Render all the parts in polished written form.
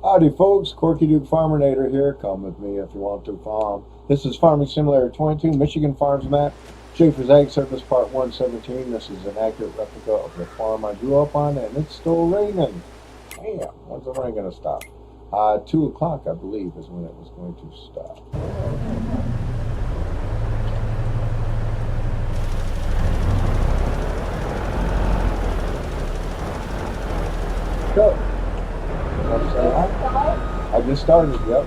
Howdy folks, Corky Duke Farminator here. Come with me if you want to farm. This is Farming Simulator 22, Michigan Farms Map, Schafer's Ag Service Part 117. This is an accurate replica of the farm I grew up on, and it's still raining. Damn, when's the rain going to stop? 2 o'clock, I believe, is when it was going to stop. Go. I just started, yep.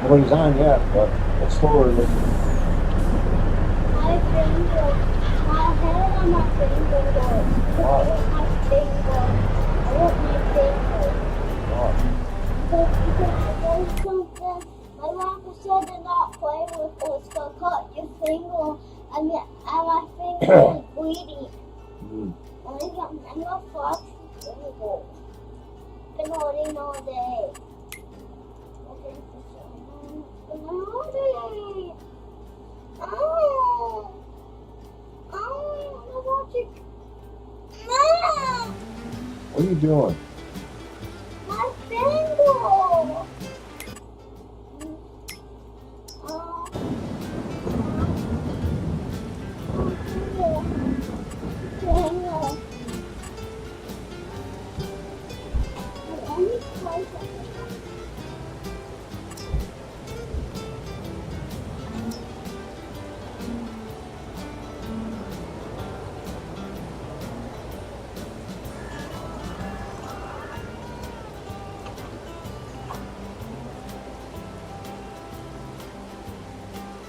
Nobody's on yet, but it's slower than My finger, my head on my finger goes. Wow. My finger. I want my finger. Because there's something my grandpa said to not play with this, so cut your finger, and my finger is bleeding. I'm gonna flash the finger. Been holding all day. Been holding. Oh, I'm watching. Mom, What are you doing? my finger. Finger.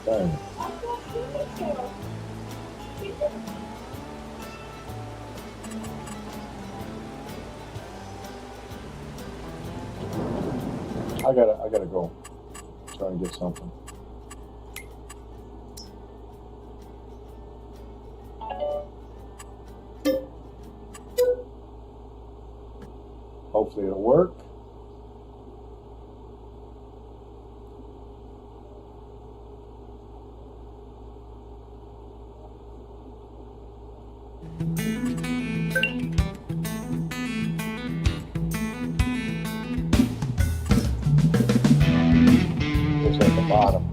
Dang. I gotta go. Try and get something. Hopefully it'll work. It's at the bottom.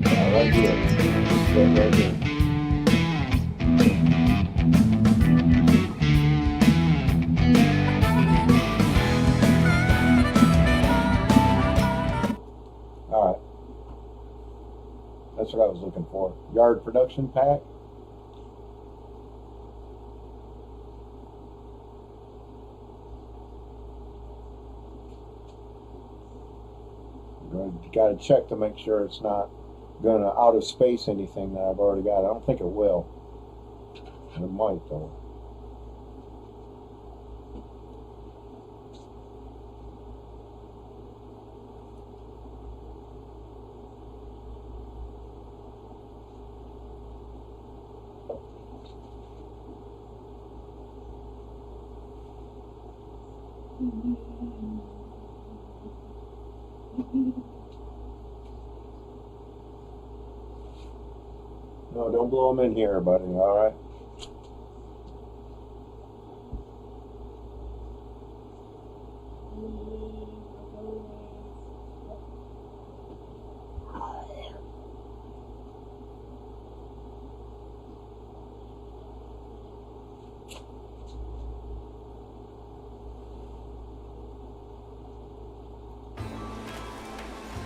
Right here. Right here. Alright. That's what I was looking for. Yard production pack. You got to check to make sure it's not going to out of space anything that I've already got. I don't think it will. It might though. No, don't blow them in here, buddy, all right?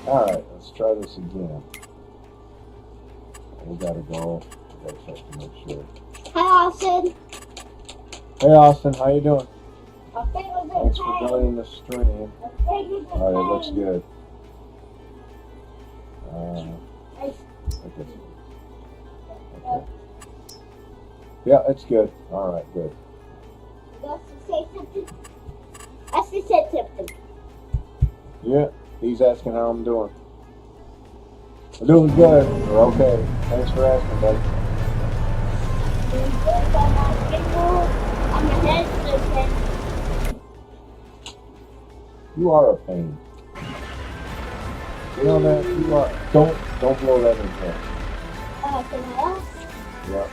All right, let's try this again. We gotta go. We gotta check to make sure. Hi, Austin. Hey, Austin, how you doing? My finger's Thanks for joining the stream. All right, it looks good. Okay. Yeah, it's good. All right, good. That's to say something. Yeah, he's asking how I'm doing. I'm doing good. We're okay. Thanks for asking, buddy. You are a pain. You know that? You are. Don't blow that in here. Can I ask? Yeah.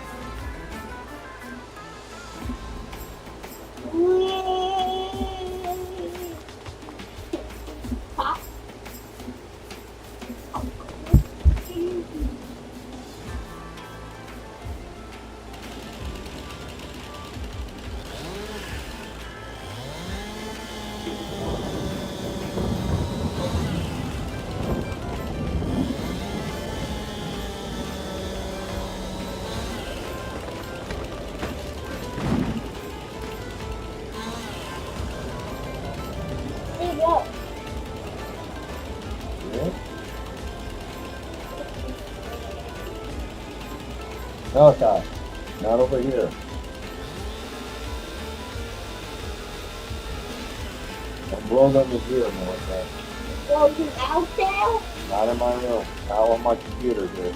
Okay. Not over here. Don't blow them in here, Melissa. Broken out there? Not in my room. Out on my computer here.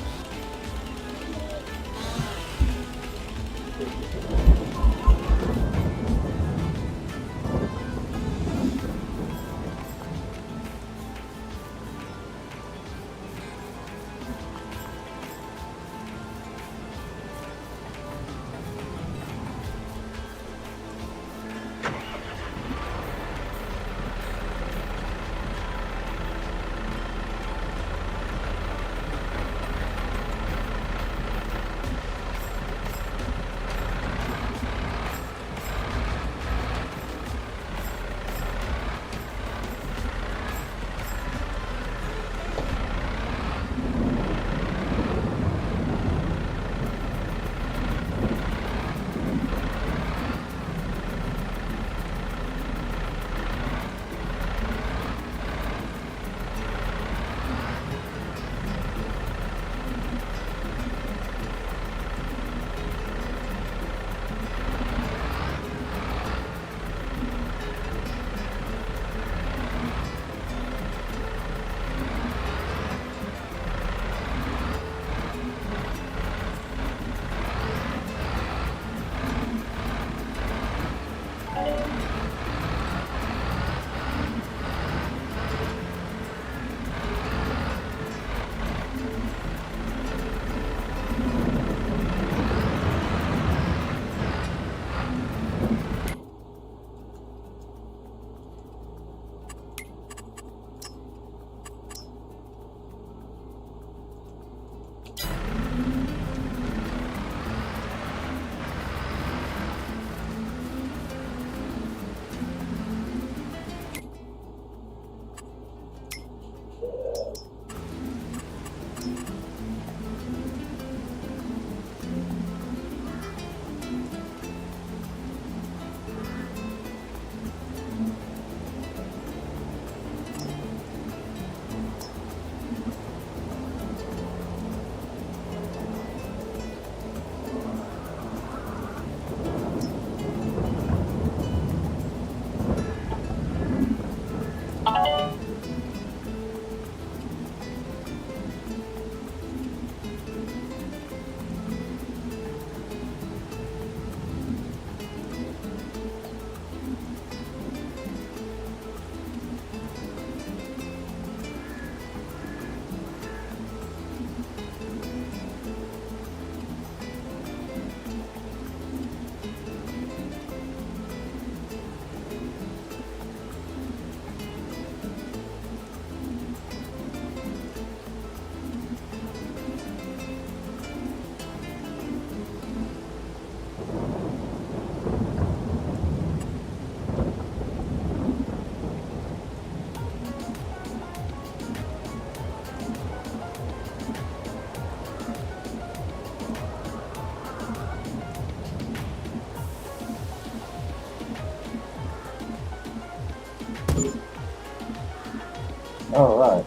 All right.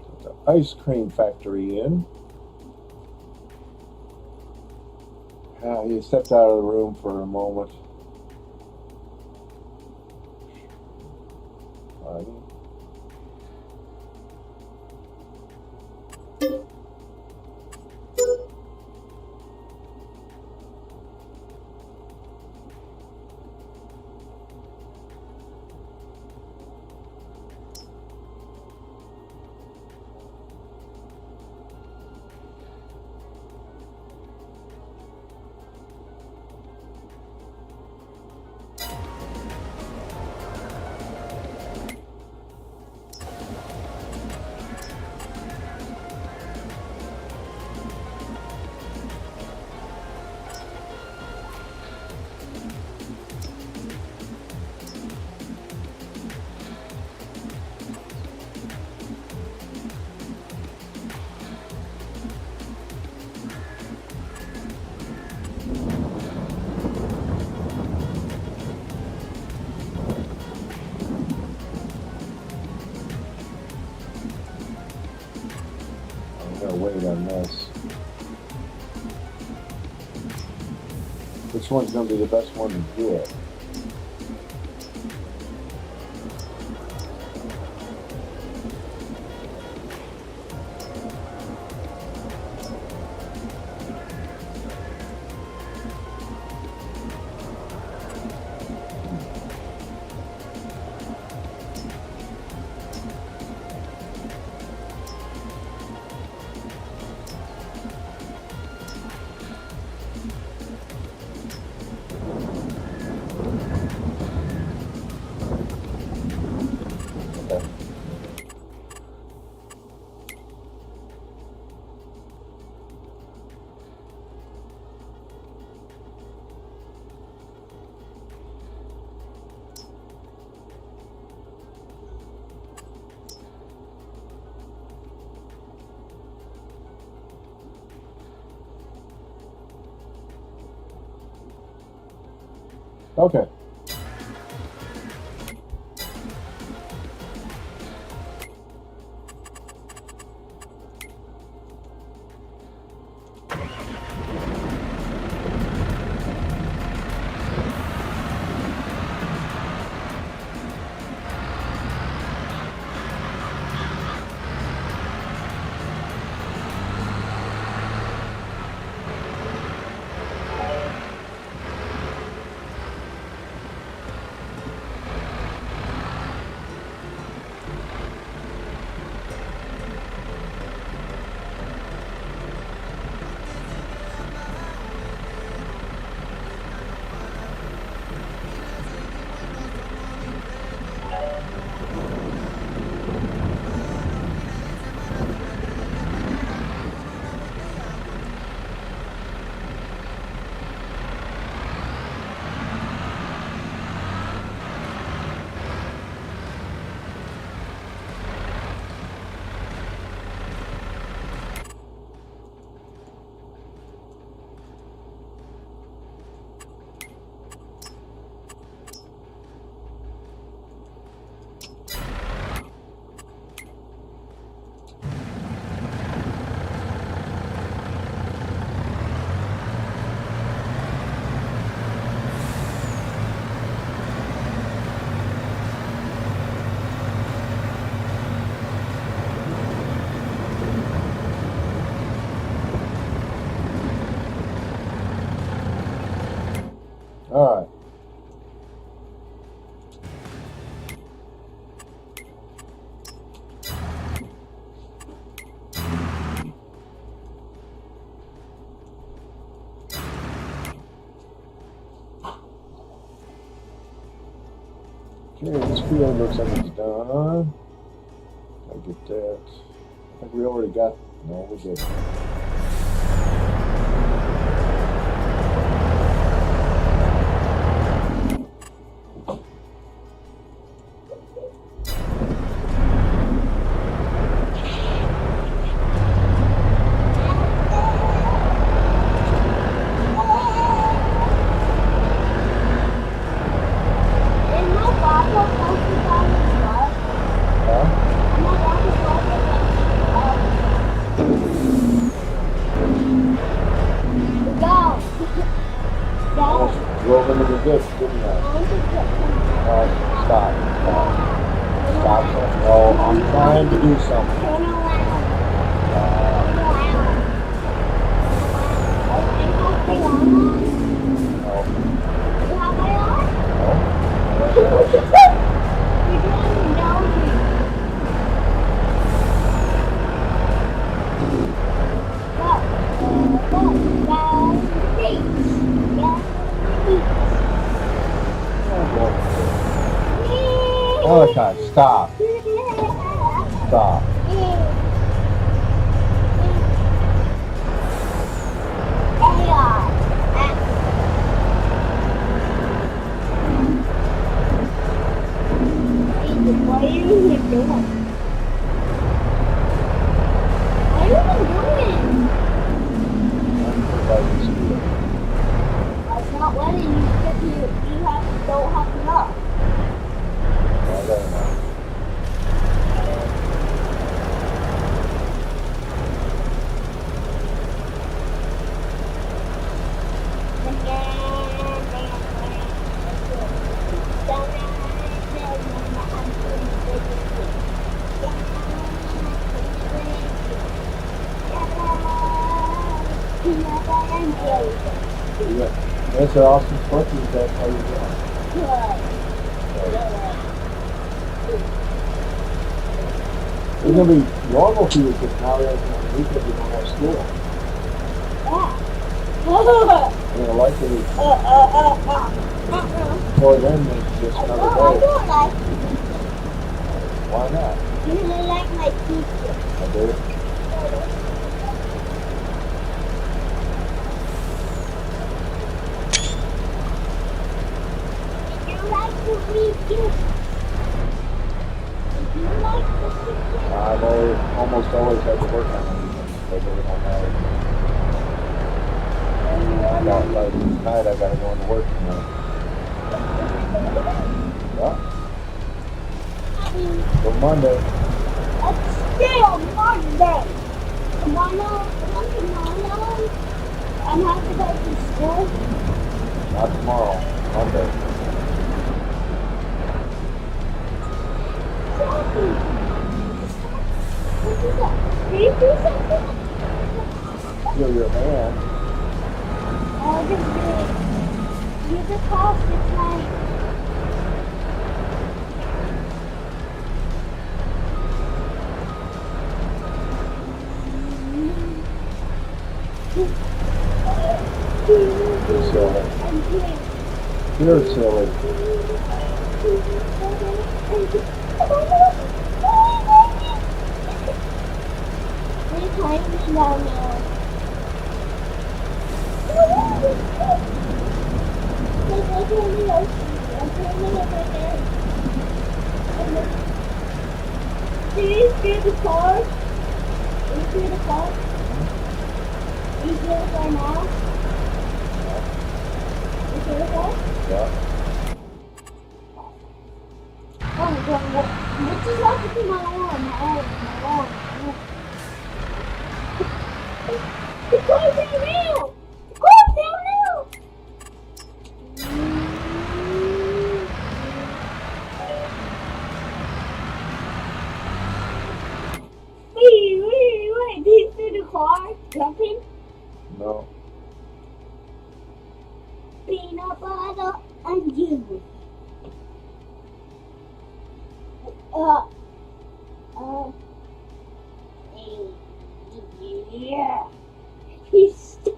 Put the ice cream factory in. He stepped out of the room for a moment. Gotta wait on this. Which one's gonna be the best one to get? Okay. All right. Okay, this field looks like it's done. I get that. I think we already got. No, we didn't. Drove into the ditch, didn't I? Stop. No, I'm trying to do something. Malachi, stop. Stop. What are you doing? What are you doing? It's not letting you because you don't have enough. I got enough. everything. Yeah. Answer Austin's questions. That's how you're doing. Good. It's gonna be normal for you because now you're on the weekend. You don't have school. Yeah. You're gonna like the weekend. Before then, it's just I another don't day. like it. Why not? Because I like my teacher. I do. You like to read gifts. You like to read gifts. I've almost always had to work on the weekends because we don't have. Like tonight, I gotta go into work tonight. Yeah. For Monday. It's still Monday. Tomorrow, I'm have to go to school. Not tomorrow. Monday. What is that? Can you do something? Feel your hand. I'll just use the cost to try. You're silly. I'm doing. You're silly. They're climbing down now. Do you see the car? Do you see the car? Do you see the car now? You see the car? Yeah. Oh my god, what just happened to my arm? My arm. The car's down now! The car's down now! Wait, do you see the car jumping? No. Peanut butter and juice. Yeah. He's stuck.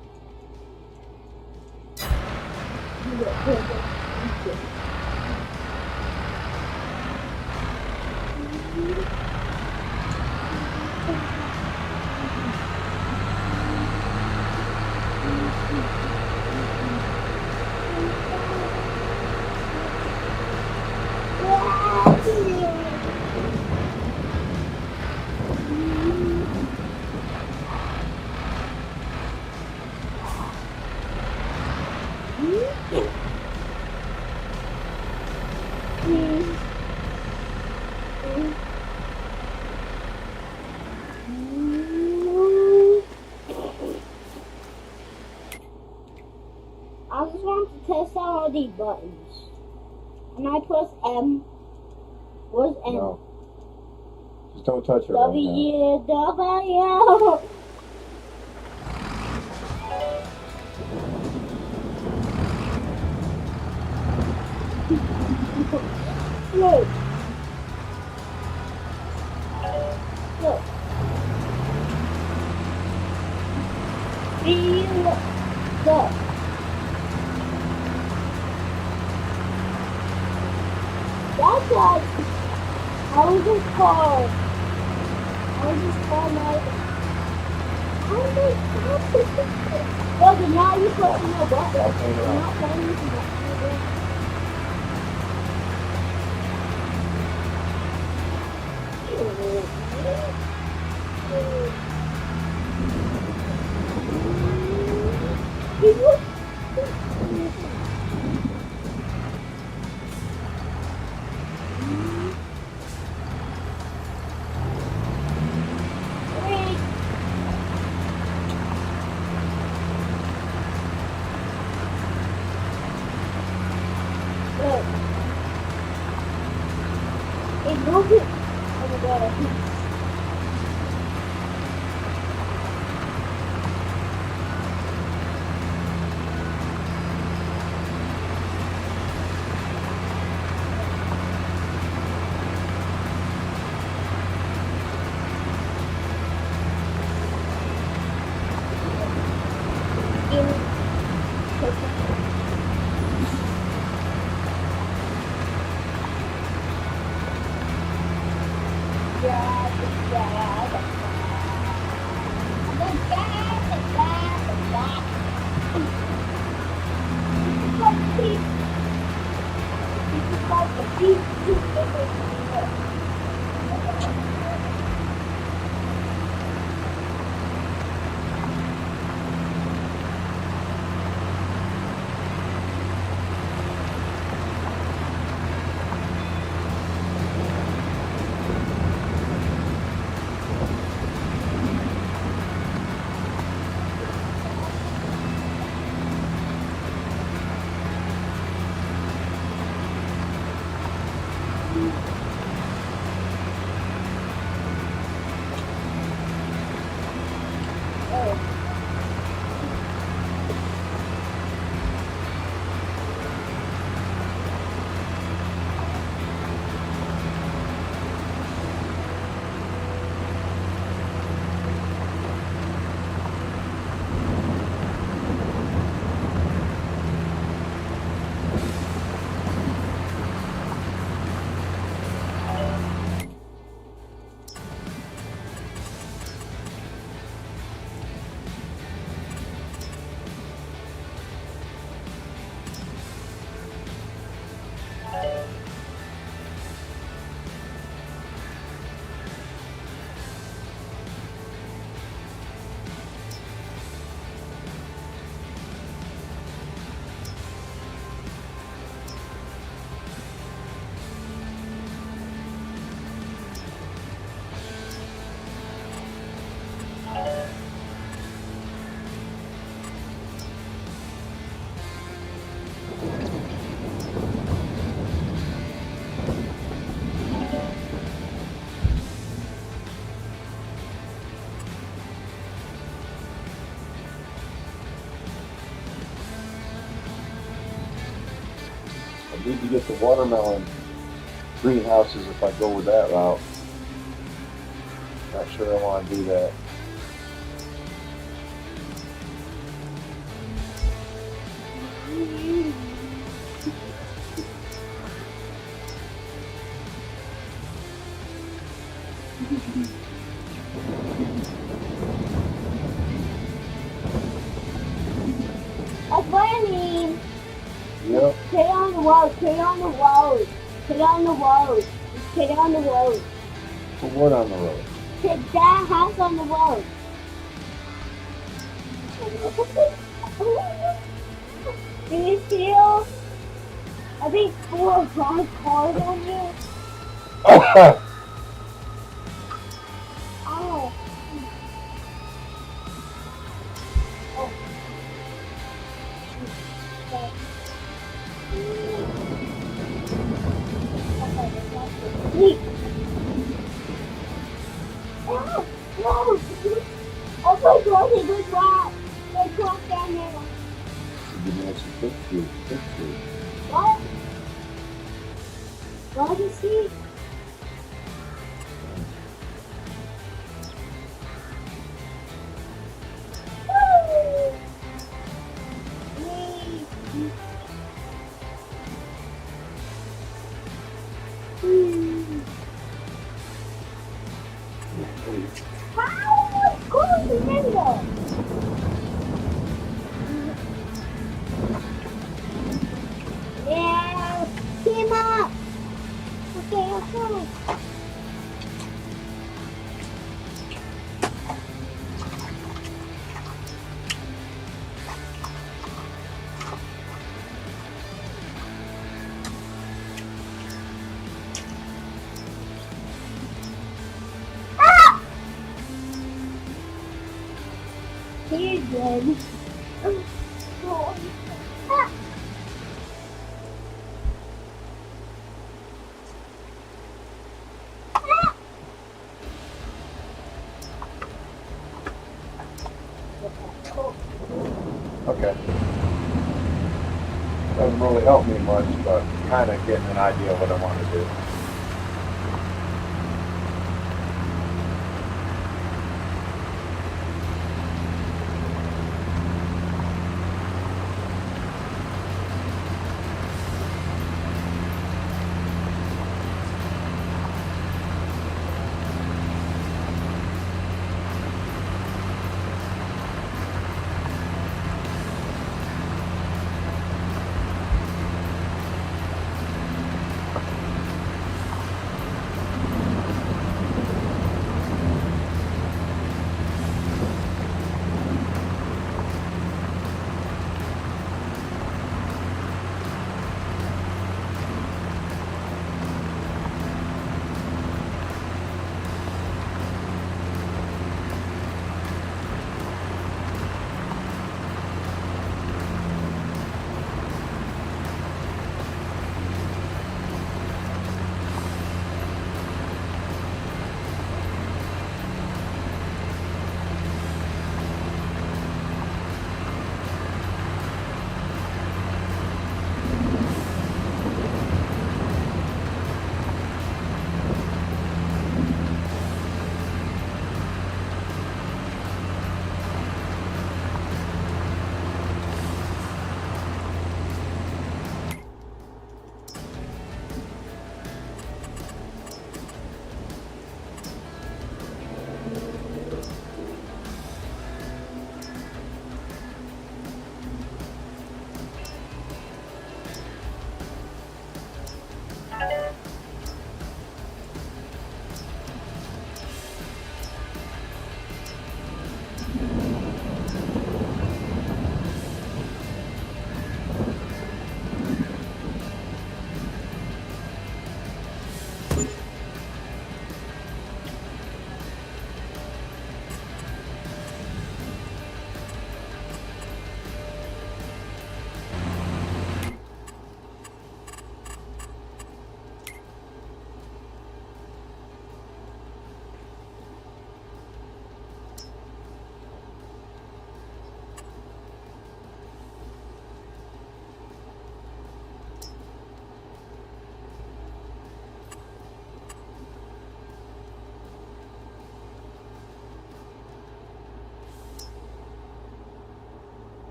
I just want to test out all these buttons. And I press M. Where's M? No. Just don't touch it right now. W. Look. Look. Look. That's like, how is this called? How is this called now? How is this called? Well, but now you're pressing your button. I'll clean it You're up. not playing with the button. Look. It broke it. Oh my god, I think. I need to get the watermelon greenhouses if I go with that route. Not sure I want to do that. That's what I mean. Yep. Put it on the road. Put it on the road. Put it on the road. Put it on the road. Put what on the road? Put that house on the road. Do you feel? I think 4 or 5 cars on you. Ow. Oh. Wait. Oh, no. Oh my God, he goes wow. They crossed down there. Give me some quick food. Quick food. What? What is he? How? Close the window. Yeah, team up. Okay. Ah! You're good. Ah! Okay. Doesn't really help me much, but kind of getting an idea of what I want to do.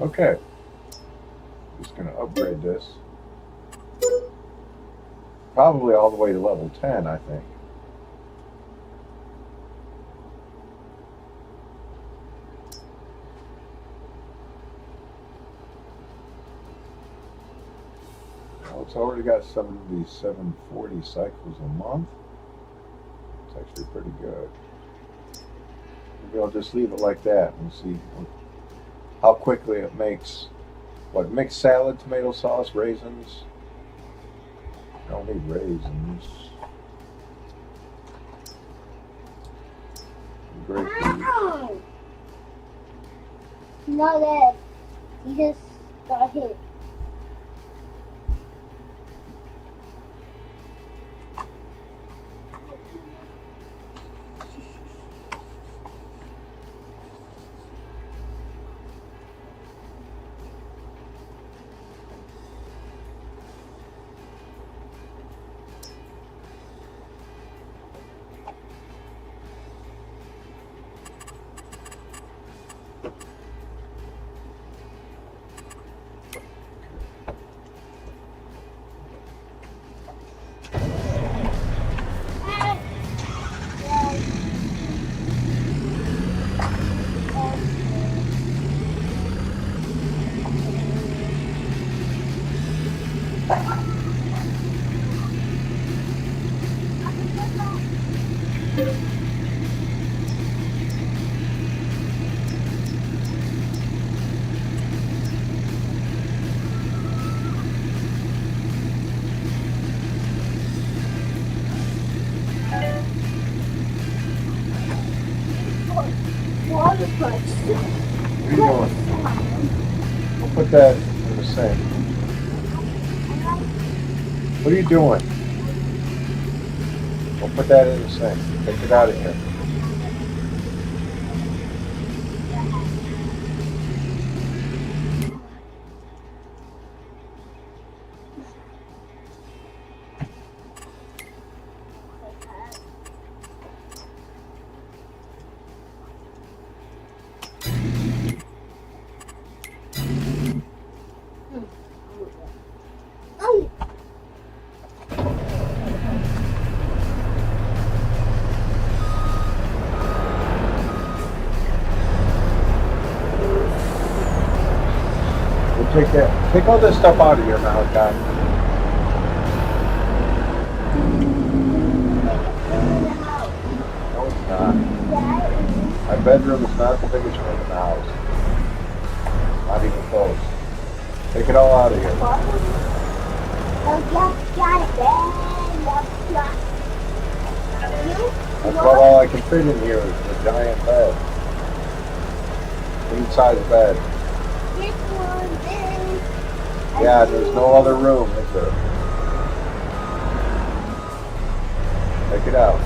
Okay. Just going to upgrade this. Probably all the way to level 10, I think. Well, it's already got 740 cycles a month. It's actually pretty good. Maybe I'll just leave it like that and see how quickly it makes. What, mixed salad, tomato sauce, raisins? I don't need raisins. Grape. Ow! No, that you just got hit. Water punch. What are you doing? We'll put that in the sink. What are you doing? We'll put that in the sink. Take it out of here. Take all this stuff out of here, Malachi. No, it's not. My bedroom is not the biggest room in the house. Not even close. Take it all out of here. That's about all I can fit in here is the giant bed. Queen size bed. Yeah, there's no other room, is there? Take it out.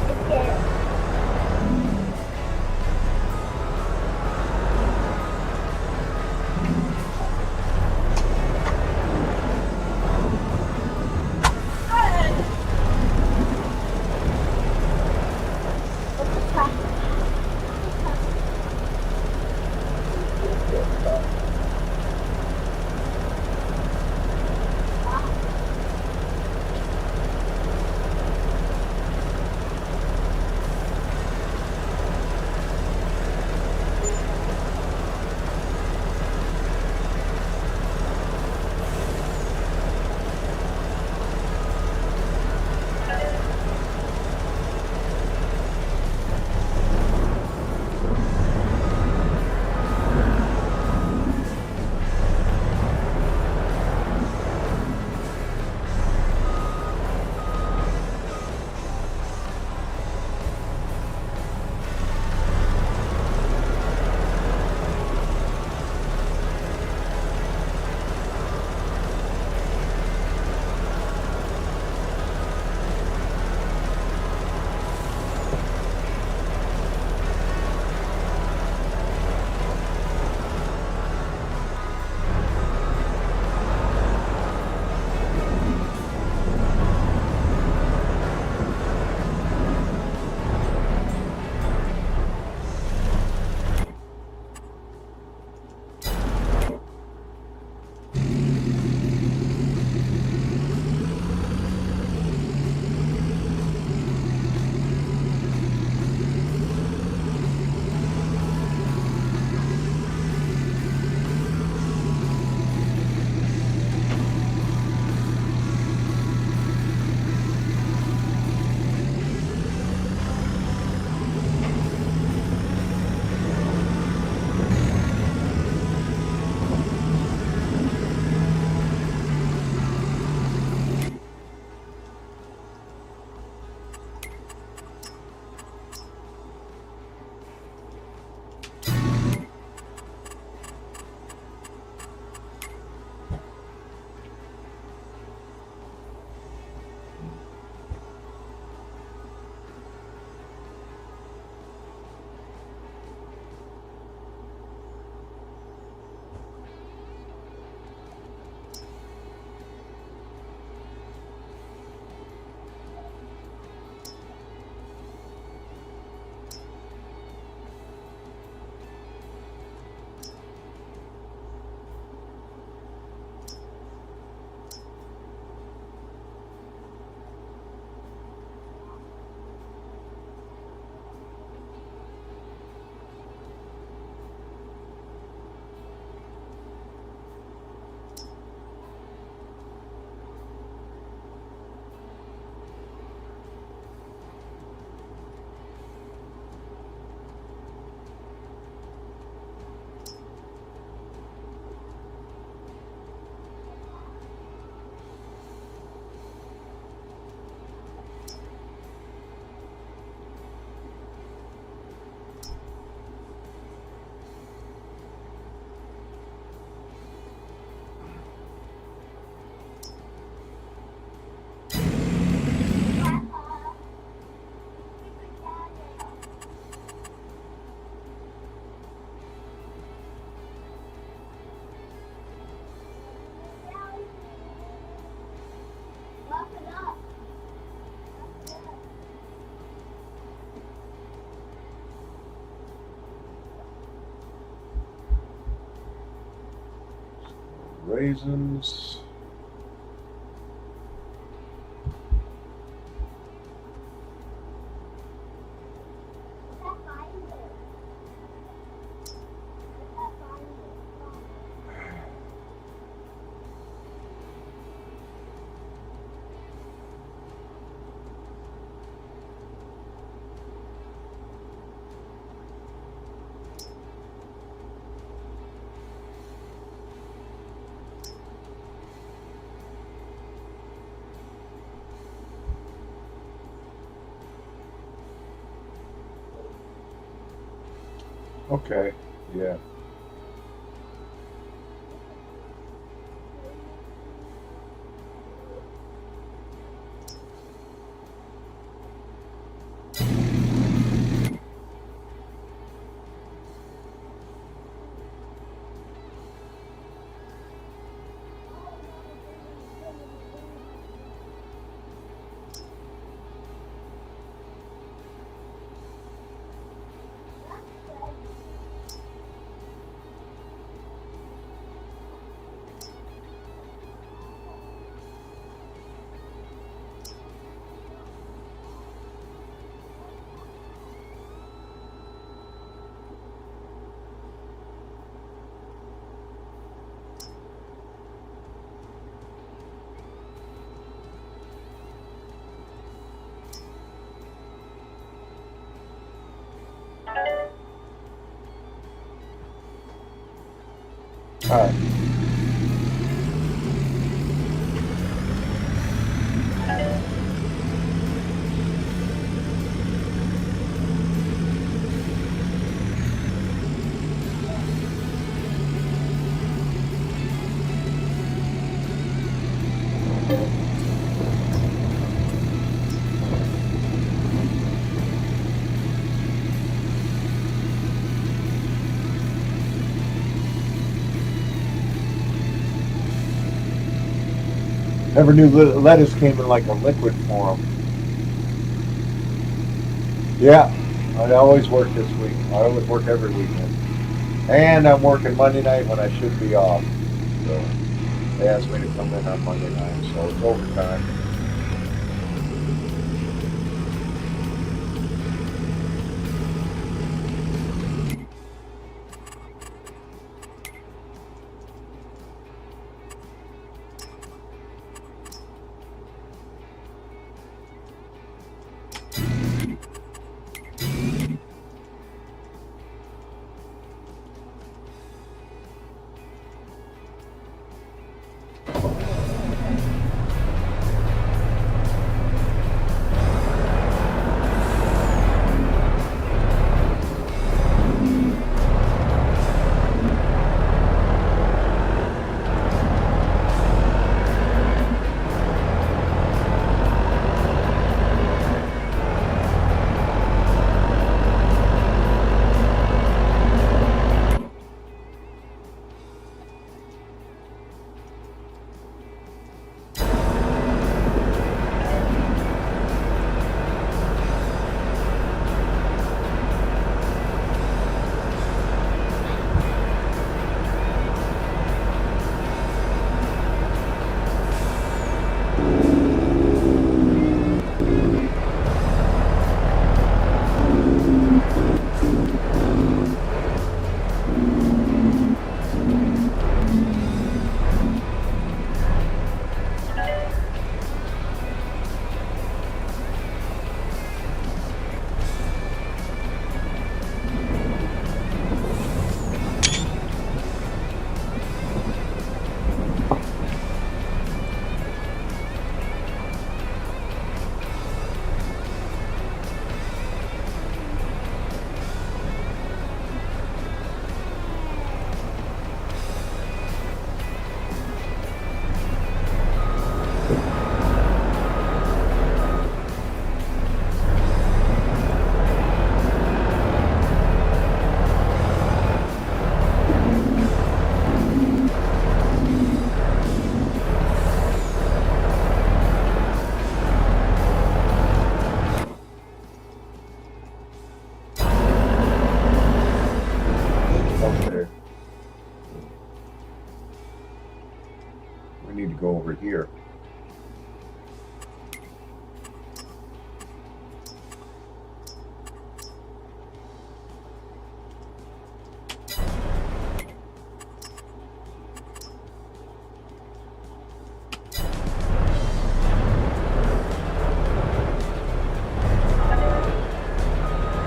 raisins. Okay, yeah. All right. Never knew lettuce came in like a liquid form. Yeah, I always work this week. I always work every weekend. And I'm working Monday night when I should be off. So they asked me to come in on Monday night, so it's overtime. over here.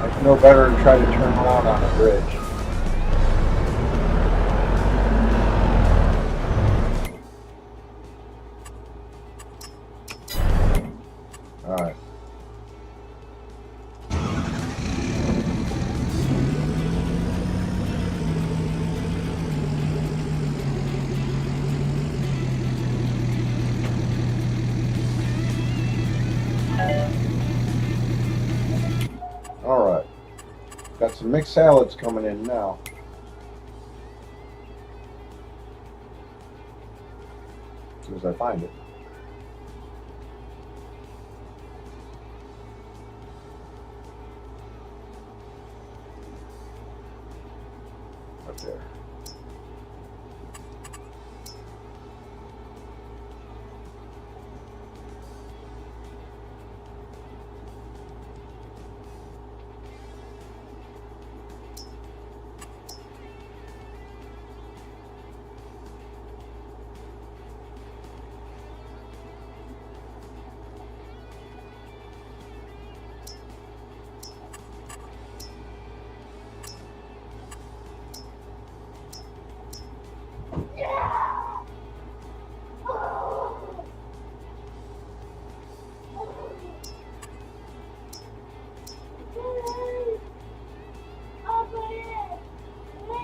It's no better to try to turn around on a bridge. Alright. Alright. Got some mixed salads coming in now. As soon as I find it. Up there.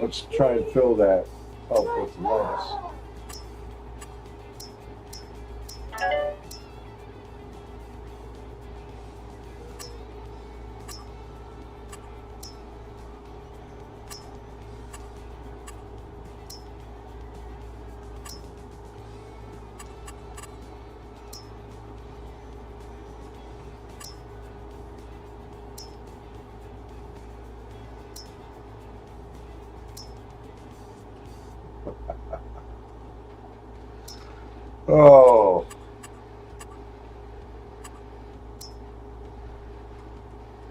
Let's try and fill that up with lettuce. Oh.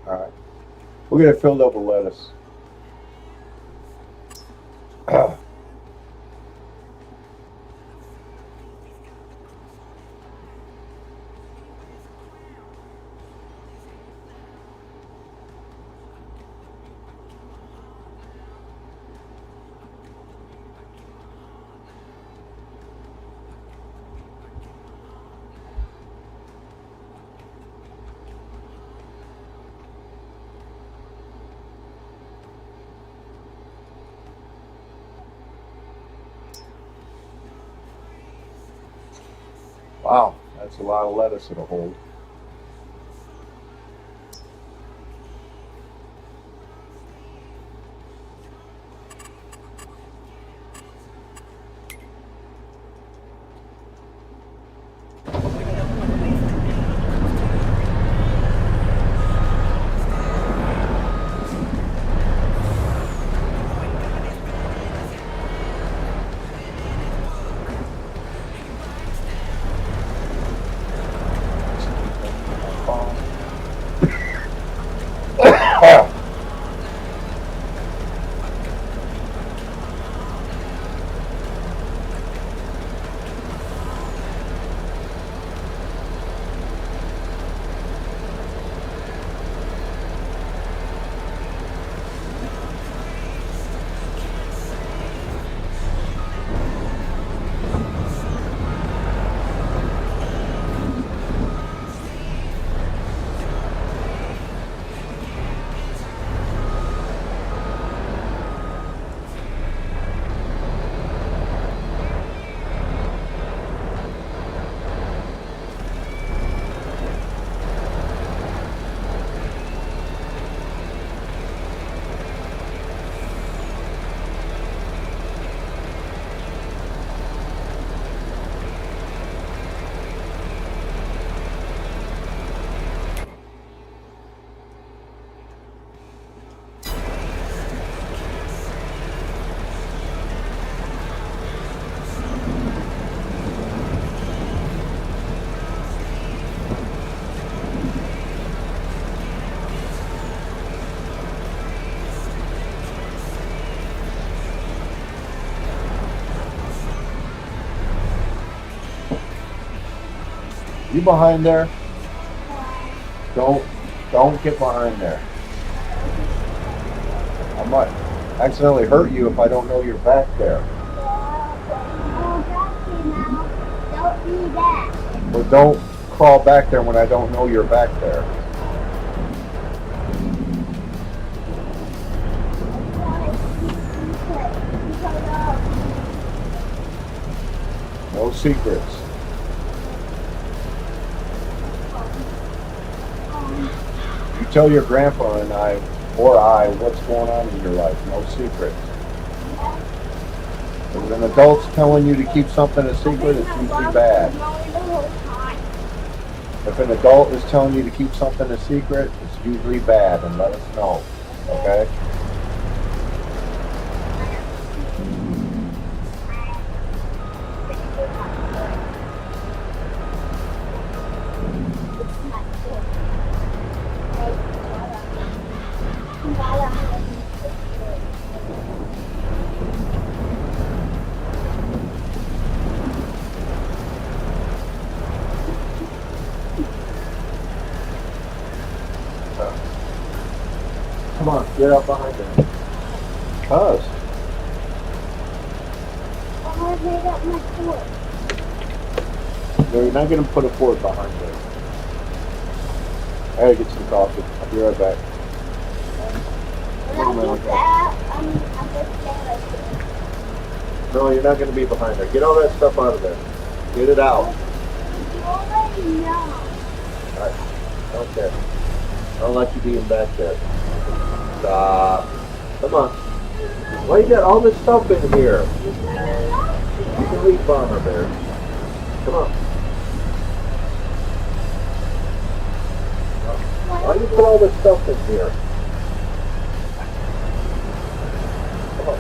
Alright. We'll get it filled up with lettuce. Wow, that's a lot of lettuce it'll hold. You behind there? Don't get behind there. I might accidentally hurt you if I don't know you're back there. Don't do that. But don't crawl back there when I don't know you're back there. No secrets. You tell your grandpa and I, or I, what's going on in your life. No secrets. If an adult's telling you to keep something a secret, it's usually bad. If an adult is telling you to keep something a secret, it's usually bad, and let us know. Okay? Come on, get up behind him. Cuz. I made up my fork. No, you're not going to put a fork behind you. I gotta get some coffee. I'll be right back. When I get that, I'm just saying like this. No, you're not going to be behind her. Get all that stuff out of there. Get it out. You already know. Alright. Okay. I don't like you being back there. Stop. Come on. Why you got all this stuff in here? You can leave Farmer Bear. Come on. Why do you put all this stuff in here? Come on.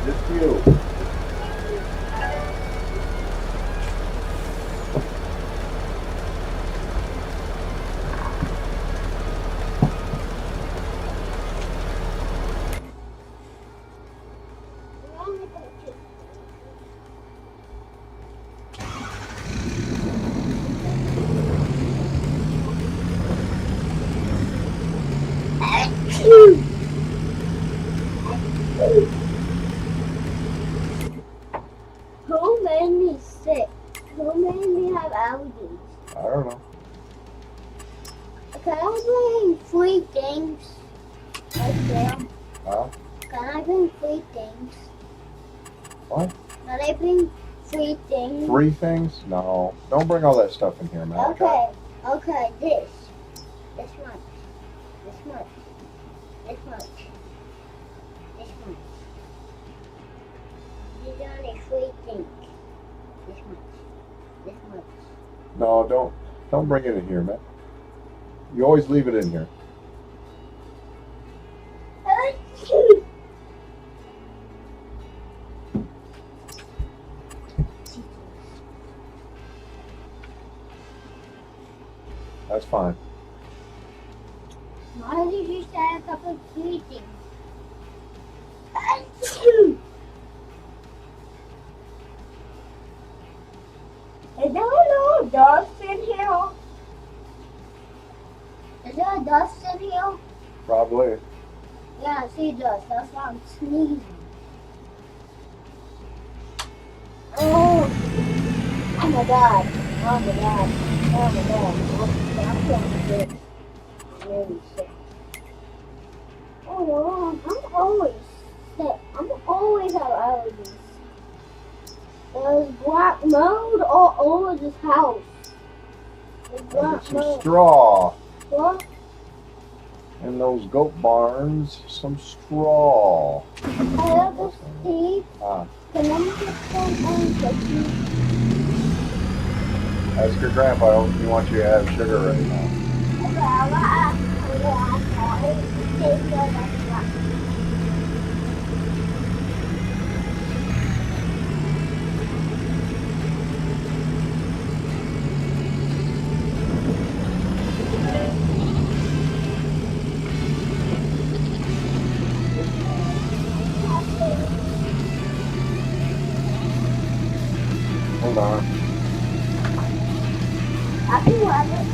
Just you. Who made me sick? Who made me have allergies? I don't know. Can I play free games? Okay. Huh? Can I bring 3 things? What? Can I bring 3 things? 3 things? No. Don't bring all that stuff in here, man. Okay. Okay. This much. This much. This much. This much. These are only 3 things. This much. This much. No, don't bring it in here, man. You always leave it in here. That's fine. Why did you say a couple of 3 things? Is there no dust in here? Is there a dust in here? Probably. Yeah, I see dust. That's why I'm sneezing. Oh my god. Oh my god. Oh my god. I'm feeling sick. Really sick. Oh, I'm always sick. I'm always have allergies. There's black mold all over this house. There's And black get some mold. straw. What? In those goat barns, some straw. I have a Steve. Ah, Can I get some cookies? ask your grandpa if he wants you to have sugar right now. Okay, I'm gonna ask my grandpa if he takes care of that. Hold on. I can have it.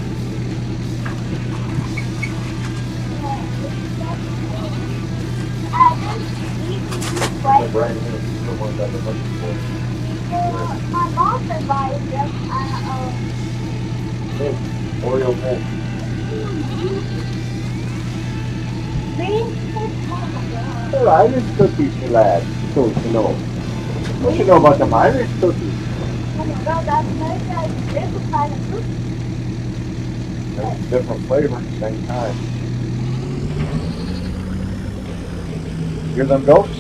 I just eat these My right. brain is the one that I'm looking for. My mom provided them. Mint. Oreo mint. Green cookies. They're Irish cookies, you lad. So you know. What you know about them Irish cookies? Oh my god, that's very different kind of cookie. They're different flavor, same time. Hear them goats?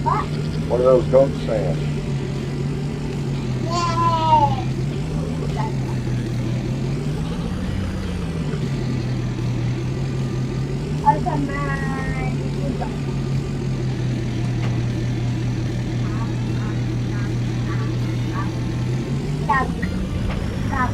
What? What are those goats saying? Yay! Stop. Stop.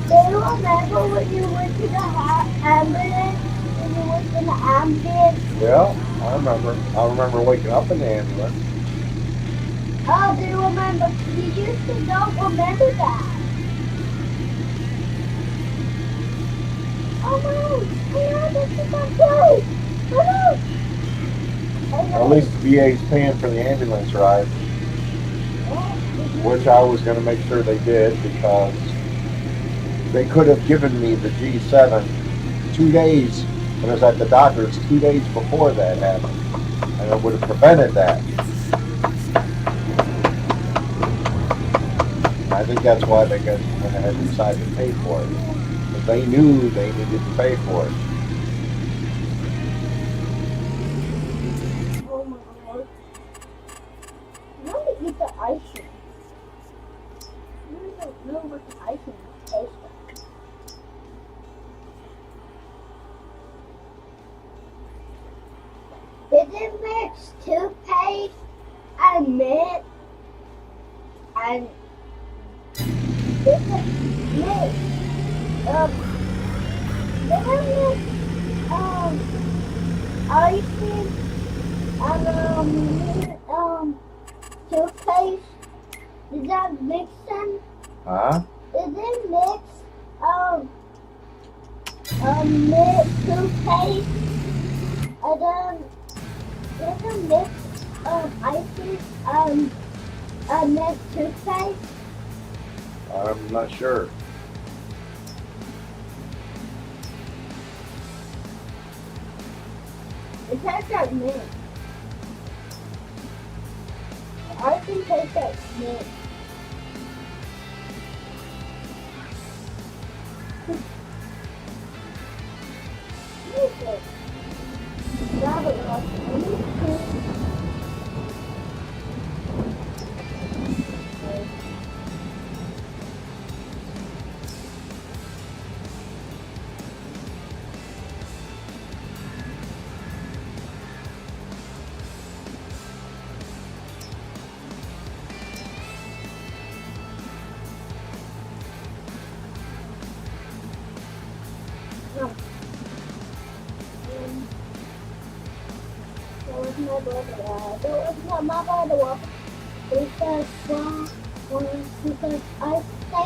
Do you remember when you went to the ambulance? When you went in the ambulance? Yeah, I remember. I remember waking up in the ambulance. Oh, do you remember? You used to don't remember that. Oh no! Oh no, this is not good! Oh no! At least the VA's paying for the ambulance ride, which I was going to make sure they did because they could have given me the G7 2 days when I was at the doctor's 2 days before that happened, and it would have prevented that. I think that's why they went ahead and decided to pay for it. Because they knew they needed to pay for it. eat the icing. I don't know what the icing tastes like. Did it mix toothpaste and mint and did it mix did it mix icing and toothpaste? Did that mix them? Huh? Did it mix mint toothpaste and then did it mix icing and mint toothpaste? I'm not sure. It tastes like mint. The icing tastes like mint. Music. Grab it up. My brother because I think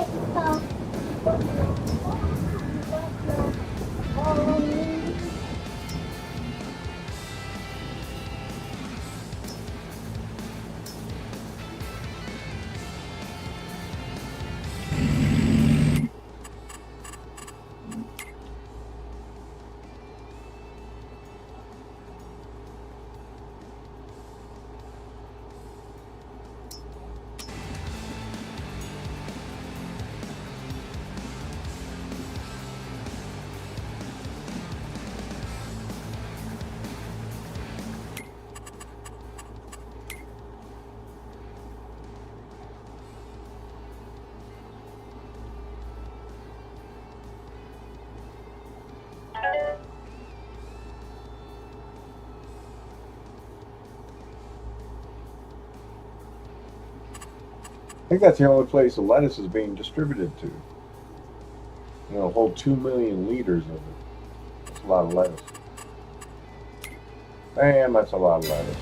I think that's the only place the lettuce is being distributed to. You know, a whole 2 million liters of it. That's a lot of lettuce. Damn, that's a lot of lettuce.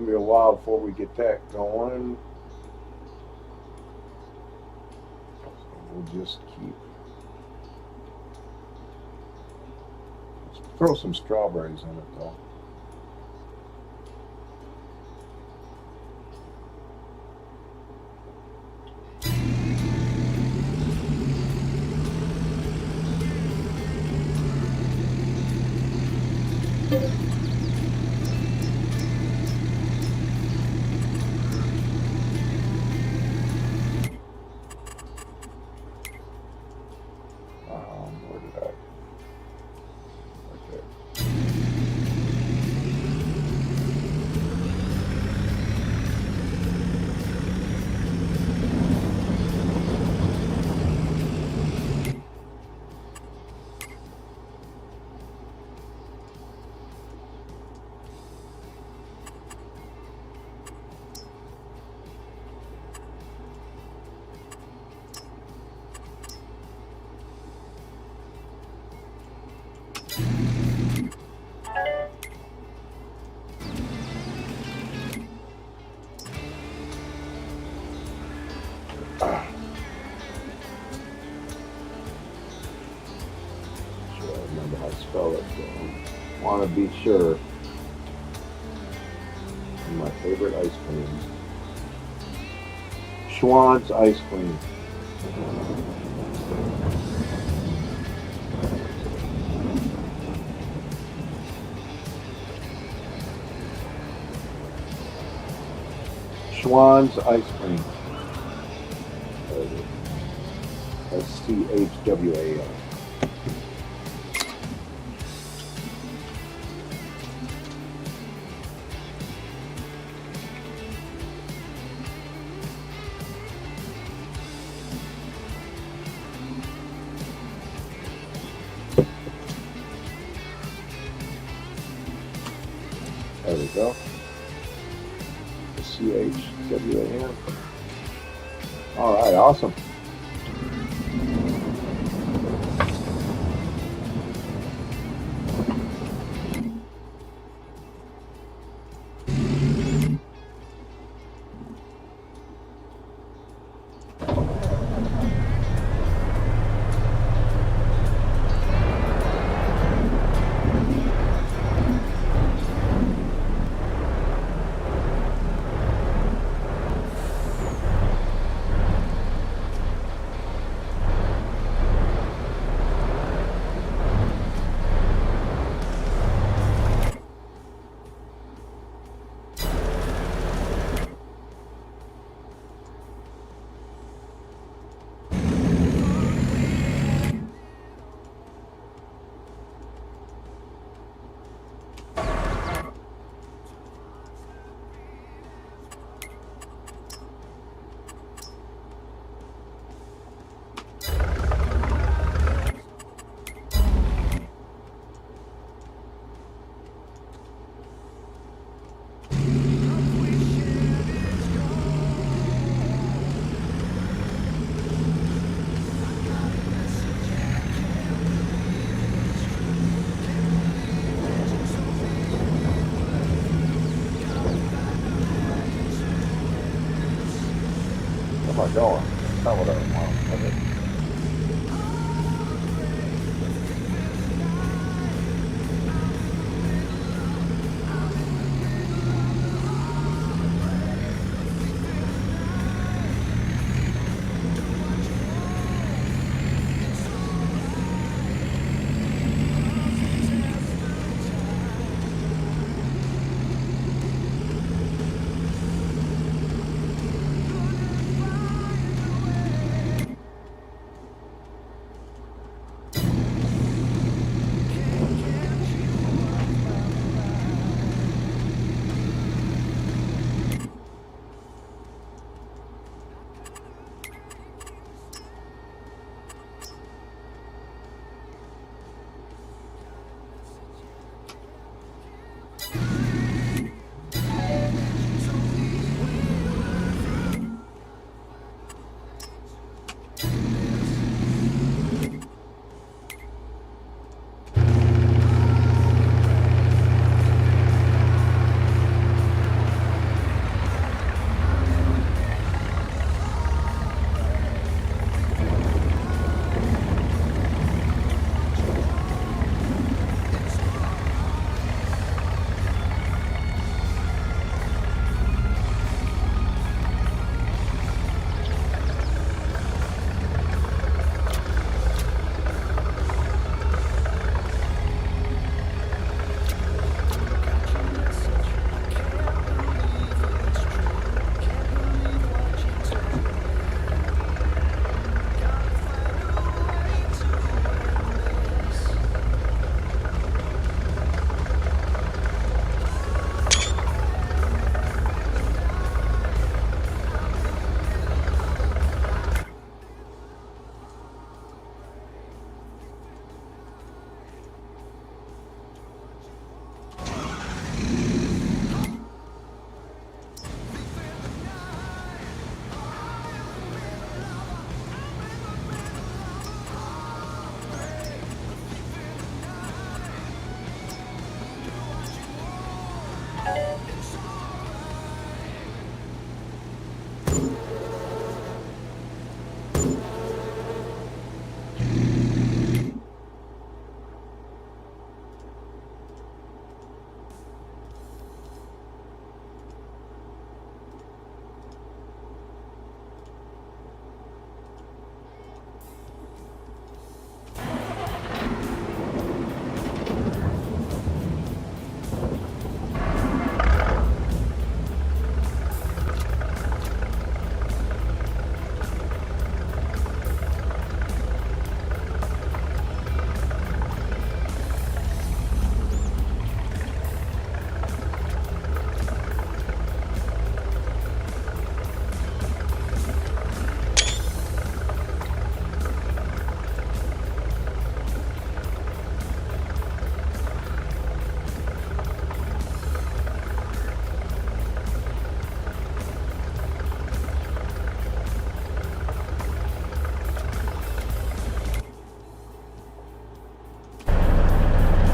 gonna be a while before we get that going. So we'll just keep. Let's throw some strawberries in it though. Where did I? Okay. Sure, I remember how to spell it. So want to be sure. My favorite ice cream. Schwann's ice cream. Schwann's ice cream. SCHWAN. There we go. CHWAN. All right, awesome. Where am I going? That's not what I want. Okay.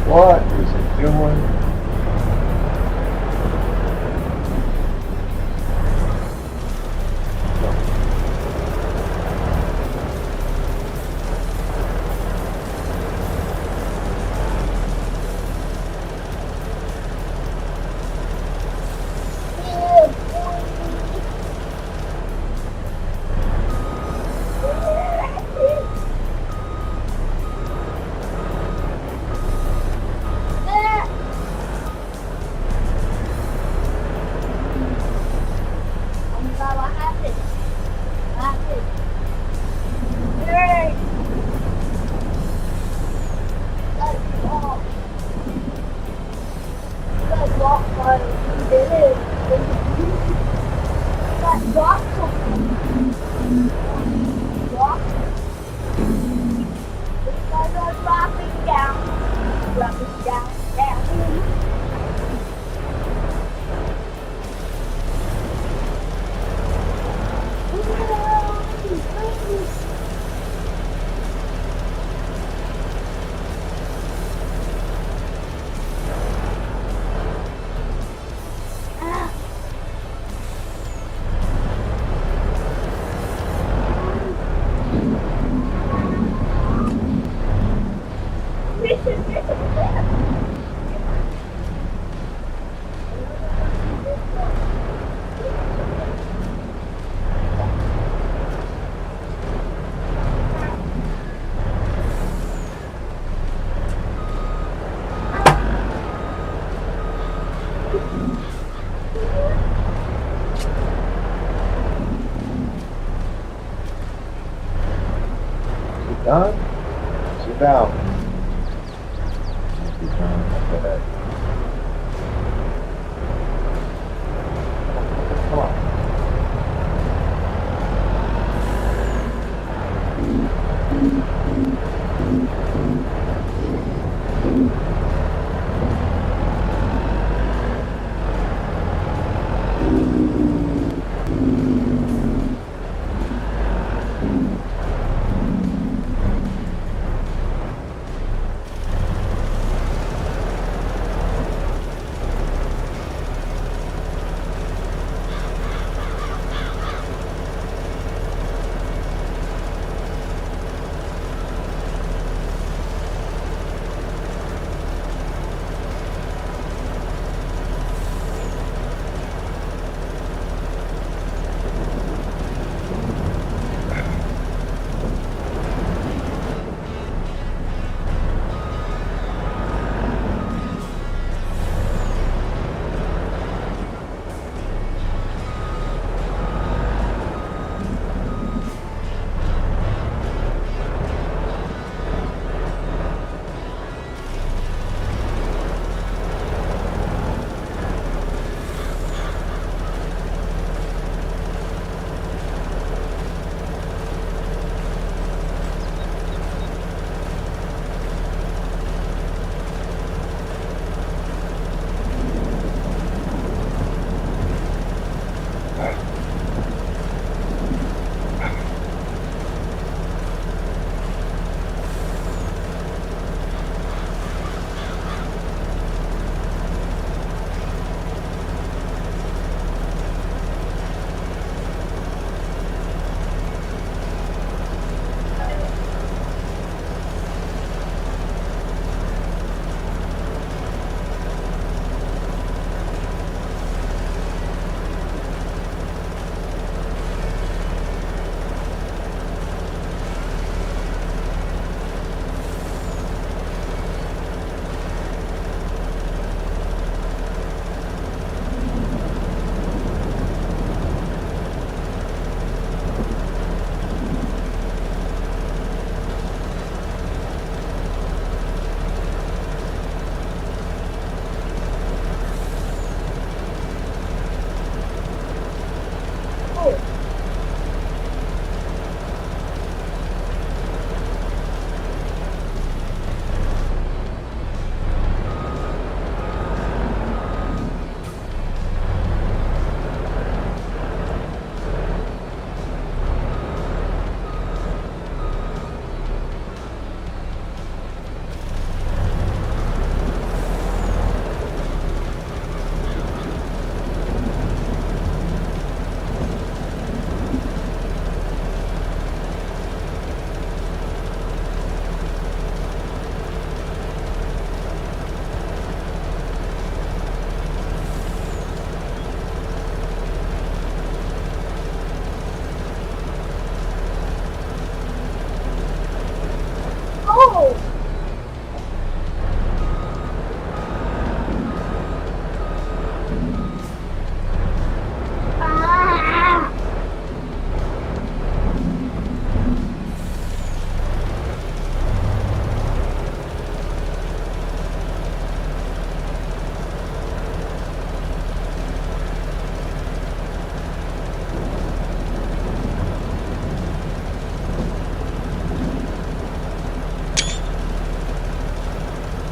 What is it doing? What happened? What happened? Hey! Let's walk. Let's walk by this. Let's walk something. Walk. This guy goes dropping down. Dropping down, down. Done? Sit down. You're done. Go ahead. Come on.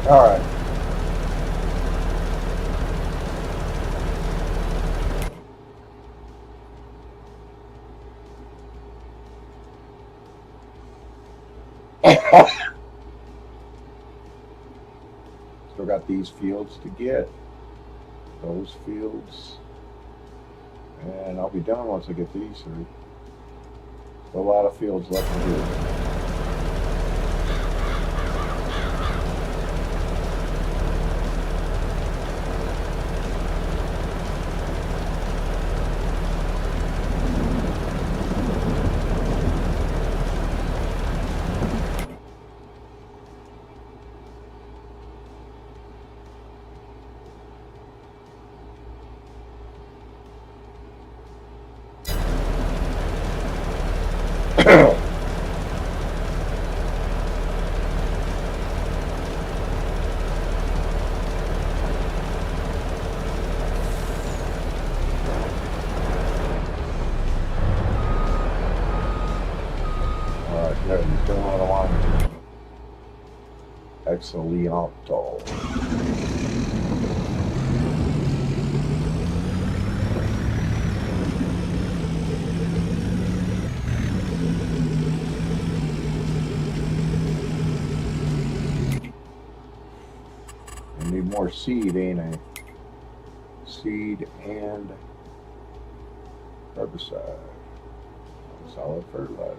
All right. Still got these fields to get. Those fields. And I'll be done once I get these three. A lot of fields left to do. Good. He's doing what I wanted to. Excellento. I need more seed, ain't I? Seed and herbicide. Solid fertilizer.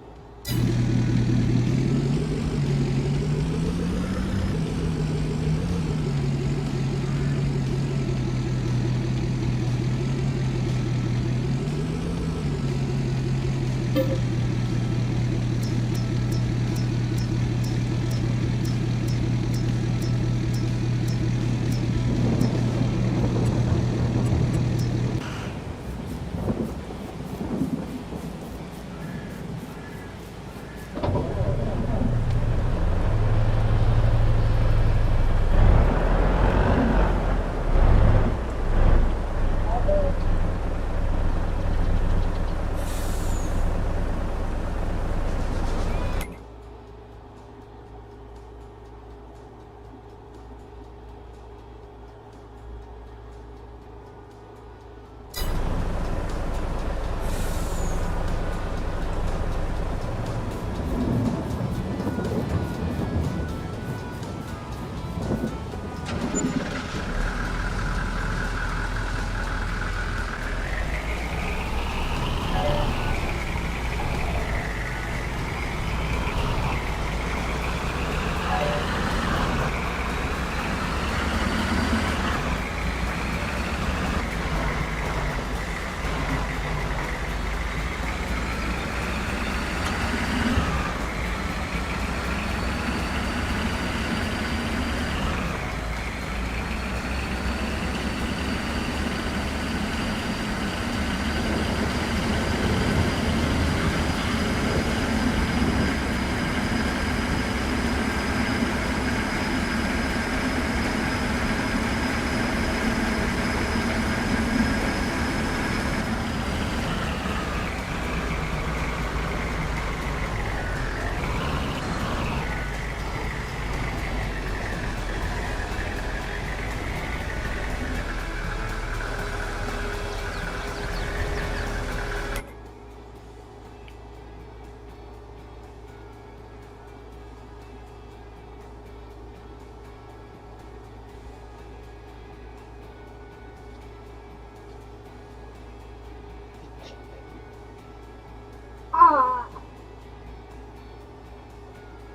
Ah.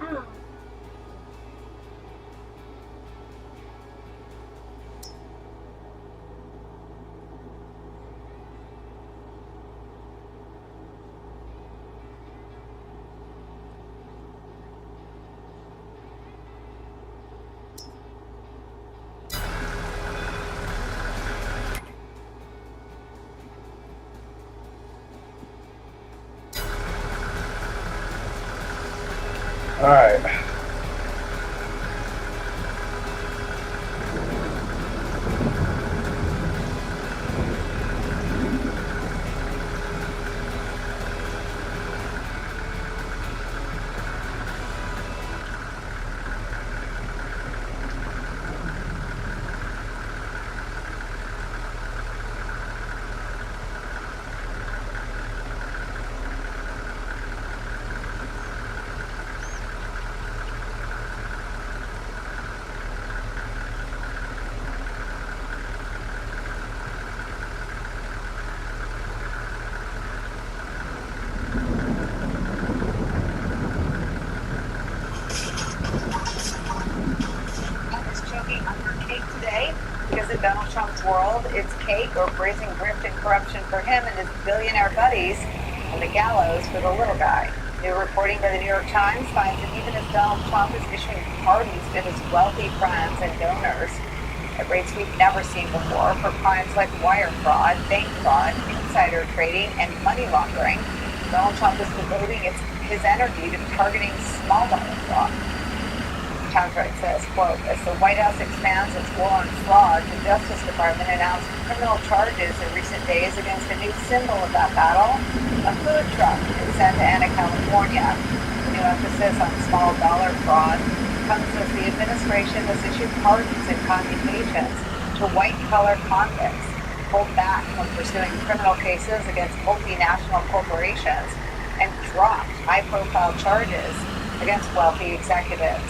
Ah. All right. it's cake or brazen grift and corruption for him and his billionaire buddies, and the gallows for the little guy. New reporting by the New York Times finds that even as Donald Trump is issuing pardons to his wealthy friends and donors at rates we've never seen before for crimes like wire fraud, bank fraud, insider trading, and money laundering, Donald Trump is devoting his energy to targeting small dollar fraud. Times right says, quote, as the White House expands its war on fraud, the Justice Department announced criminal charges in recent days against a new symbol of that battle, a food truck in Santa Ana, California. The new emphasis on small dollar fraud comes as the administration has issued pardons and commutations to white-collar convicts pulled back from pursuing criminal cases against multinational corporations and dropped high-profile charges against wealthy executives.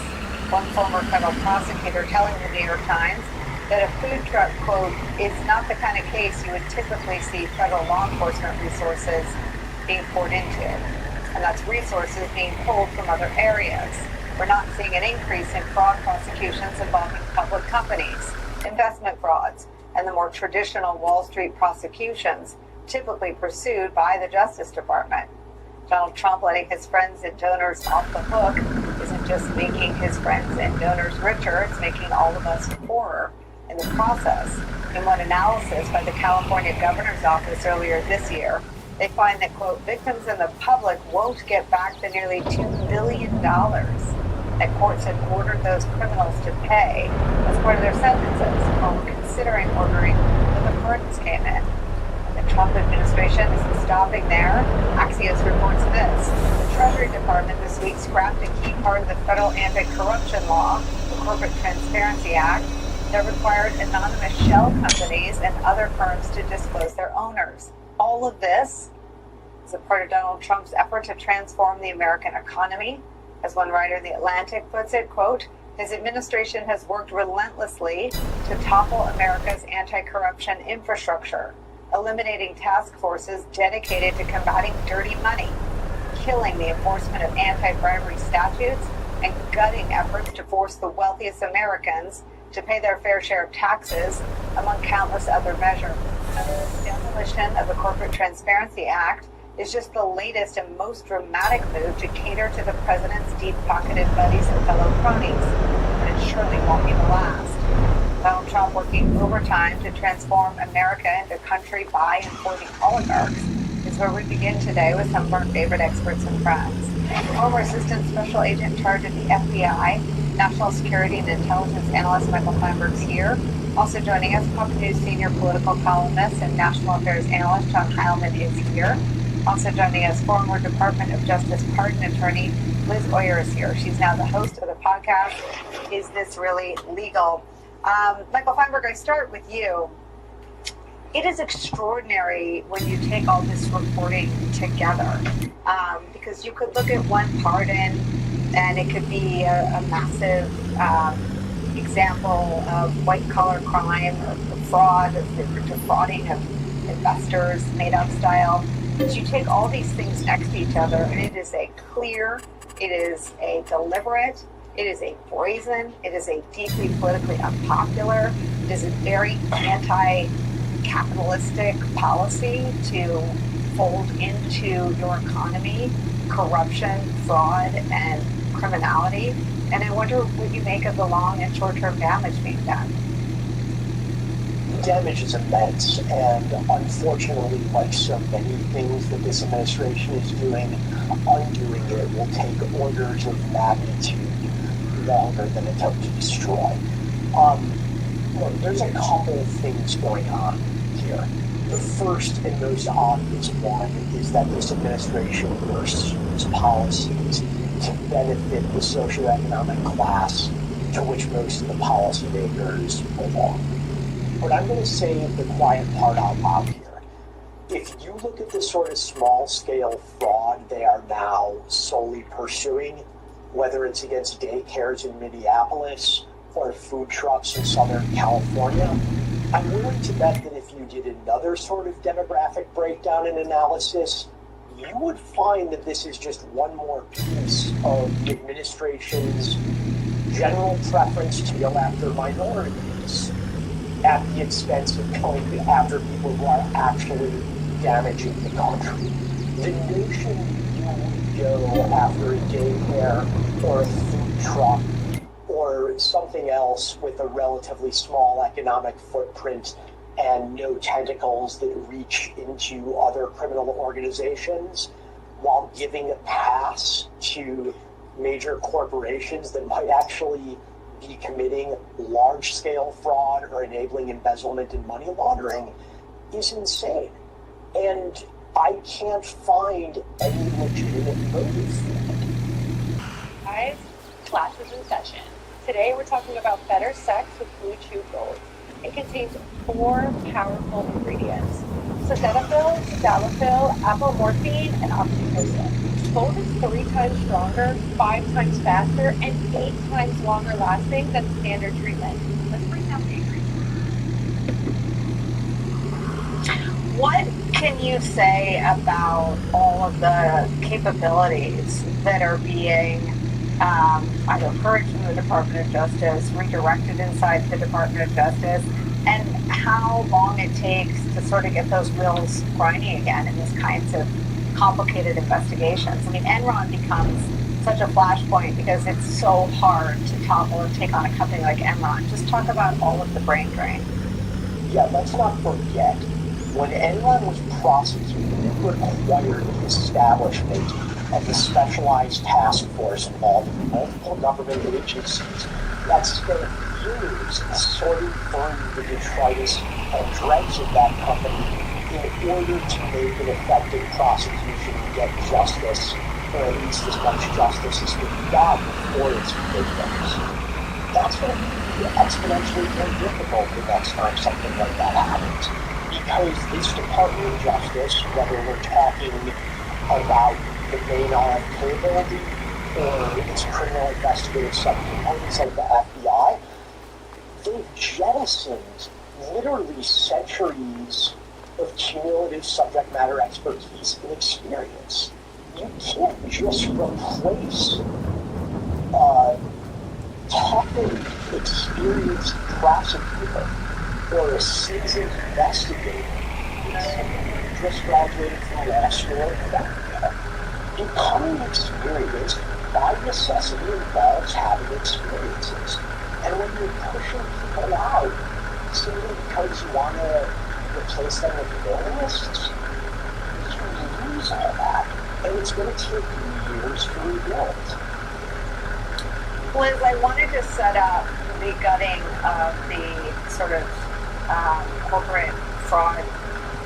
One former federal prosecutor telling the New York Times that a food truck, quote, is not the kind of case you would typically see federal law enforcement resources being poured into. And that's resources being pulled from other areas. We're not seeing an increase in fraud prosecutions involving public companies, investment frauds, and the more traditional Wall Street prosecutions typically pursued by the Justice Department. Donald Trump letting his friends and donors off the hook isn't just making his friends and donors richer, it's making all of us poorer in the process. In one analysis by the California Governor's Office earlier this year, they find that, quote, victims and the public won't get back the nearly $2 billion that courts had ordered those criminals to pay as part of their sentences, or were considering ordering when the pardons came in. The Trump administration isn't stopping there. Axios reports this. The Treasury Department this week scrapped a key part of the federal anti-corruption law, the Corporate Transparency Act, that required anonymous shell companies and other firms to disclose their owners. All of this is a part of Donald Trump's effort to transform the American economy. As one writer in The Atlantic puts it, quote, his administration has worked relentlessly to topple America's anti-corruption infrastructure, eliminating task forces dedicated to combating dirty money, killing the enforcement of anti-bribery statutes, and gutting efforts to force the wealthiest Americans to pay their fair share of taxes, among countless other measures. The demolition of the Corporate Transparency Act is just the latest and most dramatic move to cater to the president's deep-pocketed buddies and fellow cronies, but it surely won't be the last. Donald Trump working overtime to transform America into a country by and for the oligarchs is where we begin today with some of our favorite experts and friends. Former Assistant Special Agent in charge of the FBI, National Security and Intelligence Analyst Michael Feinberg's here. Also joining us, Pop News Senior Political Columnist and National Affairs Analyst John Heilman is here. Also joining us, former Department of Justice Pardon Attorney Liz Oyer is here. She's now the host of the podcast, Is This Really Legal? Michael Feinberg, I start with you. It is extraordinary when you take all this reporting together, because you could look at one pardon and it could be a massive example of white-collar crime, of fraud, of defrauding of investors, made-up style. But you take all these things next to each other and it is a clear, it is a deliberate, it is a brazen, it is a deeply politically unpopular, it is a very anti-capitalistic policy to fold into your economy corruption, fraud, and criminality. And I wonder what you make of the long and short-term damage being done. The damage is immense, and unfortunately, like so many things that this administration is doing, undoing it will take orders of magnitude longer than it took to destroy. Look, there's a couple of things going on here. The first and most obvious one is that this administration pursues policies to benefit the socioeconomic class to which most of the policymakers belong. But I'm going to say the quiet part out loud here. If you look at the sort of small-scale fraud they are now solely pursuing, whether it's against daycares in Minneapolis or food trucks in Southern California, I'm willing to bet that if you did another sort of demographic breakdown and analysis, you would find that this is just one more piece of the administration's general preference to go after minorities at the expense of going after people who are actually damaging the country. The notion you would go after a daycare or a food truck or something else with a relatively small economic footprint and no tentacles that reach into other criminal organizations, while giving a pass to major corporations that might actually be committing large-scale fraud or enabling embezzlement and money laundering, is insane. And I can't find any legitimate motive for it. Guys, class is in session. Today we're talking about better sex with Blue Chew Gold. It contains 4 powerful ingredients: sildenafil, tadalafil, apomorphine, and oxytocin. Gold is 3 times stronger, 5 times faster, and 8 times longer lasting than standard treatment. Let's break down the ingredients. What can you say about all of the capabilities that are being either purged from the Department of Justice, redirected inside the Department of Justice, and how long it takes to sort of get those wheels grinding again in these kinds of complicated investigations? I mean, Enron becomes such a flashpoint because it's so hard to topple and take on a company like Enron. Just talk about all of the brain drain. Yeah, let's not forget, when Enron was prosecuted, it required the establishment of the specialized task force involving multiple government agencies that spent years sorting through the detritus and dregs of that company in order to make an effective prosecution and get justice, or at least as much justice as could be gotten for its victims. That's going to be exponentially more difficult the next time something like that happens, because this Department of Justice, whether we're talking about the main RFK building or its criminal investigative subcomponents like the FBI, they've jettisoned literally centuries of cumulative subject matter expertise and experience. You can't just replace a toughened, experienced prosecutor or a seasoned investigator with someone who just graduated from law school or FBI. Becoming experienced by necessity involves having experiences. And when you're pushing people out simply because you want to replace them with villainists, you lose all that. And it's going to take years to rebuild. Liz, I wanted to set up the gutting of the sort of corporate fraud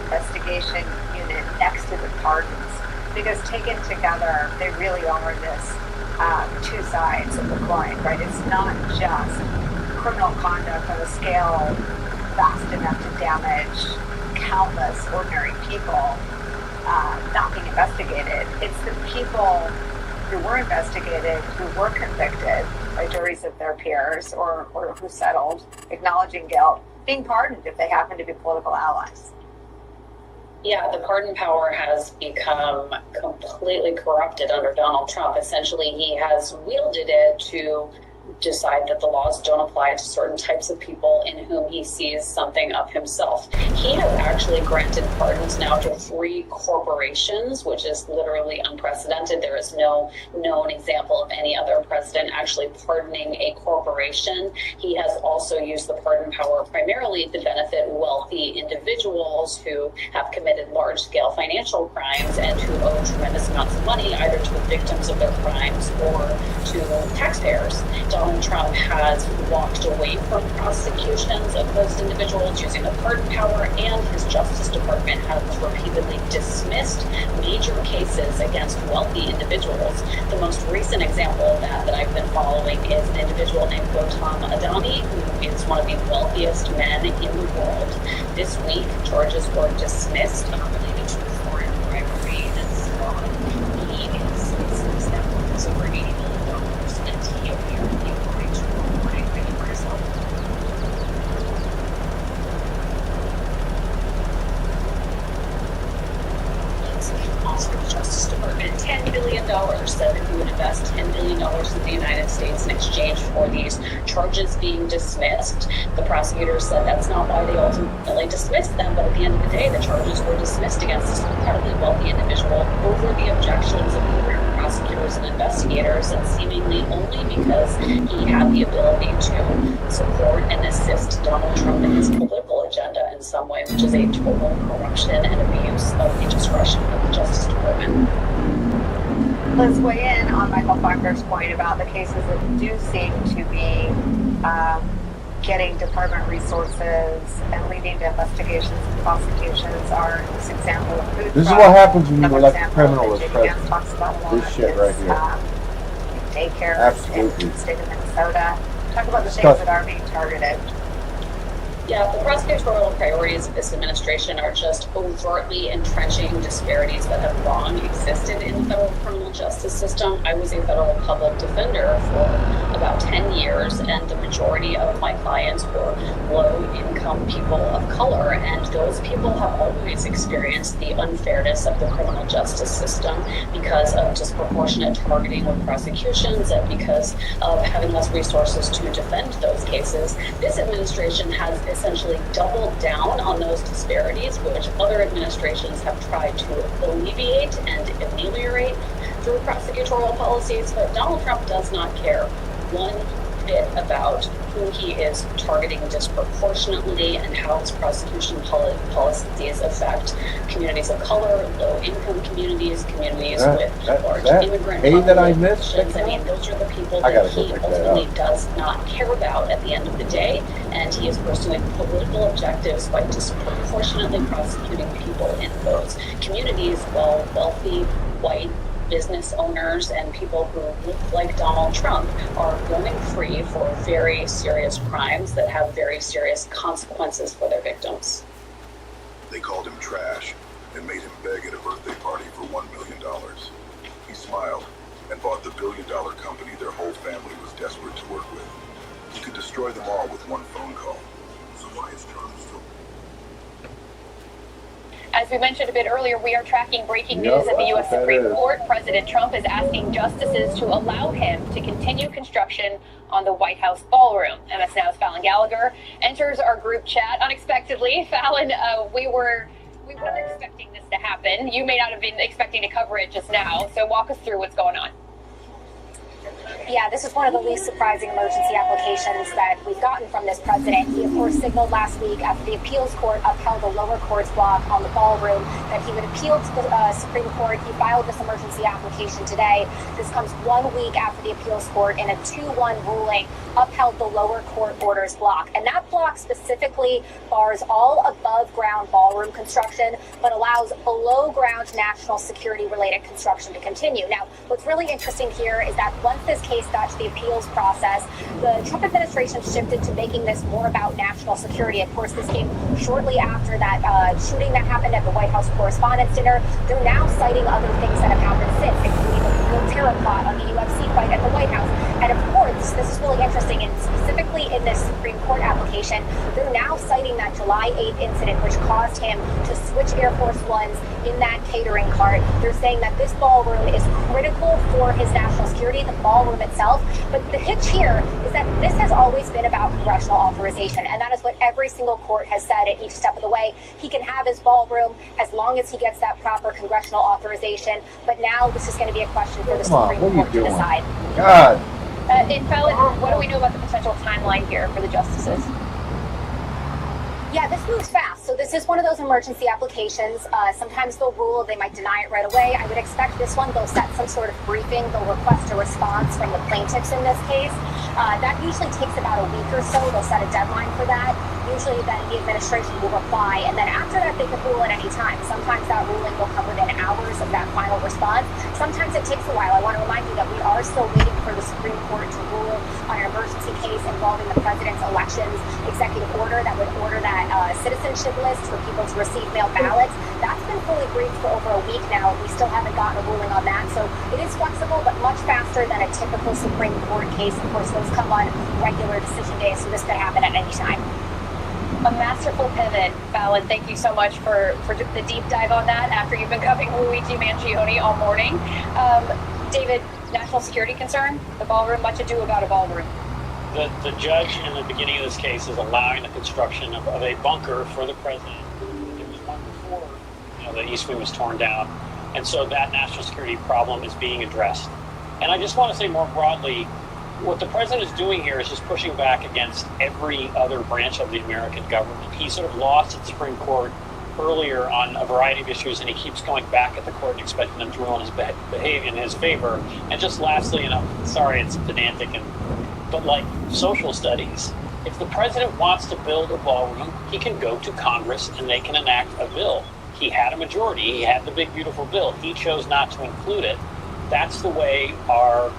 investigation unit next to the pardons, because taken together, they really are this 2 sides of the coin, right? It's not just criminal conduct on a scale vast enough to damage countless ordinary people not being investigated. It's the people who were investigated, who were convicted by juries of their peers or who settled, acknowledging guilt, being pardoned if they happen to be political allies. Yeah, the pardon power has become completely corrupted under Donald Trump. Essentially, he has wielded it to decide that the laws don't apply to certain types of people in whom he sees something of himself. He has actually granted pardons now to 3 corporations, which is literally unprecedented. There is no known example of any other president actually pardoning a corporation. He has also used the pardon power primarily to benefit wealthy individuals who have committed large-scale financial crimes and who owe tremendous amounts of money either to the victims of their crimes or to taxpayers. Donald Trump has walked away from prosecutions of those individuals using the pardon power, and his Justice Department has repeatedly dismissed major cases against wealthy individuals. The most recent example of that I've been following is an individual named Gautam Adani, who is one of the wealthiest men in the world. This week, charges were dismissed related to foreign bribery and fraud. He is net worth over $80 million, and he apparently agreed to reporting for himself. Offered the Justice Department $10 billion, said that he would invest $10 billion in the United States in exchange for these charges being dismissed. The prosecutors said that's not why they ultimately dismissed them, but at the end of the day, the charges were dismissed against this incredibly wealthy individual over the objections of career prosecutors and investigators, and seemingly only because he had the ability to support and assist Donald Trump in his political agenda in some way, which is a total corruption and abuse of the discretion of the Justice Department. Let's weigh in on Michael Faulkner's point about the cases that do seem to be getting department resources and leading to investigations and prosecutions. Are this example of food This is fraud. what happens when you Another elect a example criminal that as JD Vance president. talks about a lot This shit right is, here. daycares Absolutely. in the state of Minnesota. Talk about the Disgusting. things that are being targeted. Yeah, the prosecutorial priorities of this administration are just overtly entrenching disparities that have long existed in the federal criminal justice system. I was a federal public defender for about 10 years, and the majority of my clients were low-income people of color, and those people have always experienced the unfairness of the criminal justice system because of disproportionate targeting with prosecutions and because of having less resources to defend those cases. This administration has essentially doubled down on those disparities, which other administrations have tried to alleviate and ameliorate through prosecutorial policies, but Donald Trump does not care one bit about who he is targeting disproportionately and how his prosecution policies affect communities of color, low-income communities, communities with large immigrant populations. I mean, those are the people that he ultimately does not care about at the end of the day, and he is pursuing political objectives by disproportionately prosecuting people in those communities, while wealthy, white business owners and people who look like Donald Trump are going free for very serious crimes that have very serious consequences for their victims. They called him trash and made him beg at a birthday party for $1 million. He smiled and bought the billion-dollar company their whole family was desperate to work with. He could destroy them all with one phone call. So why is Charlie still... As we mentioned a bit earlier, we are tracking breaking news at the U.S. Supreme Court. President Trump is asking justices to allow him to continue construction on the White House ballroom. MS Now's Fallon Gallagher enters our group chat unexpectedly. Fallon, we weren't expecting this to happen. You may not have been expecting to cover it just now, so walk us through what's going on. Yeah, this is one of the least surprising emergency applications that we've gotten from this president. He, of course, signaled last week after the appeals court upheld the lower court's block on the ballroom that he would appeal to the Supreme Court. He filed this emergency application today. This comes 1 week after the appeals court in a 2-1 ruling upheld the lower court order's block. And that block specifically bars all above-ground ballroom construction, but allows below-ground national security-related construction to continue. Now, what's really interesting here is that once this case got to the appeals process, the Trump administration shifted to making this more about national security. Of course, this came shortly after that shooting that happened at the White House Correspondents' Dinner. They're now citing other things that have happened since, including the real terror plot on the UFC fight at the White House. And of course, this is really interesting, and specifically in this Supreme Court application, they're now citing that July 8th incident, which caused him to switch Air Force Ones in that catering cart. They're saying that this ballroom is critical for his national security, the ballroom itself. But the hitch here is that this has always been about congressional authorization, and that is what every single court has said at each step of the way. He can have his ballroom as long as he gets that proper congressional authorization. But now this is going to be a question for the Supreme Court to decide. God. And Fallon, what do we know about the potential timeline here for the justices? Yeah, this moves fast. So this is one of those emergency applications. Sometimes they'll rule, they might deny it right away. I would expect this one, they'll set some sort of briefing. They'll request a response from the plaintiffs in this case. That usually takes about a week or so. They'll set a deadline for that. Usually then the administration will reply. And then after that, they can rule at any time. Sometimes that ruling will come within hours of that final response. Sometimes it takes a while. I want to remind you that we are still waiting for the Supreme Court to rule on an emergency case involving the president's elections executive order that would order that citizenship list for people to receive mail ballots. That's been fully briefed for over a week now. We still haven't gotten a ruling on that. So it is flexible, but much faster than a typical Supreme Court case. Of course, those come on regular decision days, so this could happen at any time. A masterful pivot, Fallon. Thank you so much for the deep dive on that after you've been covering Luigi Mangione all morning. David, national security concern? The ballroom, much ado about a ballroom. the judge in the beginning of this case is allowing the construction of a bunker for the president. There was one before, the East Wing was torn down. And so that national security problem is being addressed. And I just want to say more broadly, what the president is doing here is just pushing back against every other branch of the American government. He sort of lost at the Supreme Court earlier on a variety of issues, and he keeps going back at the court and expecting them to rule in his behavior in his favor. And just lastly, sorry, it's pedantic, but like social studies, if the president wants to build a ballroom, he can go to Congress and they can enact a bill. He had a majority. He had the big, beautiful bill. He chose not to include it. That's the way our,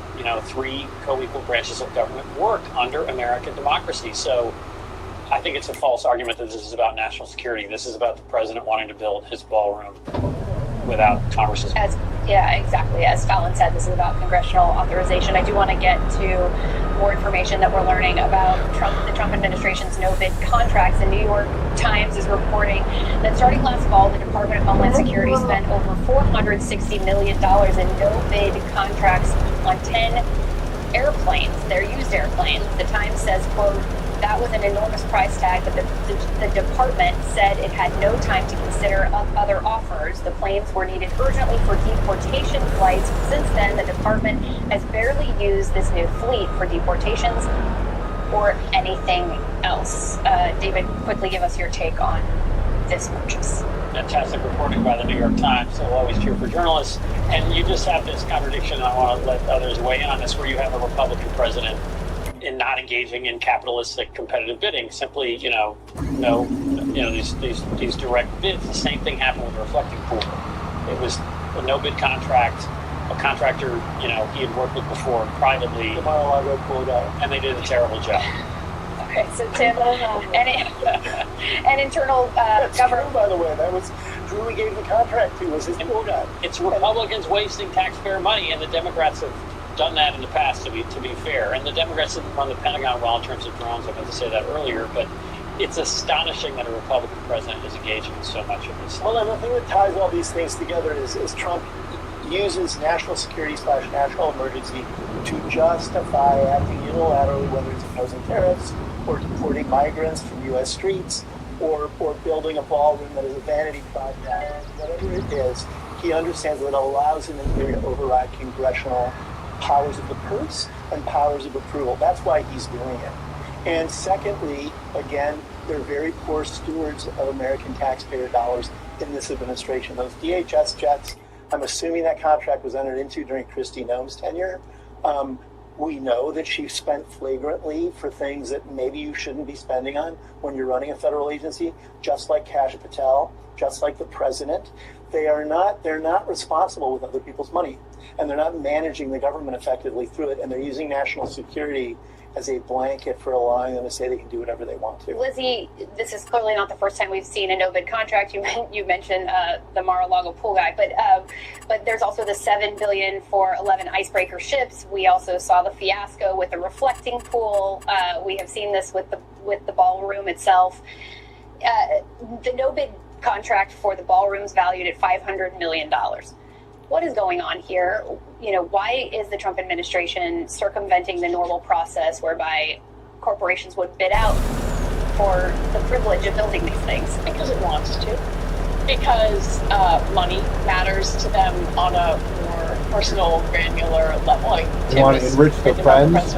three co-equal branches of government work under American democracy. So I think it's a false argument that this is about national security. This is about the president wanting to build his ballroom without Congress's. Exactly. As Fallon said, this is about congressional authorization. I do want to get to more information that we're learning about the Trump administration's no-bid contracts. The New York Times is reporting that starting last fall, the Department of Homeland Security spent over $460 million in no-bid contracts on 10 airplanes. They're used airplanes. The Times says, quote, that was an enormous price tag, but the department said it had no time to consider other offers. The planes were needed urgently for deportation flights. Since then, the department has barely used this new fleet for deportations or anything else. David, quickly give us your take on this purchase. Fantastic reporting by the New York Times. So we'll always cheer for journalists. And you just have this contradiction, and I want to let others weigh in on this, where you have a Republican president in not engaging in capitalistic competitive bidding, simply, these direct bids. The same thing happened with the reflecting pool. It was a no bid contract. A contractor, he had worked with before privately. The Mar-a-Lago pulled out, and they did a terrible job. Okay, so Tim, and internal government. By the way, that was who we gave the contract to. Was his pool guy? It's Republicans wasting taxpayer money, and the Democrats have done that in the past, to be fair. And the Democrats didn't run the Pentagon well in terms of drones. I meant to say that earlier, but it's astonishing that a Republican president is engaging in so much of this. Well, and the thing that ties all these things together is Trump uses national security / national emergency to justify acting unilaterally, whether it's imposing tariffs or deporting migrants from U.S. streets or building a ballroom that is a vanity project, whatever it is. He understands that it allows him in here to override congressional powers of the purse and powers of approval. That's why he's doing it. And secondly, again, they're very poor stewards of American taxpayer dollars in this administration. Those DHS jets, I'm assuming that contract was entered into during Kristi Noem's tenure. We know that she spent flagrantly for things that maybe you shouldn't be spending on when you're running a federal agency, just like Kash Patel, just like the president. They're not responsible with other people's money, and they're not managing the government effectively through it, and they're using national security as a blanket for allowing them to say they can do whatever they want to. Lizzie, this is clearly not the first time we've seen a no-bid contract. You mentioned the Mar-a-Lago pool guy, but there's also the $7 billion for 11 icebreaker ships. We also saw the fiasco with the reflecting pool. We have seen this with the ballroom itself. The no-bid contract for the ballroom's valued at $500 million. What is going on here? Why is the Trump administration circumventing the normal process whereby corporations would bid out for the privilege of building these things? Because it wants to. Because money matters to them on a more personal, granular level. You want to enrich their friends?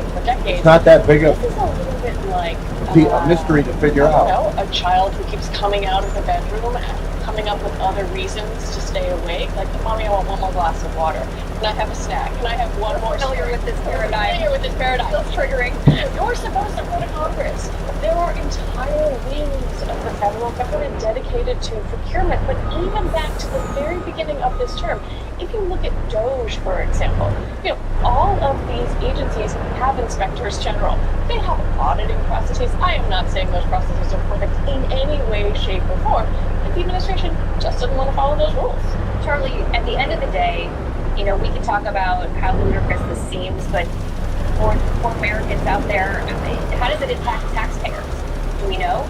It's not that big of this is a little bit like a mystery to figure out. A child who keeps coming out of the bedroom and coming up with other reasons to stay awake. Like, Mommy, I want one more glass of water. Can I have a snack? Can I have one more? Familiar with this paradigm. It's triggering. You're supposed to go to Congress. There are entire wings of the federal government dedicated to procurement. But even back to the very beginning of this term, if you look at DOJ, for example, all of these agencies have inspectors general. They have auditing processes. I am not saying those processes are perfect in any way, shape, or form. But the administration just doesn't want to follow those rules. Charlie, at the end of the day, we can talk about how ludicrous this seems, but for Americans out there, how does it impact taxpayers? Do we know?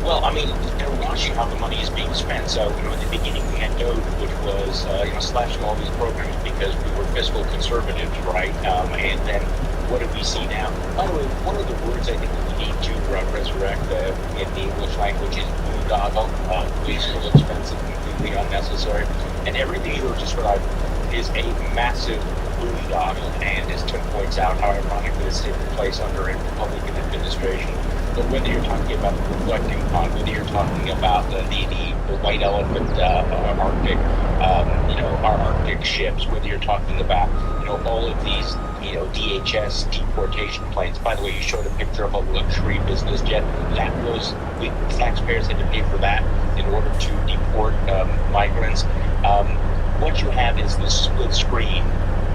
Well, they're watching how the money is being spent. So, in the beginning we had DOJ, which was, slashing all these programs because we were fiscal conservatives, right? And then what do we see now? By the way, one of the words I think we need to resurrect in the English language is boondoggle. Wasteful, expensive, completely unnecessary. And everything you described is a massive boondoggle. And as Tim points out, how ironic that it's taking place under a Republican administration. But whether you're talking about the reflecting pond, whether you're talking about the white elephant Arctic, our Arctic ships, whether you're talking about, all of these, DHS deportation planes. By the way, you showed a picture of a luxury business jet. That was, taxpayers had to pay for that in order to deport migrants. What you have is this split screen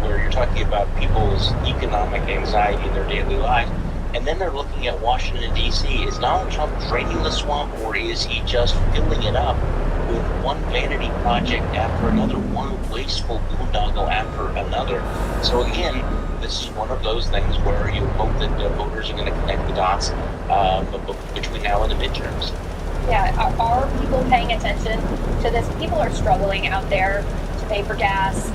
where you're talking about people's economic anxiety in their daily lives. And then they're looking at Washington, D.C. Is Donald Trump draining the swamp, or is he just filling it up with one vanity project after another, one wasteful boondoggle after another? So again, this is one of those things where you hope that voters are going to connect the dots between now and the midterms. Yeah, are people paying attention to this? People are struggling out there to pay for gas,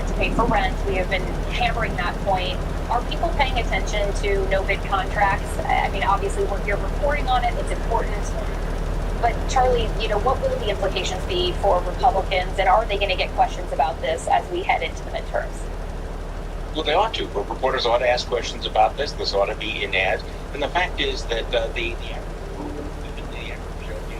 to pay for rent. We have been hammering that point. Are people paying attention to no-bid contracts? I mean, obviously we're here reporting on it. It's important. But Charlie, what will the implications be for Republicans, and are they going to get questions about this as we head into the midterms? Well, they ought to. Reporters ought to ask questions about this. This ought to be in ads. And the fact is that the average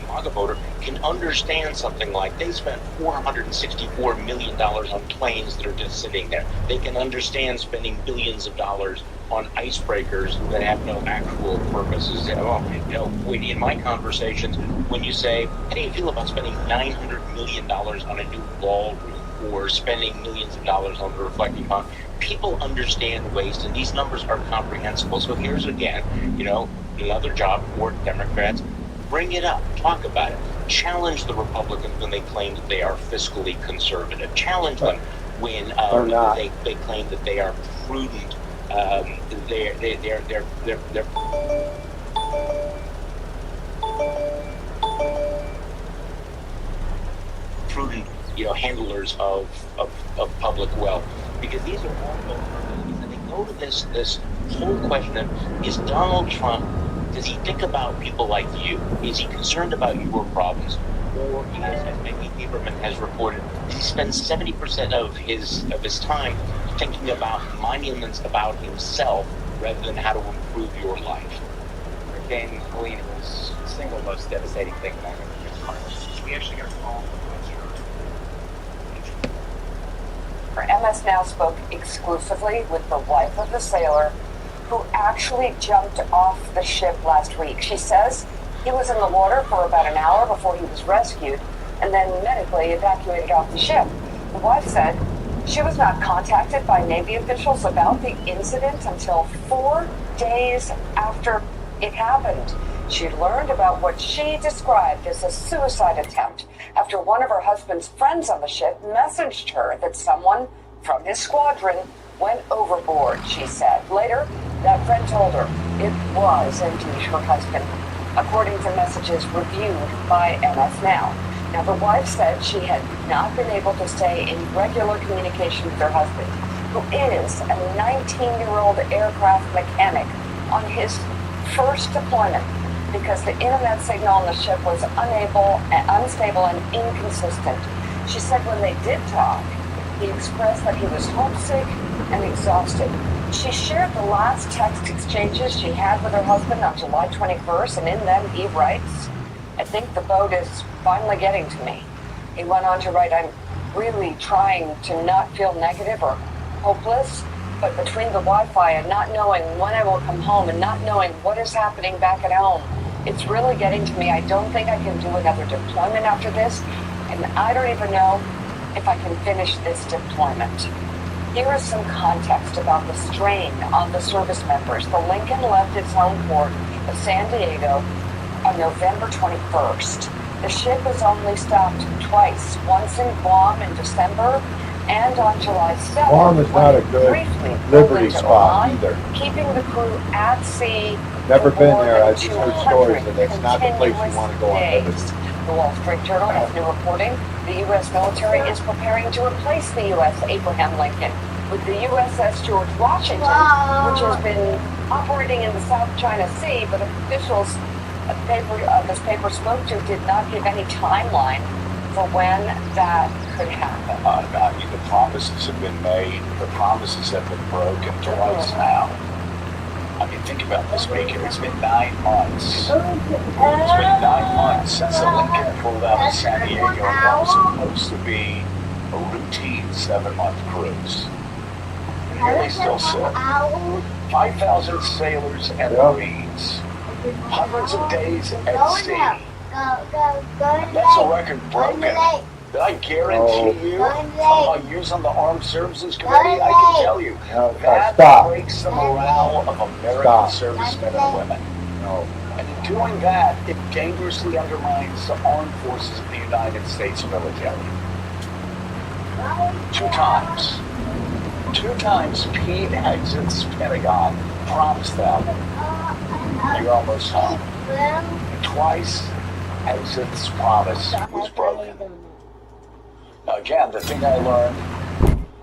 MAGA voter can understand something like they spent $464 million on planes that are just sitting there. They can understand spending billions of dollars on icebreakers that have no actual purposes. In my conversations, when you say, how do you feel about spending $900 million on a new ballroom or spending millions of dollars on the reflecting pond, people understand waste, and these numbers are comprehensible. So here's again, another job for Democrats. Bring it up, talk about it. Challenge the Republicans when they claim that they are fiscally conservative. Challenge them when they claim that they are prudent. They're prudent, handlers of public wealth, because these are all alternatives, and they go to this whole question of, is Donald Trump, does he think about people like you? Is he concerned about your problems? Or he is, as Maggie Haberman has reported, he spends 70% of his time thinking about monuments about himself rather than how to improve your life. Hurricane Helene was the single most devastating thing that happened in Congress. We actually got a call from MS Now spoke exclusively with the wife of the sailor who actually jumped off the ship last week. She says he was in the water for about an hour before he was rescued and then medically evacuated off the ship. The wife said she was not contacted by Navy officials about the incident until 4 days after it happened. She learned about what she described as a suicide attempt after one of her husband's friends on the ship messaged her that someone from his squadron went overboard, she said. Later, that friend told her it was indeed her husband, according to messages reviewed by MS Now. Now, the wife said she had not been able to stay in regular communication with her husband, who is a 19-year-old aircraft mechanic on his first deployment, because the internet signal on the ship was unstable and inconsistent. She said when they did talk, he expressed that he was homesick and exhausted. She shared the last text exchanges she had with her husband on July 21st, and in them he writes, "I think the boat is finally getting to me." He went on to write, "I'm really trying to not feel negative or hopeless, but between the Wi-Fi and not knowing when I will come home and not knowing what is happening back at home, it's really getting to me. I don't think I can do another deployment after this, and I don't even know if I can finish this deployment." Here is some context about the strain on the service members. The Lincoln left its home port of San Diego on November 21st. The ship has only stopped twice, once in Guam in December and on July 7th. Guam is not a good liberty spot either. Keeping the crew at sea. Never for been more there. than I've just heard stories that it's not the place you continuous want to go on days. liberty. The Wall Street Journal has new reporting. The U.S. military is preparing to replace the U.S. Abraham Lincoln with the USS George Washington, which has been operating in the South China Sea, but officials this paper spoke to did not give any timeline for when that could happen. The promises have been made. The promises have been broken twice now. I mean, think about this, Baker. It's been 9 months. It's been 9 months since the Lincoln pulled out of San Diego. It was supposed to be a routine 7-month cruise. And here they still sit. 5,000 sailors and Marines. Hundreds of days at sea. That's a record broken. That I guarantee you, from my years on the Armed Services Committee, I can tell you, that breaks the morale of American servicemen and women. And in doing that, it dangerously undermines the armed forces of the United States military. 2 times. 2 times Pete exits Pentagon, promised them, you're almost home. And twice, exit's promise was broken. Now again, the thing I learned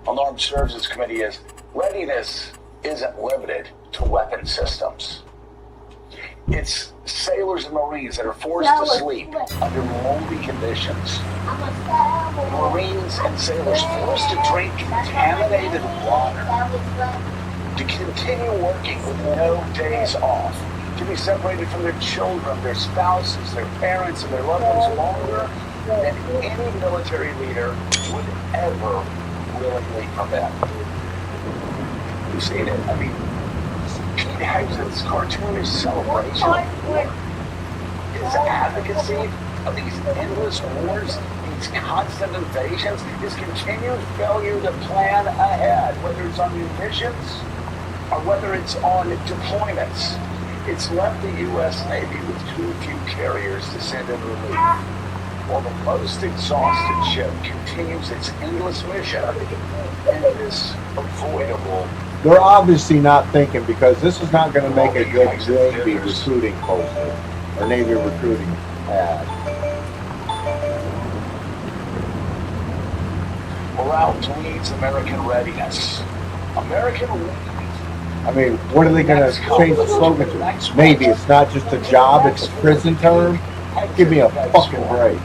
on the Armed Services Committee is readiness isn't limited to weapon systems. It's sailors and Marines that are forced to sleep under moldy conditions. Marines and sailors forced to drink contaminated water. To continue working with no days off. To be separated from their children, their spouses, their parents, and their loved ones longer than any military leader would ever willingly permit. You've seen it. I mean, Pete Hegseth's cartoonish celebration of war, his advocacy of these endless wars, these constant invasions, his continued failure to plan ahead, whether it's on munitions or whether it's on deployments. It's left the U.S. Navy with too few carriers to send in relief, while the most exhausted ship continues its endless mission in this avoidable. They're obviously not thinking, because this is not going to make a good Navy recruiting poster or Navy recruiting ad. Morale bleeds American readiness. American readiness. I mean, what are they going to change the slogan to? Maybe it's not just a job, it's a prison term. Give me a fucking break.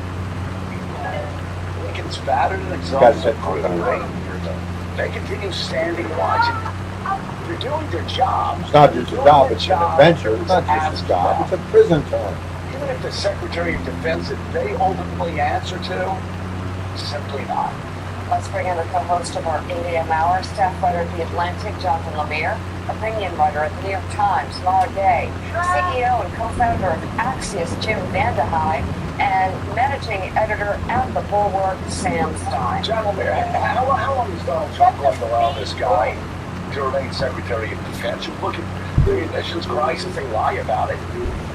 Lincoln's battered and exhausted crew. They continue standing watching. They're doing their job. It's not just a job, it's an adventure. It's not just a job, it's a prison term. Even if the Secretary of Defense that they ultimately answer to, simply not. Let's bring in the co-host of our 8 a.m. hour, staff writer at The Atlantic, Jonathan Lemire, opinion writer at The New York Times, Mara Gay, CEO and co-founder of Axios, Jim Vandehei, and managing editor at The Bulwark, Sam Stein. John Lemire, how long is Donald Trump going to allow this guy to remain Secretary of Defense? You look at the emissions crisis, they lie about it.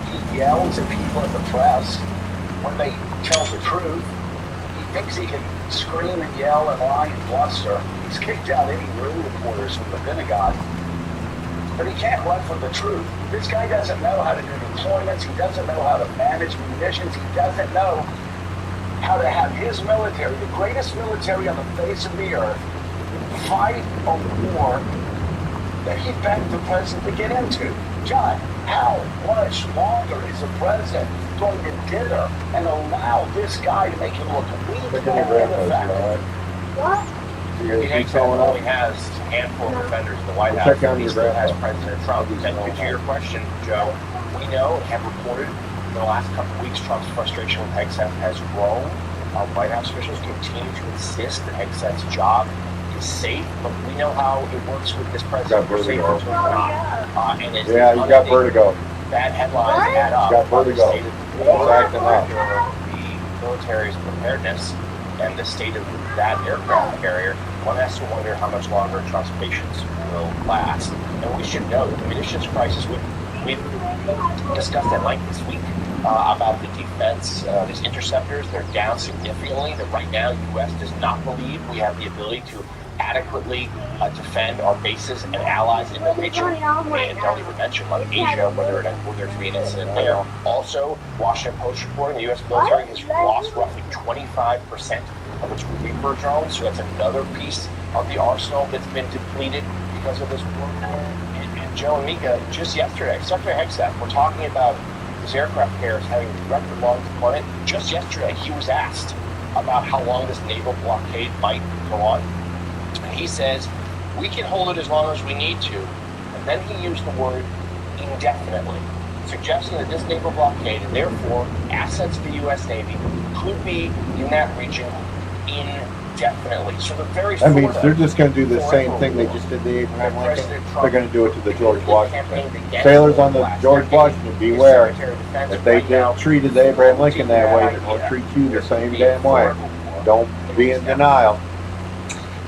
He yells at people in the press when they tell the truth. He thinks he can scream and yell and lie and bluster. He's kicked out any real reporters from the Pentagon. But he can't run from the truth. This guy doesn't know how to do deployments. He doesn't know how to manage munitions. He doesn't know how to have his military, the greatest military on the face of the earth, fight a war that he begged the president to get into. John, how much longer is the president going to dither and allow this guy to make him look weak and ineffective? What? The Hegseth only has a handful of defenders in the White House. He still has President Trump. And to your question, Joe, we know and have reported in the last couple of weeks Trump's frustration with Hegseth has grown. White House officials continue to insist that Hegseth's job is safe, but we know how it works with this president. Got vertigo. Yeah, you got vertigo. Bad headlines add up. You got vertigo. The military's preparedness and the state of that aircraft carrier, one has to wonder how much longer Trump's patience will last. And we should know the munitions crisis. We've discussed at length this week about the defense, these interceptors. They're down significantly. That right now, the U.S. does not believe we have the ability to adequately defend our bases and allies in the region. And don't even mention like Asia, whether there's be an incident there. Also, Washington Post reporting the U.S. military has lost roughly 25% of its Reaper drones. So that's another piece of the arsenal that's been depleted because of this war. And Joe and Mika, just yesterday, Secretary Hegseth, we're talking about his aircraft carriers having record long deployment. Just yesterday, he was asked about how long this naval blockade might go on. And he says, we can hold it as long as we need to. And then he used the word indefinitely, suggesting that this naval blockade, and therefore assets of the U.S. Navy, could be in that region indefinitely. So the very That means they're just going to do the same thing they just did to the Abraham Lincoln. They're going to do it to the George Washington. Sailors on the George Washington, beware. If they treated Abraham Lincoln that way, they're going to treat you the same damn way. Don't be in denial.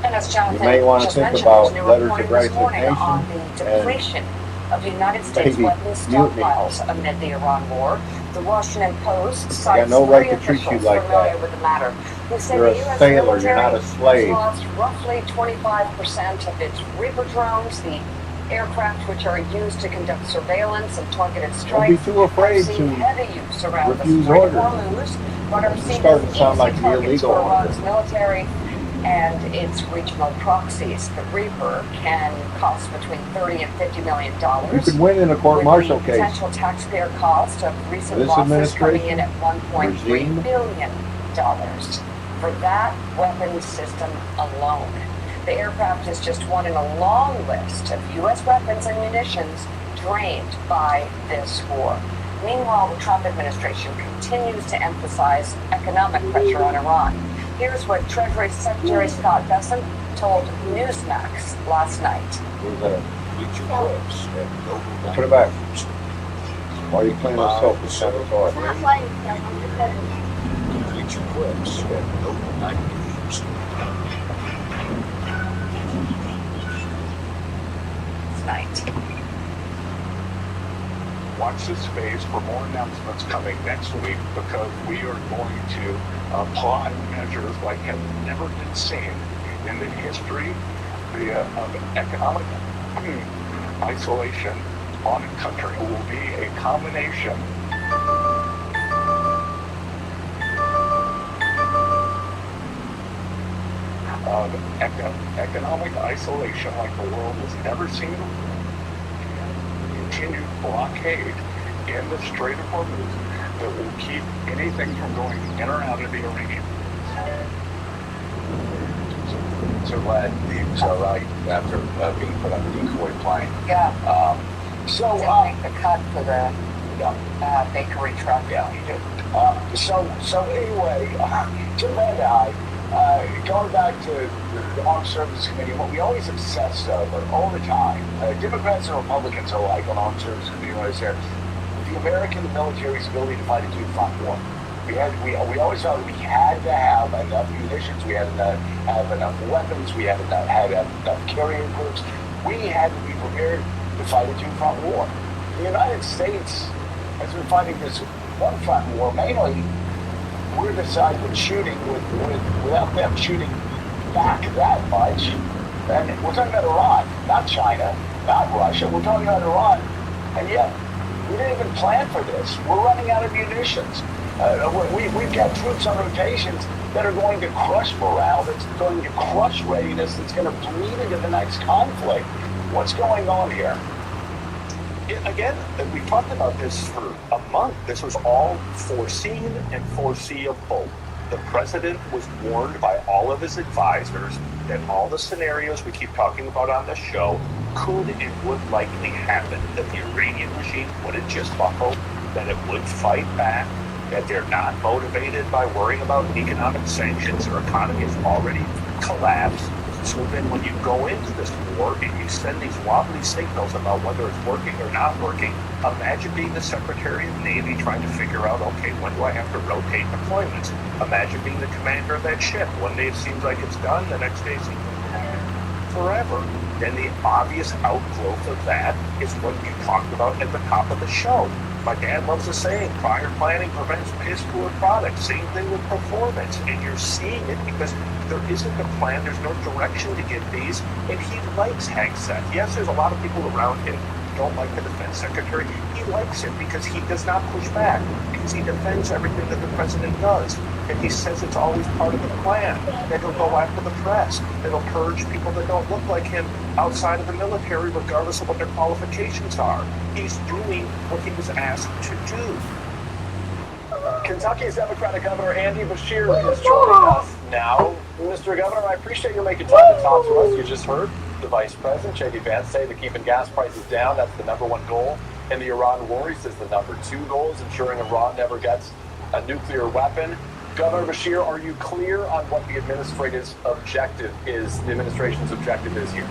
And as Jonathan You may want to just think mentioned, about there's new letters reporting of this morning ratification on the depletion of the United States maybe weapons mutiny. stockpiles amid the Iran war. The Washington Post got cites no right three to treat you officials like familiar that. with the matter who say You're the a U.S. sailor, military you're not a slave. has lost roughly 25% of its Reaper drones, the aircraft which are used to conduct surveillance and targeted Don't strikes. be too afraid Have seen to heavy use around the refuse Strait of orders. Hormuz, but are It's seen starting as to sound easy like the targets illegal for order. Iran's military and its regional proxies. The Reaper can cost between $30 and $50 million. You could win in a court-martial with case. the potential taxpayer cost of recent This losses coming administration, in at $1.3 regime. billion for that weapon system alone. The aircraft is just one in a long list of U.S. weapons and munitions drained by this war. Meanwhile, the Trump administration continues to emphasize economic pressure on Iran. Here's what Treasury Secretary Scott Bessent told Newsmax last night. Where's that? Put it back. Why are you playing with soap? It's kind of hard. I'm not playing with them. I'm just gonna Complete your clips at Noble Night News. Tonight. Watch this space for more announcements coming next week, because we are going to apply measures like have never been seen in the history of economic isolation on a country. It will be a combination of economic isolation like the world has never seen before, continued blockade in the Strait of Hormuz that will keep anything from going in or out of the Iranian. So glad he was all right after being put on the decoy plane. Yeah. So, Didn't make the cut for the bakery truck. Yeah, he did. So anyway, Jim Van going back to the Armed Services Committee, what we always obsessed over all the time, Democrats and Republicans alike on Armed Services Committee, always there, the American military's ability to fight a two-front war. We always thought we had to have enough munitions, we had to have enough weapons, we had to have enough carrier groups. We had to be prepared to fight a two-front war. The United States has been fighting this one-front war, mainly we're the side that's shooting without them shooting back that much. And we're talking about Iran, not China, not Russia. We're talking about Iran. And yet, we didn't even plan for this. We're running out of munitions. We've got troops on rotations that are going to crush morale, that's going to crush readiness, that's going to bleed into the next conflict. What's going on here? Again, we talked about this for a month. This was all foreseen and foreseeable. The president was warned by all of his advisors that all the scenarios we keep talking about on the show could and would likely happen, that the Iranian regime wouldn't just buckle, that it would fight back, that they're not motivated by worrying about economic sanctions. Their economy has already collapsed. So then when you go into this war and you send these wobbly signals about whether it's working or not working, imagine being the Secretary of the Navy trying to figure out, okay, when do I have to rotate deployments? Imagine being the commander of that ship. One day it seems like it's done, the next day it seems forever. Then the obvious outgrowth of that is what you talked about at the top of the show. My dad loves the saying, prior planning prevents piss poor products. Same thing with performance. And you're seeing it because there isn't a plan, there's no direction to get these, and he likes Hegseth. Yes, there's a lot of people around him don't like the defense secretary. He likes it because he does not push back, because he defends everything that the president does. And he says it's always part of the plan, that he'll go after the press, that he'll purge people that don't look like him outside of the military, regardless of what their qualifications are. He's doing what he was asked to do. Kentucky's Democratic Governor Andy Beshear is joining us now. Mr. Governor, I appreciate you making time to talk to us. You just heard the Vice President, J.D. Vance, say that keeping gas prices down, that's the #1 goal in the Iran war. He says the #2 goal is ensuring Iran never gets a nuclear weapon. Governor Beshear, are you clear on what the administration's objective is here?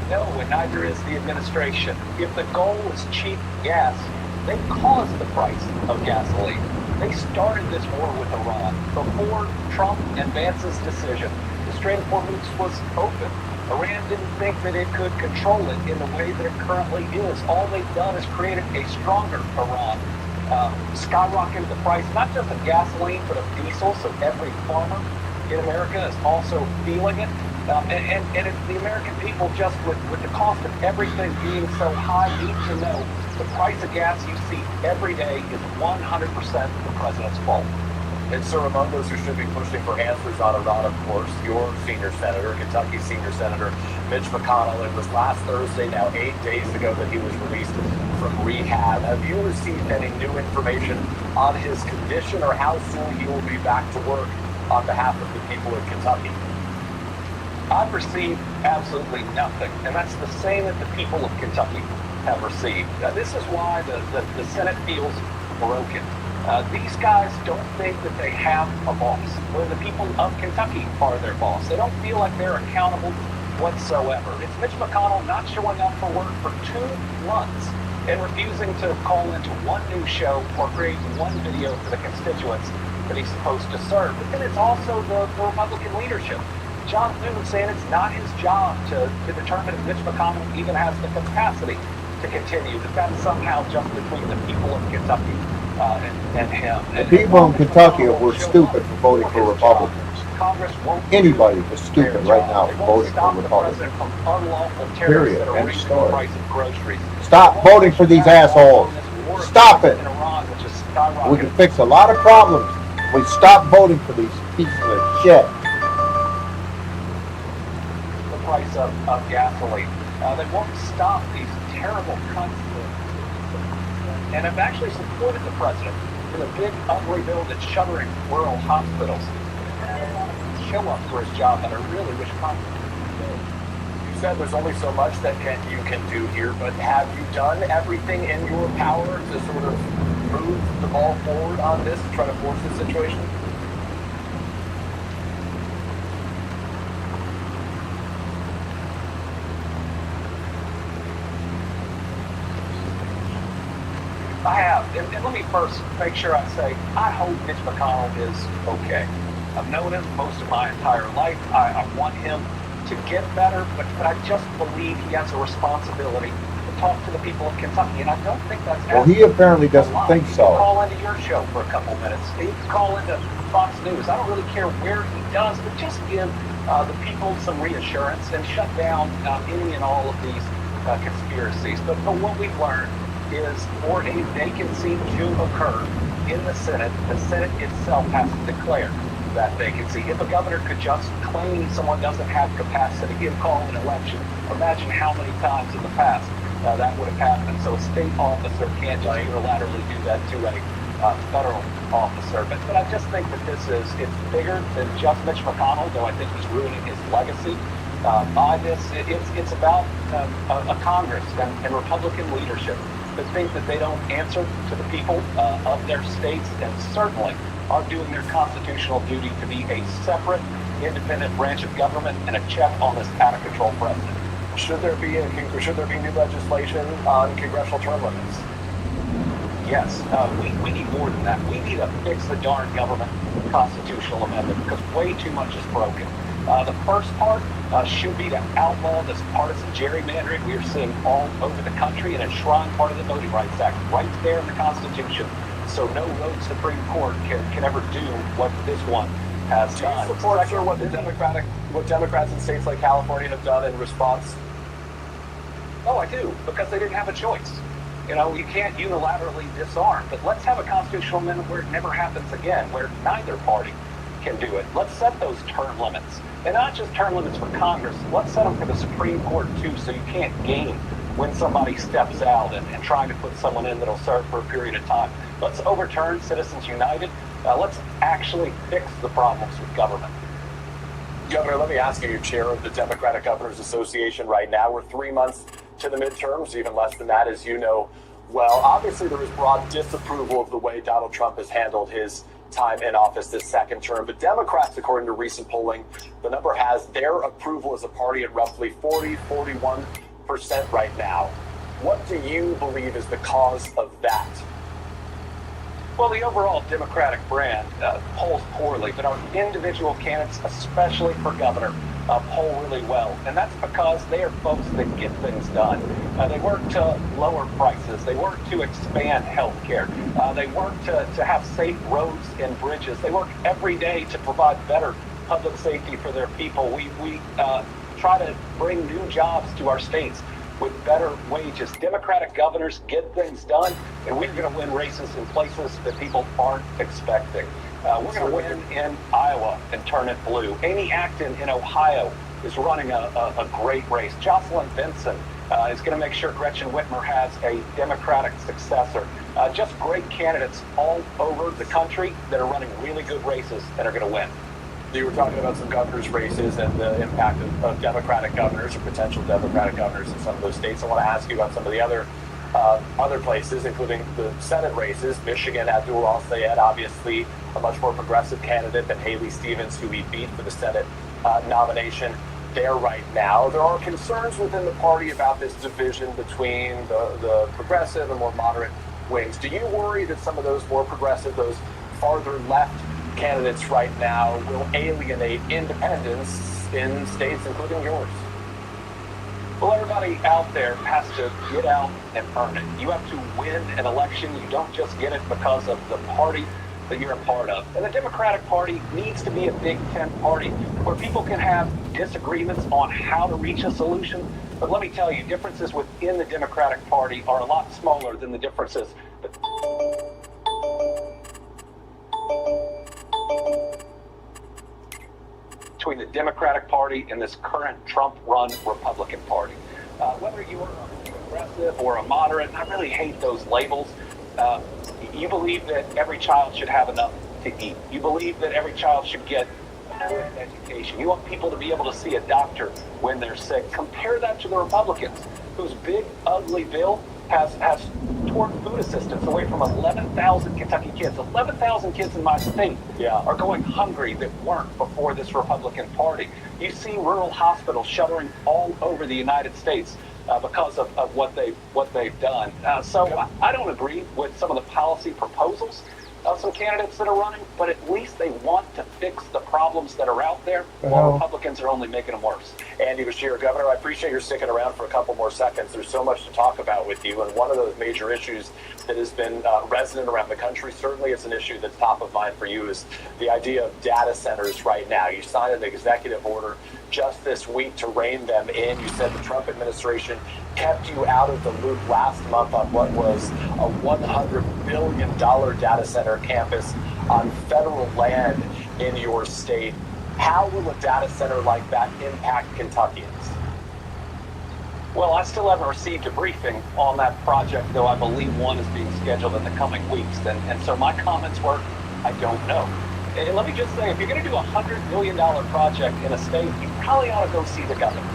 No, and neither is the administration. If the goal is cheap gas, they caused the price of gasoline. They started this war with Iran before Trump and Vance's decision. The Strait of Hormuz was open. Iran didn't think that it could control it in the way that it currently is. All they've done is created a stronger Iran. Skyrocketed the price, not just of gasoline, but of diesel, so every farmer in America is also feeling it. And the American people, just with the cost of everything being so high, need to know the price of gas you see every day is 100% the president's fault. And sir, among those who should be pushing for answers on Iran, of course, your senior senator, Kentucky senior senator, Mitch McConnell. It was last Thursday, now 8 days ago, that he was released from rehab. Have you received any new information on his condition or how soon he will be back to work on behalf of the people of Kentucky? I've received absolutely nothing, and that's the same that the people of Kentucky have received. This is why the Senate feels broken. These guys don't think that they have a boss, or the people of Kentucky are their boss. They don't feel like they're accountable whatsoever. It's Mitch McConnell not showing up for work for 2 months and refusing to call into one news show or create one video for the constituents that he's supposed to serve. But then it's also the Republican leadership. John Newman saying it's not his job to determine if Mitch McConnell even has the capacity to continue, that that's somehow just between the people of Kentucky and him. The people in Kentucky were stupid for voting for Republicans. Anybody is stupid right now for voting for Republicans. Period. End story. Stop voting for these assholes. Stop it. We can fix a lot of problems if we stop voting for these pieces of shit. The price of gasoline. They won't stop these terrible cuts. And have actually supported the president in a big, ugly bill that's shuttering rural hospitals. Show up for his job, and I really wish Congress would. You said there's only so much that you can do here, but have you done everything in your power to sort of move the ball forward on this, to try to force this situation? I have, and let me first make sure I say, I hope Mitch McConnell is okay. I've known him most of my entire life. I want him to get better, but I just believe he has a responsibility to talk to the people of Kentucky, and I don't think that's Well, he apparently doesn't think He so. can call into your show for a couple minutes. He can call into Fox News. I don't really care where he does, but just give the people some reassurance and shut down any and all of these conspiracies. But what we've learned is for a vacancy to occur in the Senate itself has to declare that vacancy. If a governor could just claim someone doesn't have capacity and call an election, imagine how many times in the past that would have happened. So a state officer can't just unilaterally do that to a federal officer. But I just think that it's bigger than just Mitch McConnell, though I think he's ruining his legacy by this. It's about a Congress and Republican leadership that think that they don't answer to the people of their states, and certainly are doing their constitutional duty to be a separate, independent branch of government and a check on this out-of-control president. Should there be new legislation on congressional term limits? Yes, we need more than that. We need to fix the darn government constitutional amendment because way too much is broken. The first part should be to outlaw this partisan gerrymandering we are seeing all over the country and enshrine part of the Voting Rights Act right there in the Constitution, so no rogue Supreme Court can ever do what this one has done. Do you support, sir, what Democrats in states like California have done in response? Oh, I do, because they didn't have a choice. You know, you can't unilaterally disarm, but let's have a constitutional amendment where it never happens again, where neither party can do it. Let's set those term limits, and not just term limits for Congress. Let's set them for the Supreme Court too, so you can't gain when somebody steps out and trying to put someone in that'll serve for a period of time. Let's overturn Citizens United. Let's actually fix the problems with government. Governor, let me ask you, you're chair of the Democratic Governors Association right now. We're 3 months to the midterms, even less than that, as you know well. Obviously, there is broad disapproval of the way Donald Trump has handled his time in office this second term. But Democrats, according to recent polling, the number has their approval as a party at roughly 41% right now. What do you believe is the cause of that? Well, the overall Democratic brand polls poorly, but our individual candidates, especially for governor, poll really well. And that's because they are folks that get things done. They work to lower prices. They work to expand health care. They work to have safe roads and bridges. They work every day to provide better public safety for their people. We try to bring new jobs to our states with better wages. Democratic governors get things done, and we're going to win races in places that people aren't expecting. We're going to win in Iowa and turn it blue. Amy Acton in Ohio is running a great race. Jocelyn Benson is going to make sure Gretchen Whitmer has a Democratic successor. Just great candidates all over the country that are running really good races and are going to win. You were talking about some governor's races and the impact of Democratic governors or potential Democratic governors in some of those states. I want to ask you about some of the other places, including the Senate races. Michigan, Abdul Al-Sayed, obviously a much more progressive candidate than Haley Stevens, who he beat for the Senate nomination there right now. There are concerns within the party about this division between the progressive and more moderate wings. Do you worry that some of those more progressive, those farther left candidates right now will alienate independents in states including yours? Well, everybody out there has to get out and earn it. You have to win an election. You don't just get it because of the party that you're a part of. And the Democratic Party needs to be a Big Ten party where people can have disagreements on how to reach a solution. But let me tell you, differences within the Democratic Party are a lot smaller than the differences between the Democratic Party and this current Trump-run Republican Party. Whether you are a progressive or a moderate, I really hate those labels. You believe that every child should have enough to eat. You believe that every child should get a good education. You want people to be able to see a doctor when they're sick. Compare that to the Republicans, whose big, ugly bill has torn food assistance away from 11,000 Kentucky kids. 11,000 kids in my state are going hungry that weren't before this Republican Party. You see rural hospitals shuttering all over the United States because of what they've done. So I don't agree with some of the policy proposals of some candidates that are running, but at least they want to fix the problems that are out there, while Republicans are only making them worse. Andy Beshear, Governor, I appreciate your sticking around for a couple more seconds. There's so much to talk about with you, and one of those major issues that has been resonant around the country, certainly it's an issue that's top of mind for you, is the idea of data centers right now. You signed an executive order just this week to rein them in. You said the Trump administration kept you out of the loop last month on what was a $100 billion data center campus on federal land in your state. How will a data center like that impact Kentuckians? Well, I still haven't received a briefing on that project, though I believe one is being scheduled in the coming weeks. And so my comments were, I don't know. And let me just say, if you're going to do a $100 million project in a state, you probably ought to go see the governor.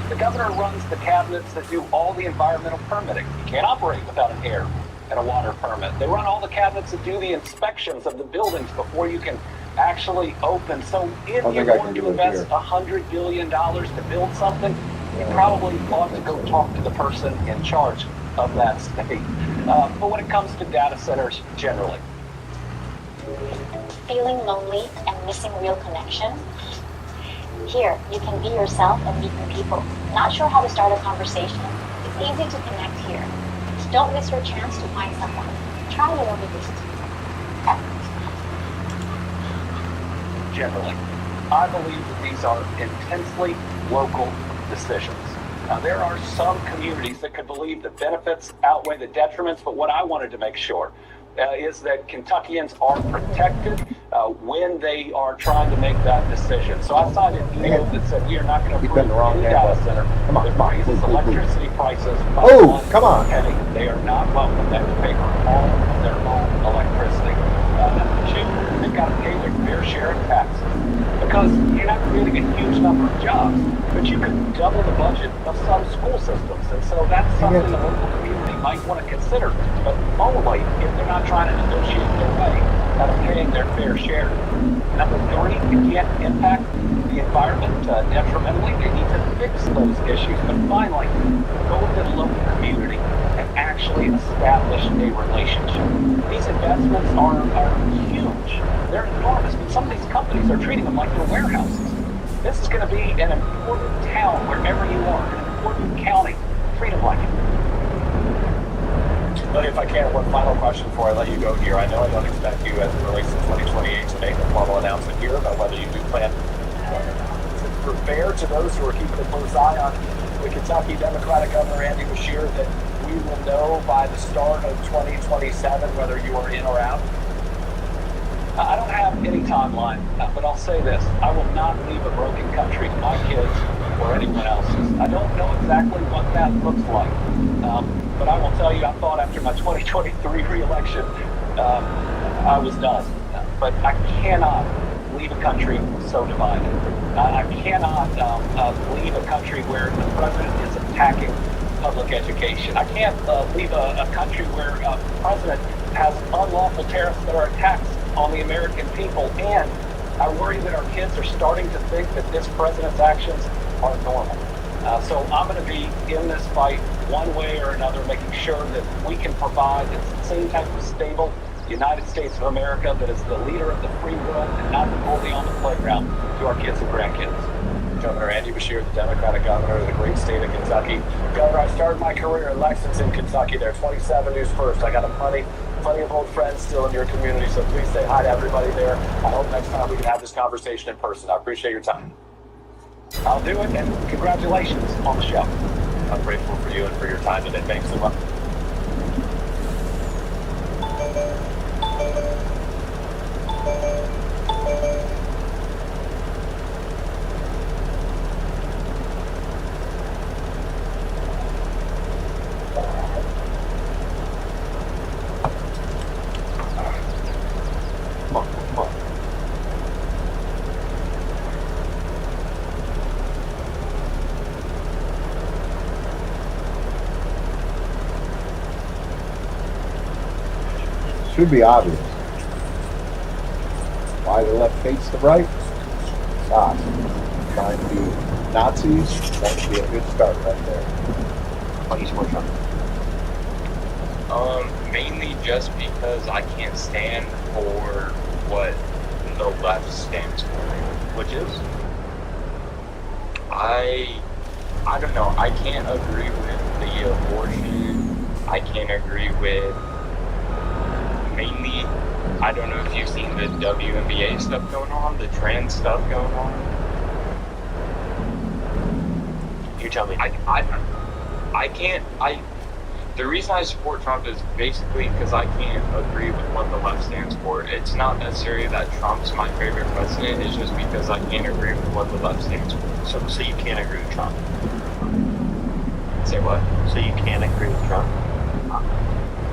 The governor runs the cabinets that do all the environmental permitting. You can't operate without an air and a water permit. They run all the cabinets that do the inspections of the buildings before you can actually open. So if you're going to invest $100 billion to build something, you probably ought to go talk to the person in charge of that state. But when it comes to data centers generally, feeling lonely and missing real connection? Here, you can be yourself and meet new people. Not sure how to start a conversation? It's easy to connect here. Don't miss your chance to find someone. Try a little bit. generally, I believe that these are intensely local decisions. Now, there are some communities that could believe the benefits outweigh the detriments, but what I wanted to make sure is that Kentuckians are protected when they are trying to make that decision. So I signed an email that said we are not going to approve any data center that raises electricity prices by one penny. They are not welcome. They have to pay for all of their own electricity. Two, they've got to pay their fair share of taxes. Because you're not creating a huge number of jobs, but you could double the budget of some school systems. And so that's something the local community might want to consider, but only if they're not trying to negotiate their way out of paying their fair share. Number three, you can't impact the environment detrimentally. They need to fix those issues. But finally, go into the local community and actually establish a relationship. These investments are huge. They're enormous, but some of these companies are treating them like they're warehouses. This is going to be an important town wherever you are, an important county. Treat them like it. But if I can, one final question before I let you go here. I know I don't expect you, as it relates to 2028, to make a formal announcement here about whether you do plan. Is it fair to those who are keeping a close eye on the Kentucky Democratic Governor Andy Beshear that we will know by the start of 2027 whether you are in or out? I don't have any timeline, but I'll say this. I will not leave a broken country to my kids or anyone else's. I don't know exactly what that looks like, but I will tell you, I thought after my 2023 re-election, I was done. But I cannot leave a country so divided. I cannot leave a country where the president is attacking public education. I can't leave a country where the president has unlawful tariffs that are attacks on the American people, and I worry that our kids are starting to think that this president's actions are normal. So I'm going to be in this fight one way or another, making sure that we can provide the same type of stable United States of America that is the leader of the free world and not the bully on the playground to our kids and grandkids. Governor Andy Beshear, the Democratic governor of the great state of Kentucky. Governor, I started my career in Lexington, Kentucky. There, 27 News First. I got plenty of old friends still in your community, so please say hi to everybody there. I hope next time we can have this conversation in person. I appreciate your time. I'll do it, and congratulations on the show. I'm grateful for you and for your time today. Thanks so much. Should be obvious. Why the left hates the right? Ah, trying to be Nazis, that would be a good start right there. Why do you support Trump? Mainly just because I can't stand for what the left stands for, which is, I don't know, I can't agree with the abortion, I can't agree with, mainly, I don't know if you've seen the WNBA stuff going on, the trans stuff going on. You tell me. The reason I support Trump is basically because I can't agree with what the left stands for. It's not necessarily that Trump's my favorite president, it's just because I can't agree with what the left stands for. So you can't agree with Trump? Say what? So you can't agree with Trump?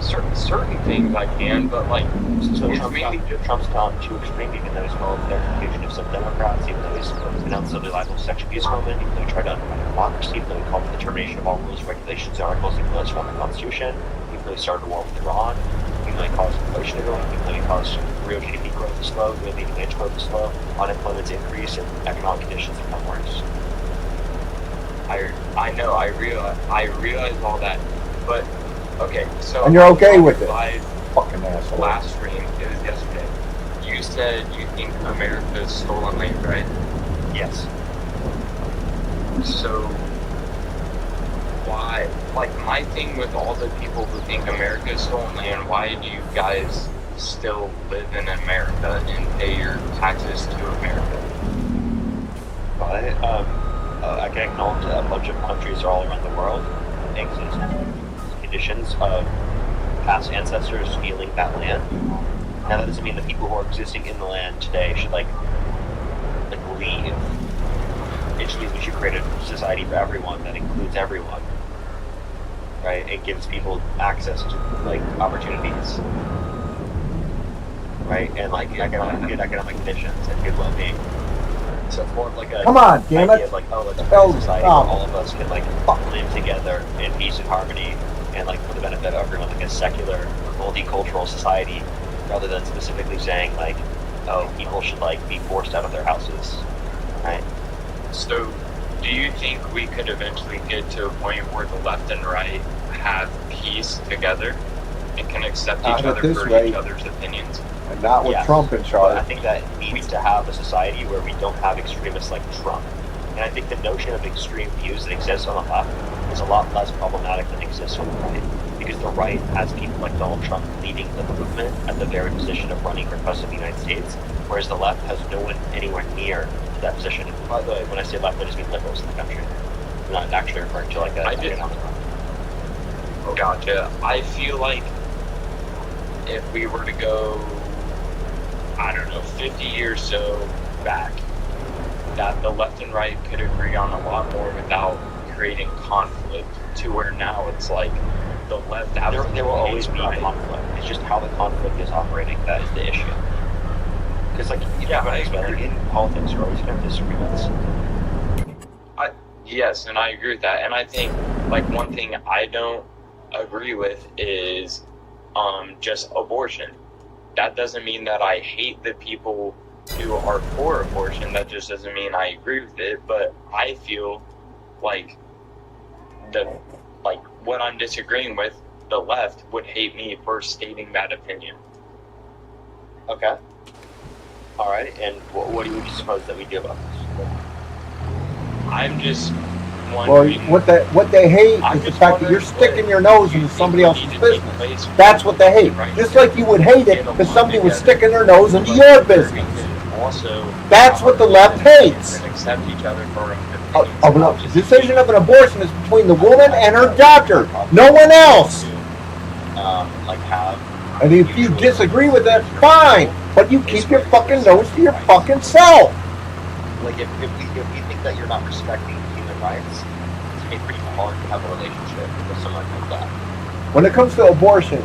Certain things I can, but like, so Trump's gone too extreme, even though he's called the confusion of some Democrats, even though he's announced the reliable sex abuse movement, even though he tried to undermine democracy, even though he called for the termination of all rules, regulations, and articles influenced from the Constitution, even though he started a war with Iran, even though he caused inflation to go up, even though he caused real GDP growth to slow, real median wage growth to slow, unemployment's increase, and economic conditions become worse. I know, I realize all that, but okay, so... And you're okay with it? Fucking asshole. Last stream, it was yesterday. You said you think America's stolen land, right? Yes. So, why... Like, my thing with all the people who think America's stolen land, why do you guys still live in America and pay your taxes to America? Why? I can acknowledge that a bunch of countries all around the world exist conditions of past ancestors stealing that land. Now that doesn't mean the people who are existing in the land today should like leave. It just means we should create a society for everyone that includes everyone, right? It gives people access to like opportunities, right? And like good economic conditions and good well-being. So it's more of like a Come on, damn idea it. of like, oh, let's create a society where all of us can like live together in peace and harmony and like for the benefit of everyone, like a secular, multicultural society, rather than specifically saying like, oh, people should like be forced out of their houses, right? So, do you think we could eventually get to a point where the left and right have peace together and can accept each other for each other's opinions? And not with Trump in charge. I think that needs to have a society where we don't have extremists like Trump. And I think the notion of extreme views that exist on the left is a lot less problematic than exists on the right. Because the right has people like Donald Trump leading the movement at the very position of running for president of the United States, whereas the left has no one anywhere near that position. And by the way, when I say left, I just mean liberals in the country. I'm not actually referring to like a economic left. Gotcha. I feel like if we were to go, I don't know, 50 years so back, that the left and right could agree on a lot more without creating conflict, to where now it's like the left absolutely there will always be right. conflict. It's just how the conflict is operating that is the issue. Because like in politics, you're always going to have disagreements. Yes, and I agree with that. And I think like one thing I don't agree with is just abortion. That doesn't mean that I hate the people who are for abortion. That just doesn't mean I agree with it. But I feel like what I'm disagreeing with, the left would hate me for stating that opinion. Okay. All right. And what do you suppose that we do about this? I'm just Well, wondering. what they hate is the fact that you're sticking your nose into somebody else's business. That's what they hate. Just like you would hate it if somebody was sticking their nose into your business. Also, that's what the left hates. Accept each other for The decision of an abortion is between the woman and her doctor, no one else. And if you disagree with that, fine, but you keep your fucking nose to your fucking self. Like if we think that you're not respecting human rights, it's gonna be pretty hard to have a relationship with someone like that. When it comes to abortion,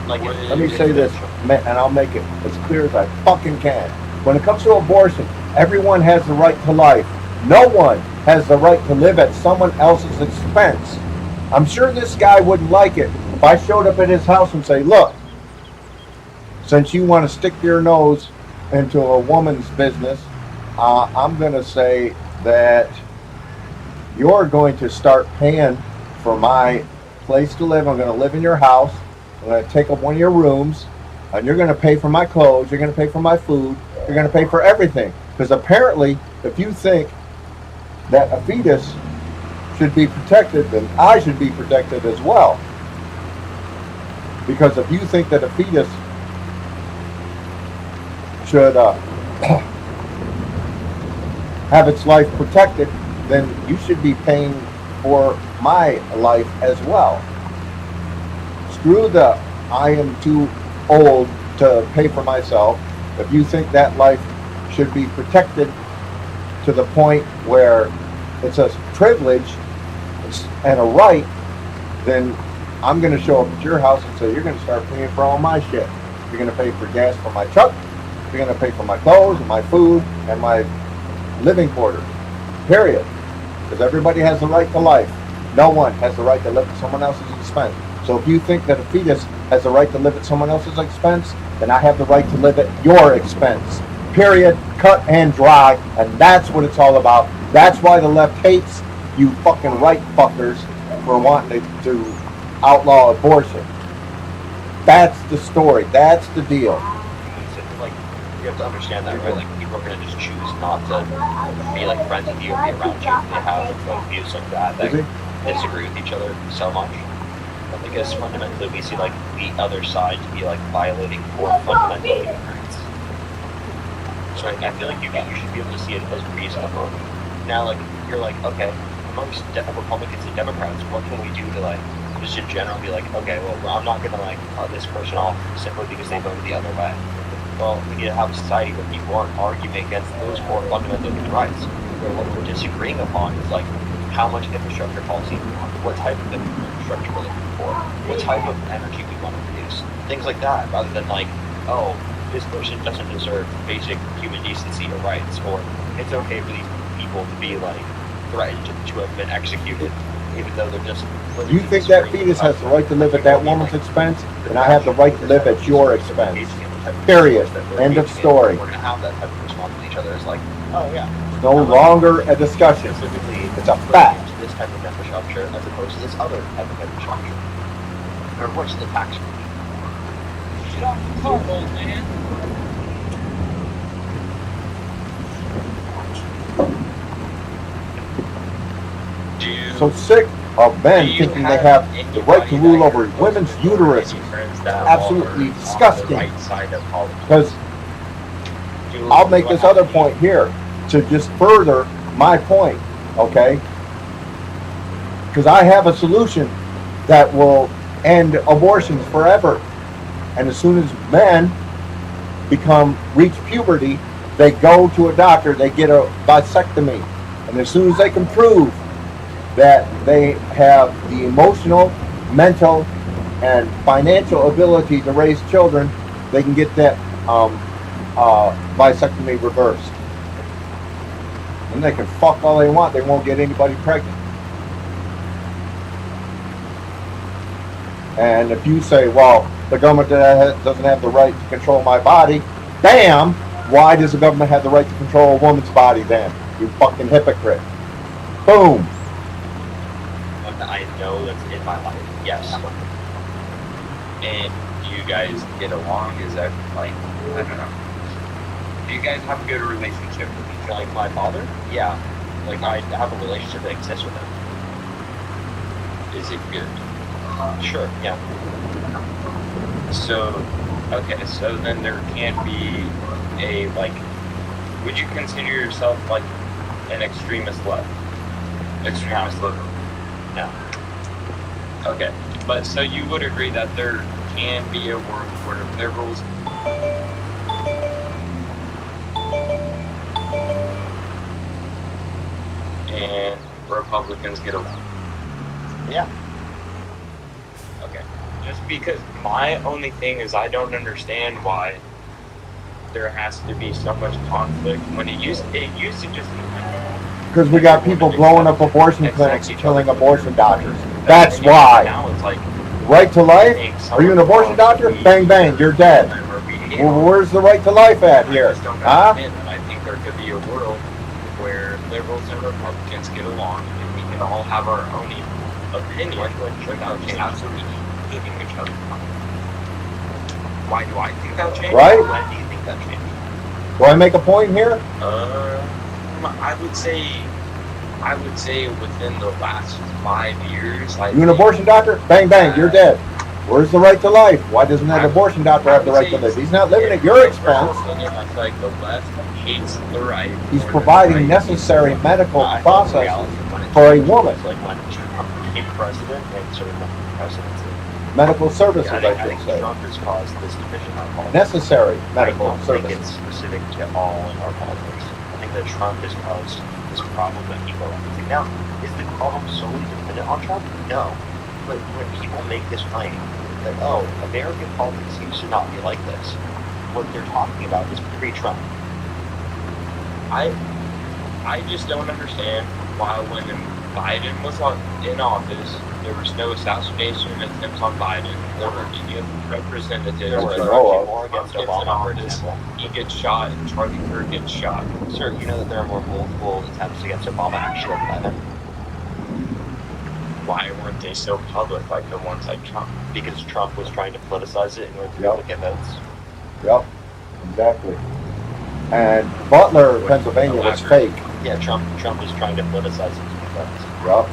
Like let me say this, and I'll make it as clear as I fucking can. When it comes to abortion, everyone has the right to life. No one has the right to live at someone else's expense. I'm sure this guy wouldn't like it if I showed up at his house and say, look, since you want to stick your nose into a woman's business, I'm going to say that you're going to start paying for my place to live. I'm going to live in your house. I'm going to take up one of your rooms, and you're going to pay for my clothes. You're going to pay for my food. You're going to pay for everything. Because apparently, if you think that a fetus should be protected, then I should be protected as well. Because if you think that a fetus should have its life protected, then you should be paying for my life as well. Screw the I am too old to pay for myself. If you think that life should be protected to the point where it's a privilege and a right, then I'm going to show up at your house and say, you're going to start paying for all my shit. You're going to pay for gas for my truck. You're going to pay for my clothes and my food and my living quarters. Period. Because everybody has the right to life. No one has the right to live at someone else's expense. So if you think that a fetus has the right to live at someone else's expense, then I have the right to live at your expense. Period. Cut and dry. And that's what it's all about. That's why the left hates you fucking right fuckers for wanting to outlaw abortion. That's the story. That's the deal. Like, you have to understand that, right? Like, people are going to just choose not to be like friends with you or be around you if they have views like that disagree with each other so much. Because fundamentally we see like the other side to be like violating core fundamental human rights. So I feel like you should be able to see it as reasonable. Now, like, you're like, okay, amongst Republicans and Democrats, what can we do to like just in general be like, okay, well, I'm not gonna like cut this person off simply because they voted the other way. Well, we need to have a society where people aren't arguing against those more fundamental human rights. Where what we're disagreeing upon is like how much infrastructure policy we want, what type of infrastructure we're looking for, what type of energy we want to produce, things like that, rather than like, oh, this person doesn't deserve basic human decency or rights, or it's okay for these people to be like threatened to have been executed, even though they're just. You think that fetus has the right to live at that woman's expense, and I have the right to live at your expense. Period. End of story. We're gonna have that type of response to each other. It's like, oh yeah. It's no longer a discussion. Specifically, it's a fact. This type of infrastructure as opposed to this other type of infrastructure. Or what's the tax? Get off the car, old man. So sick of men thinking they have the right to rule over women's uterus. Absolutely disgusting. Because I'll make this other point here to just further my point, okay? Because I have a solution that will end abortions forever. And as soon as men reach puberty, they go to a doctor, they get a vasectomy. And as soon as they can prove that they have the emotional, mental, and financial ability to raise children, they can get that vasectomy reversed. And they can fuck all they want, they won't get anybody pregnant. And if you say, well, the government doesn't have the right to control my body, bam, why does the government have the right to control a woman's body then? You fucking hypocrite. Boom. I know that's in my life, yes. And do you guys get along? Is that like, I don't know. Do you guys have a good relationship with each other? Like my father? Yeah. Like I have a relationship that exists with him. Is it good? Sure, yeah. So, okay, so then there can't be a, like, would you consider yourself like an extremist left? Extremist left? No. Okay, but so you would agree that there can be a world where liberals and Republicans get along? Yeah. Okay. Just because my only thing is I don't understand why there has to be so much conflict when it used to just. Because we got people blowing up abortion clinics, killing abortion doctors. That's why. Now it's like right to life? Are you an abortion doctor? Bang, bang, you're dead. Well, where's the right to life at here? Huh? I think there could be a world where liberals and Republicans get along and we can all have our own opinion without absolutely giving each other. Why do I think that'll change? Right? When do you think that'll change? Do I make a point here? I would say within the last 5 years. You an abortion doctor? Bang, bang, you're dead. Where's the right to life? Why doesn't that abortion doctor have the right to live? He's not living at your expense. I feel like the left hates the right. He's providing necessary medical processes for a woman. Like when Trump became president and sort of presidency. Medical services, I should think say. Trump has caused this division in our politics. Necessary medical I don't services. think it's specific to all in our politics. I think that Trump has caused this problem that people are facing. Now, is the problem solely dependent on Trump? No. But when people make this claim that, oh, American politics used to not be like this, what they're talking about is pre-Trump. I just don't understand why when Biden was in office, there was no assassination attempts on Biden. There were any representatives that more against Obama, he gets shot and Charlie Kirk gets shot. Sir, you know that there were multiple attempts against Obama actually by then. Why weren't they so public like the ones like Trump? Because Trump was trying to politicize it in order to be able to get votes. Yep, exactly. And Butler, Pennsylvania was fake. Yeah, Trump is trying to politicize it to get votes. Yep.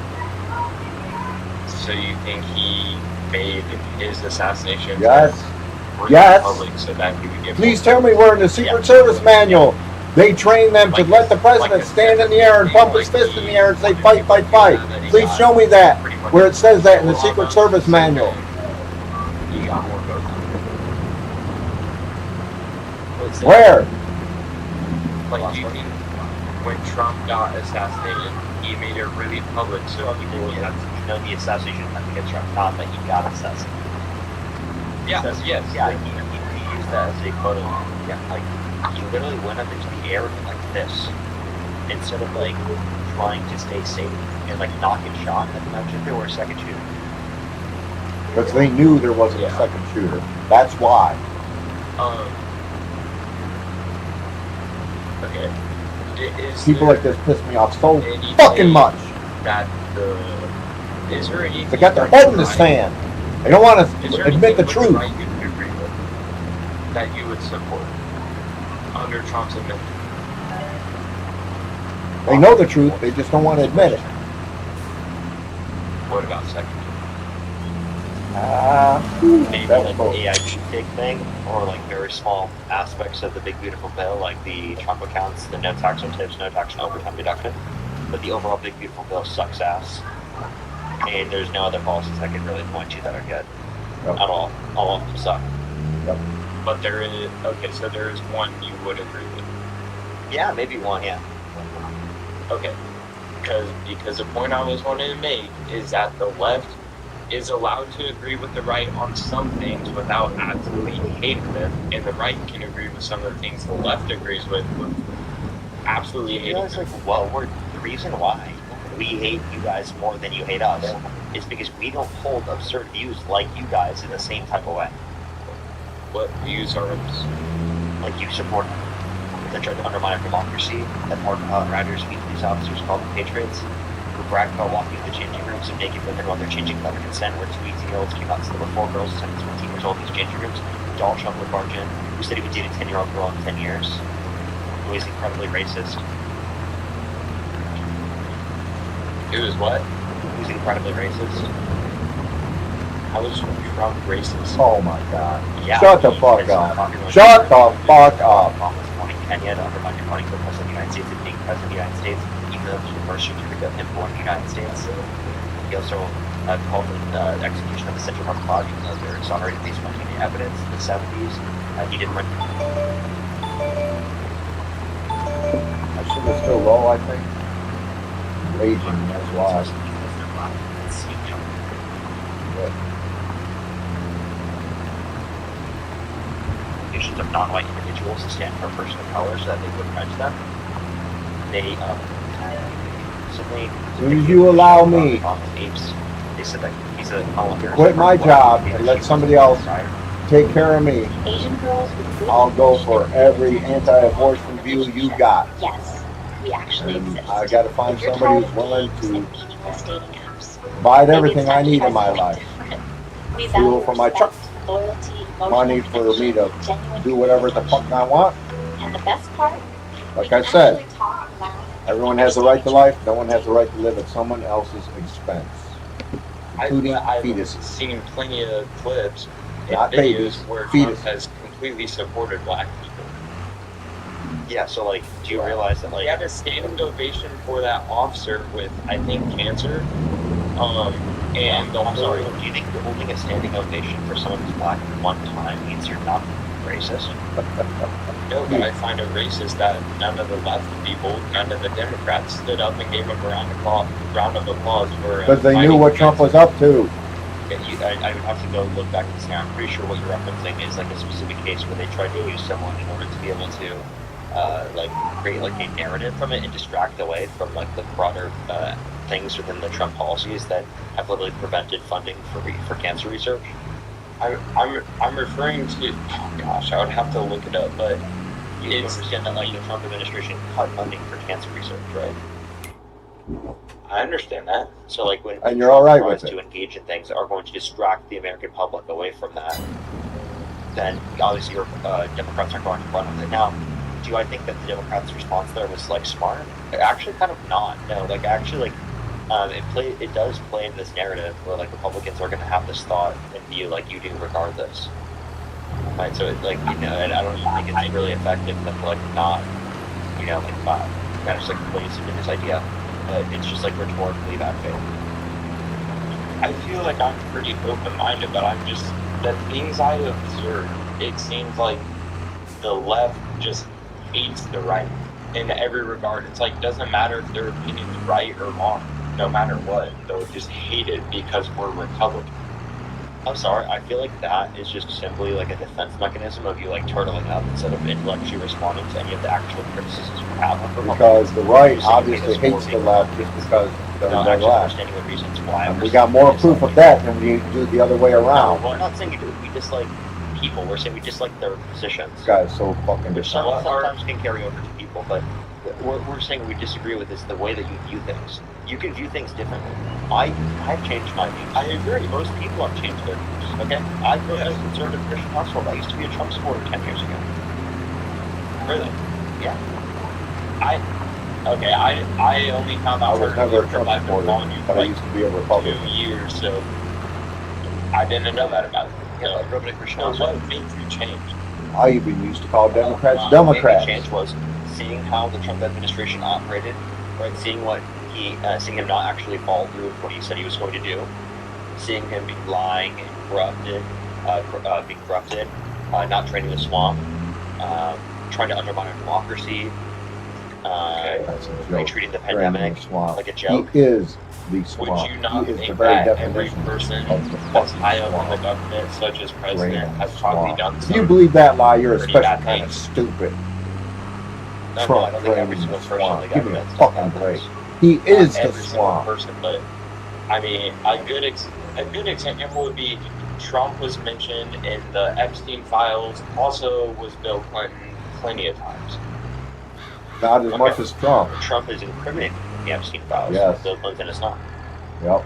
So you think he made his assassination Yes. Yes. public so that he would get Please tell me we're in the Secret Service manual. They train them to let the president stand in the air and pump his fist in the air and say, fight, fight, fight. Please show me that, where it says that in the Secret Service manual. You got more votes. Where? Like, do you think when Trump got assassinated, he made it really public so people would have to know the assassination attempt against Trump, not that he got assassinated. Yeah, yes. Yeah, he used that as a photo. Yeah, like, he literally went up into the air like this, instead of, like, trying to stay safe and, like, not get shot. Imagine if there were a second shooter. Because they knew there wasn't a second shooter. That's why. Okay. People like this piss me off so fucking much. That is there anything They got their head in the sand. They don't want to admit the truth. That you would support under Trump's amendment? They know the truth, they just don't want to admit it. What about second? Maybe like the AIG big thing, or like very small aspects of the big beautiful bill, like the Trump accounts, the no tax on tips, no tax on overtime deduction. But the overall big beautiful bill sucks ass, and there's no other policies I can really point to that are good at all. All of them suck. But there is so there is one you would agree with. Yeah, maybe one. Yeah. Okay, because the point I was wanting to make is that the left is allowed to agree with the right on some things without absolutely hating them, and the right can agree with some of the things the left agrees with absolutely hating them. Like, well, the reason why we hate you guys more than you hate us is because we don't hold absurd views like you guys in the same type of way. What views are like you support that try to undermine democracy, that Mark Riders meet police officers called the Patriots, who brag about walking into changing rooms and making women while they're changing without their consent, where 2 18-year-olds came out, so there were 4 girls and 17 years old in these changing rooms. Donald Trump would barge in, who said he would date a 10-year-old girl in 10 years, who is incredibly racist. It was what? Who's incredibly racist. How is Trump racist? Oh my God. Yeah, Shut the fuck up. Shut the fuck up. Wanting Kenya to undermine him running for president of the United States and being president of the United States, even though there's a birth certificate of him born in the United States. He also called the execution of the Central Park Plaza because they were exonerated based on any evidence in the 70s. He didn't run. My sugar's still low, I think. Raging, that's why. Good. Of non-white individuals to stand for a person of color so that they wouldn't judge them. They simply. As soon as you allow me they said that he's a quit my job and let somebody else take care of me, I'll go for every anti-abortion view you got. Yes, we actually exist. I got to find somebody who's willing to provide everything I need in my life. Fuel for my truck. Loyalty, money for me to do whatever the fuck I want. And the best part, like I said, everyone has the right to life. No one has the right to live at someone else's expense, including fetuses. I've seen plenty of clips Not and videos babies, where fetuses. Trump has completely supported black people. Yeah, so like, do you realize that like... He had a standing ovation for that officer with, I think, cancer. And I'm sorry, do you think holding a standing ovation for someone who's black one time means you're not racist? No, but I find it racist that none of the left people, none of the Democrats stood up and gave him a round of applause for... Because they knew what Trump was up to. I would have to go look back and say, I'm pretty sure what you're referencing is like a specific case where they tried to use someone in order to be able to like create like a narrative from it and distract away from like the broader things within the Trump policies that have literally prevented funding for cancer research. I'm referring to, gosh, I would have to look it up, but you understand that like the Trump administration cut funding for cancer research, right? I understand that. So like when and you're all right with to engage in things that are going to distract the American public away from that, then obviously your Democrats are going to run with it. Now, do I think that the Democrats' response there was like smart? Actually, kind of not. No, like actually, like it does play into this narrative where like Republicans are going to have this thought and view like you do regardless. Right. So like and I don't even think it's really effective to like not you know, like managed to like place into his idea, but it's just like rhetorically bad faith. I feel like I'm pretty open-minded, but I'm just, the things I observe, it seems like the left just hates the right in every regard. It's like, doesn't matter if their opinion's right or wrong, no matter what, they'll just hate it because we're Republican. I'm sorry, I feel like that is just simply like a defense mechanism of you like turtling up instead of intellectually responding to any of the actual criticisms you have of Republicans. Because the right obviously hates the left just because they're not the actually left. understanding the reasons why. And we got more proof of that than we do the other way around. No, we're not saying we dislike people. We're saying we dislike their positions. This guy's so fucking Which different. sometimes can carry over to people, but we're saying we disagree with is the way that you view things. You can view things differently. I've changed my views. I agree. Most people have changed their views. Okay? I grew up in a conservative Christian household. I used to be a Trump supporter 10 years ago. Really? Yeah. I only found out I was never a Trump I've been supporter, following you but for I used to be a Republican. 2 years, so I didn't know that about it. Yeah, I grew up in a Christian So household. what made you change? I even used to call Democrats What Democrats. made me change was seeing how the Trump administration operated, right? Seeing him not actually follow through with what he said he was going to do, seeing him be lying and being corrupted, not draining the swamp, trying to undermine our democracy, treating the pandemic like a joke. He is the swamp. Would you not he is the think very that every definition person of the that's fucking high up swamp. in the government, such as president, Drain has the probably swamp. done If some you believe that lie, you're pretty especially bad kind of things? stupid. No, Trump I don't think every draining single the person in swamp. the Give me a government fucking break. He is the every single swamp. person, but I mean, a good example would be Trump was mentioned in the Epstein files. Also, was Bill Clinton plenty of times. Not as much as Trump. Trump is incriminating the Epstein files. Yes. Bill Clinton is not. Yep.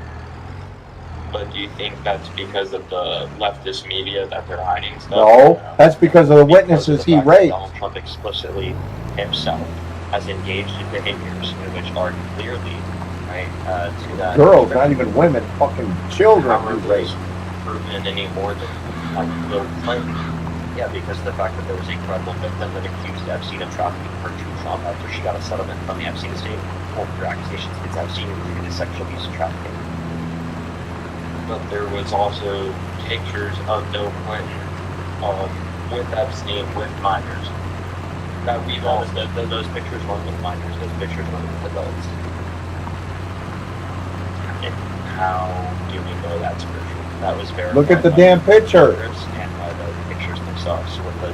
But do you think that's because of the leftist media that they're hiding stuff? No, that's because of the witnesses he fact that raped. Donald Trump explicitly himself has engaged in behaviors in which are clearly right to that. Girls, not even women, fucking children he raped. Proven any more than like Bill Clinton. Yeah, because of the fact that there was a credible victim that accused Epstein of trafficking her to Trump after she got a settlement from the Epstein estate. Well, her accusations against Epstein included sexual abuse and trafficking. But there was also pictures of Bill Clinton with Epstein with minors. That we've all those pictures weren't with minors. Those pictures were with adults. And how do we know that's true? That was verified. Look at the by damn picture. And by the pictures themselves with the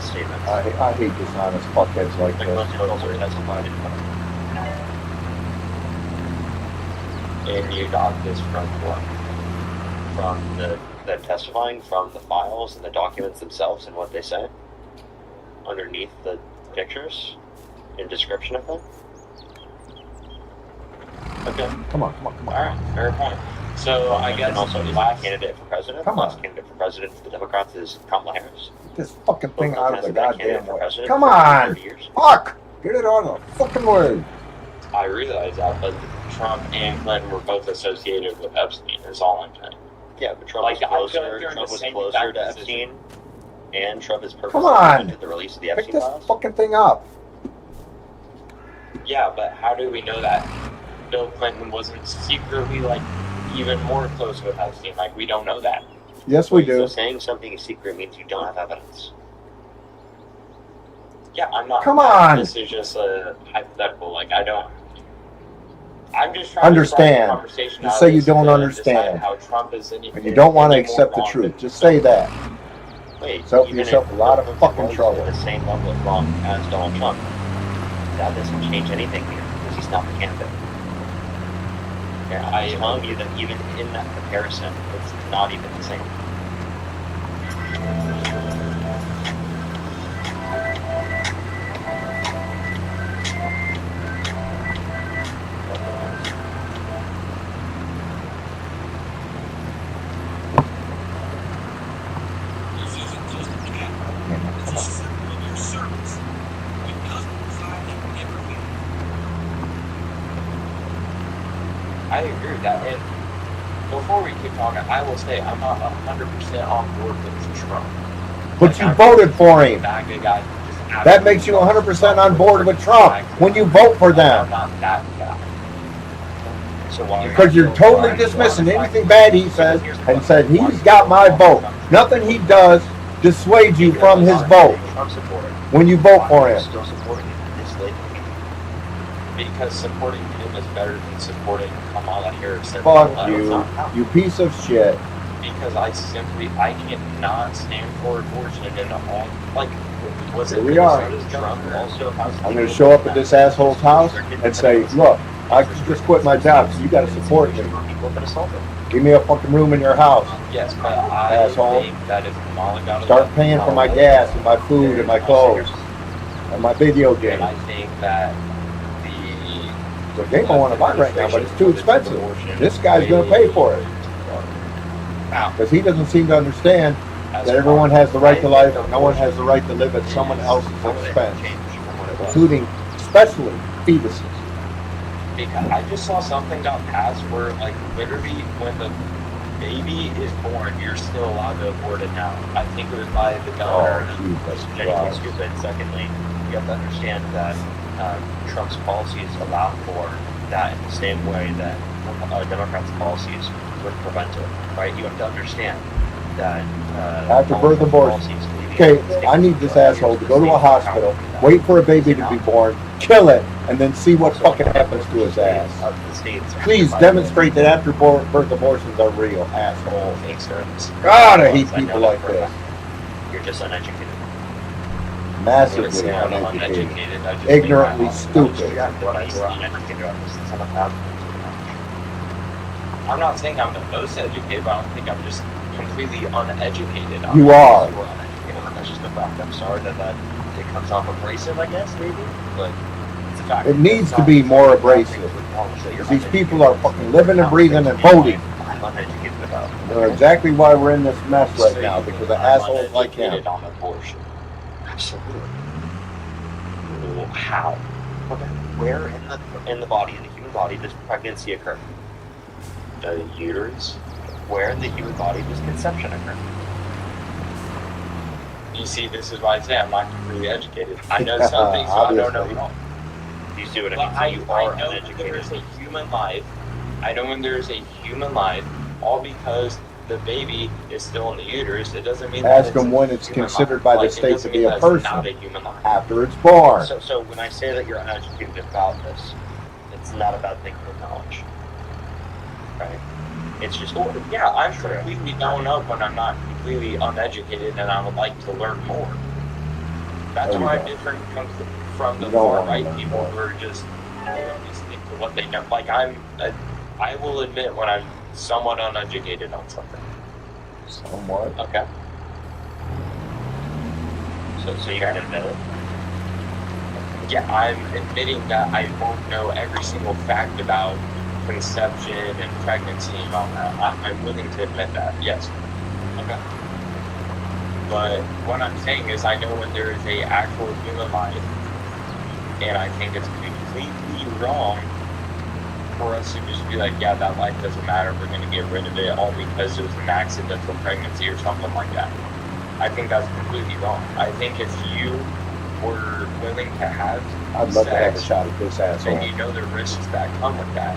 statements. I hate dishonest fuckheads like The this. Clinton also testified in front of And you got this from what? from the testifying, from the files and the documents themselves and what they say underneath the pictures and description of them. Okay. Come on. Alright, fair point. So I guess and also is last the candidate for president. Come Last on. candidate for president for the Democrats is Kamala Harris. Get this fucking thing Bill out Clinton of the has been a candidate goddamn for way. president Come for on. 30 years. Fuck! Get it out of the fucking way. I realize that, but Trump and Clinton were both associated with Epstein, is all I'm saying. Yeah, but Trump Like, I was feel like closer. they're in Trump the was same closer to exact Epstein, and Trump is Come purposely on. prevented the release of the Pick Epstein this files. fucking thing up. Yeah, but how do we know that Bill Clinton wasn't secretly, like, even more close with Epstein? Like, we don't know that. Yes, we So do. saying something is secret means you don't have evidence. Yeah, I'm not. Come on. This is just a hypothetical. Like, I'm just trying Understand. to start a conversation Just out say of you this don't to understand. decide how Trump is any, And you don't want to any more accept the wrong truth. than- Just say that. Wait, Save even yourself if a lot of Bill fucking Clinton trouble. was in the same level of wrong as Donald Trump, that doesn't change anything here because he's not the candidate. Yeah, I'm telling you that even in that comparison, it's not even the same. I agree with that. And before we keep talking, I will say I'm not 100% on board with Trump. But you voted for him. Back a guy who just That makes you 100% on board with Trump when you vote for them. I'm not that guy. So why? Because you're totally dismissing anything bad he says and said he's got my vote. Nothing he does dissuades you from his vote Trump supporter. when you vote for him. Still supporting him this late. Because supporting him is better than supporting Kamala Harris. Fuck you, you piece of shit. Because I cannot stand for abortion and all. Like, was it? Here we are. Trump also has. I'm going to show up at this asshole's house and say, look, I just quit my job, so you got to support me. Give me a fucking room in your house. Yes, but I asshole. think that if Kamala got Start paying for my gas and my food and my clothes and my video game. And I think that the game I want to buy right now, but it's too expensive. This guy's going to pay for it. Because he doesn't seem to understand that everyone has the right to life and no one has the right to live at someone else's expense, including especially fetuses. Because I just saw something got passed where, like, literally when the baby is born, you're still allowed to abort it now. I think it was by the governor. Jesus Genuinely stupid. Secondly, you have to understand that Trump's policies allow for that in the same way that Democrats' policies would prevent it. Right? You have to understand that after birth abortion. Okay, I need this asshole to go to a hospital, wait for a baby to be born, kill it, and then see what fucking happens to his ass. Please demonstrate that after birth abortions are real, asshole. God, I hate people like this. You're just uneducated. Massively uneducated. Ignorantly stupid. I'm not saying I'm the most educated, but I don't think I'm just completely uneducated. You are. That's just a fact. I'm sorry that it comes off abrasive, I guess, maybe. But it's a fact. It needs to be more abrasive. These people are fucking living and breathing and voting. I'm uneducated about it. They're exactly why we're in this mess right now, because of assholes like him. On abortion. Absolutely. How? Okay. Where in the body, in the human body, does pregnancy occur? The uterus. Where in the human body does conception occur? You see, this is why I say I'm not completely educated. I know some things, so I don't know it all. You see what I mean? So you are uneducated. There's a human life. I know when there's a human life, all because the baby is still in the uterus, it doesn't mean that Ask them when it's considered by the state to be a person after it's born. So when I say that you're uneducated about this, it's not about thinking of knowledge. Right? It's just, yeah, I'm completely blown up when I'm not completely uneducated and I would like to learn more. That's why I'm different from the far right people who are just stick to what they know. Like I will admit when I'm somewhat uneducated on something. Somewhat. Okay. So you're gonna admit it? Yeah, I'm admitting that I won't know every single fact about conception and pregnancy and all that. I'm willing to admit that, yes. Okay. But what I'm saying is I know when there is a actual human life, and I think it's completely wrong for us to just be like, yeah, that life doesn't matter, we're going to get rid of it all because it was an accidental pregnancy or something like that. I think that's completely wrong. I think if you were willing to have I'd love to have a shot at this asshole. and you know the risks that come with that,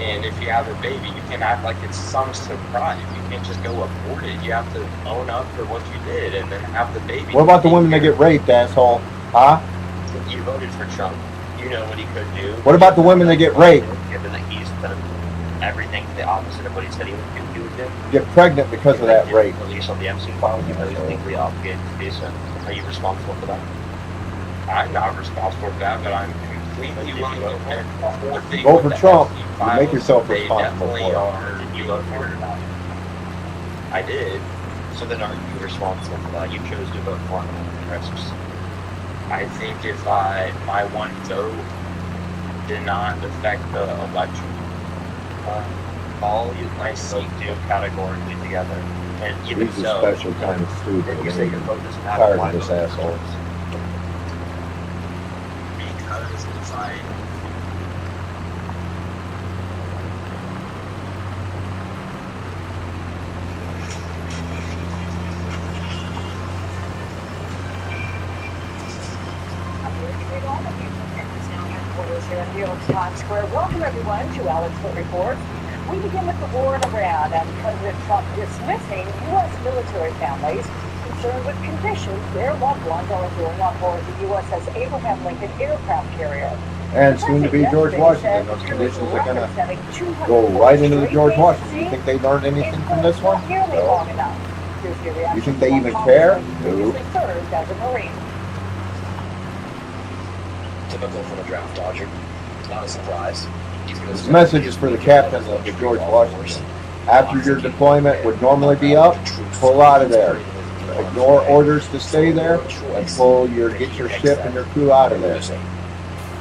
and if you have a baby, you can act like it's some surprise. You can't just go abort it. You have to own up for what you did and then have the baby. What about the women that get raped, asshole? Huh? You voted for Trump. You know what he could do. What about the women that get raped? Given that he's done everything the opposite of what he said he would do. Get pregnant because of that rape. Release on the MC file, you know he's legally obligated to do so. Are you responsible for that? I'm not responsible for that, but I'm completely willing to admit. Vote for Trump. You make yourself responsible for it. You voted for it or not? I did. So then aren't you responsible for that? You chose to vote for him. I think if my one vote did not affect the election, all my seat do categorically together. And even He's so, a special kind of stupid. you say your vote doesn't matter. Tired Why of this vote? asshole. Because if I York Times Square. Welcome everyone to Alex Foot Report. We begin with the war in Iran and President Trump dismissing U.S. military families concerned with conditions their loved ones are enduring on board the USS Abraham Lincoln aircraft carrier. And soon to be George Washington. Those conditions are going to go right into the George Washington. You think they learned anything from this one? No. You think they even care? No. Served as a Marine. Typical for the draft dodger. It's not a surprise. This message is for the captain of the George Washington. After your deployment would normally be up, pull out of there. Ignore orders to stay there and get your ship and your crew out of there.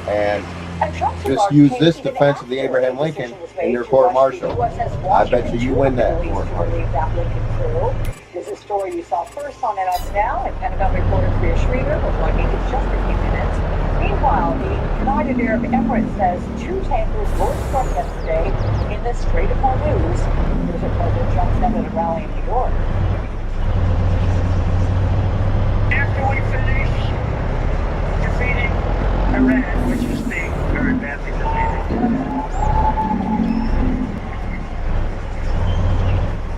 And just use this defense of the Abraham Lincoln in your court-martial. I bet you win that court-martial. This is a story you saw first on MS Now, and Pentagon reporter Priya Sridhar will join me in just a few minutes. Meanwhile, the United Arab Emirates says 2 tankers were struck yesterday in the Strait of Hormuz. Here's what President Trump said at a rally in New York. After we finish defeating Iran, which is being very badly defeated,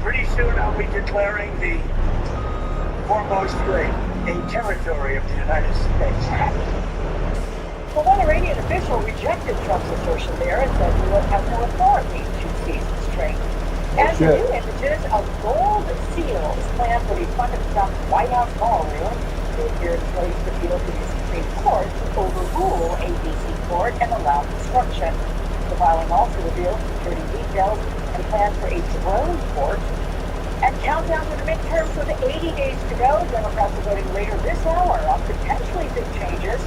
pretty soon I'll be declaring the Hormuz Strait a territory of the United States. Well, one Iranian official rejected Trump's assertion there and said the U.S. has no authority to seize the strait. And the new images of gold seals planned for the front of Trump's White House ballroom to appear slaves appeal to the Supreme Court to overrule a D.C. court and allow construction. The filing also reveals security details and plans for a drone court. And countdown to the midterms with 80 days to go. Democrats are voting later this hour on potentially big changes.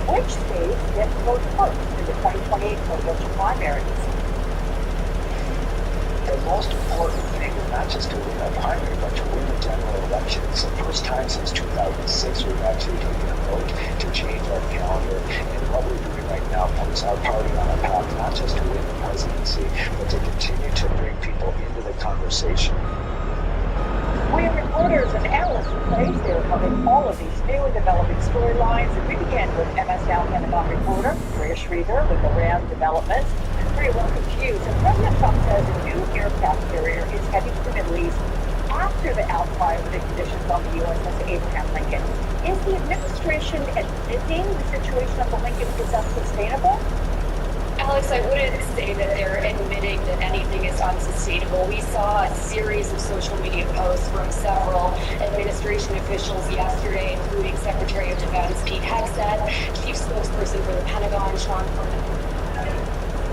Which states get to vote first in the 2028 presidential primaries? The most important thing is not just to win a primary, but to win a general election. It's the first time since 2006 we've actually taken a vote to change our calendar. And what we're doing right now puts our party on a path not just to win the presidency, but to continue to bring people into the conversation. We have reporters and analysts in place. They are covering all of these new and developing storylines. And we begin with MS Now Pentagon reporter Priya Sridhar with Iran developments. Priya, welcome to you. So President Trump says a new aircraft carrier is heading to the Middle East after the outcry over the conditions on the USS Abraham Lincoln. Is the administration admitting the situation of the Lincoln is unsustainable? Alex, I wouldn't say that they're admitting that anything is unsustainable. We saw a series of social media posts from several administration officials yesterday, including Secretary of Defense Pete Hegseth, Chief Spokesperson for the Pentagon, Schafer,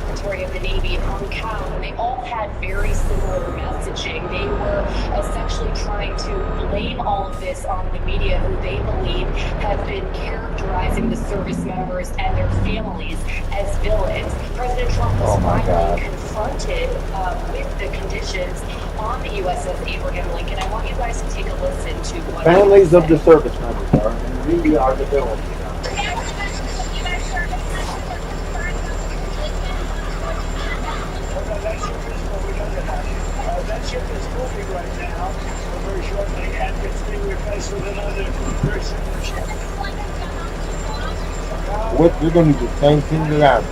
Secretary of the Navy, Hong Kong, and they all had very similar messaging. They were essentially trying to blame all of this on the media, who they believe have been characterizing the service members and their families as villains. President Trump was finally confronted with the conditions on the USS Abraham Lincoln. I want you guys to take a listen to what families of the service members are, and we are the villains. That ship is moving right now, very shortly, and it's being replaced with another very similar ship. What you're going to do the same thing to them.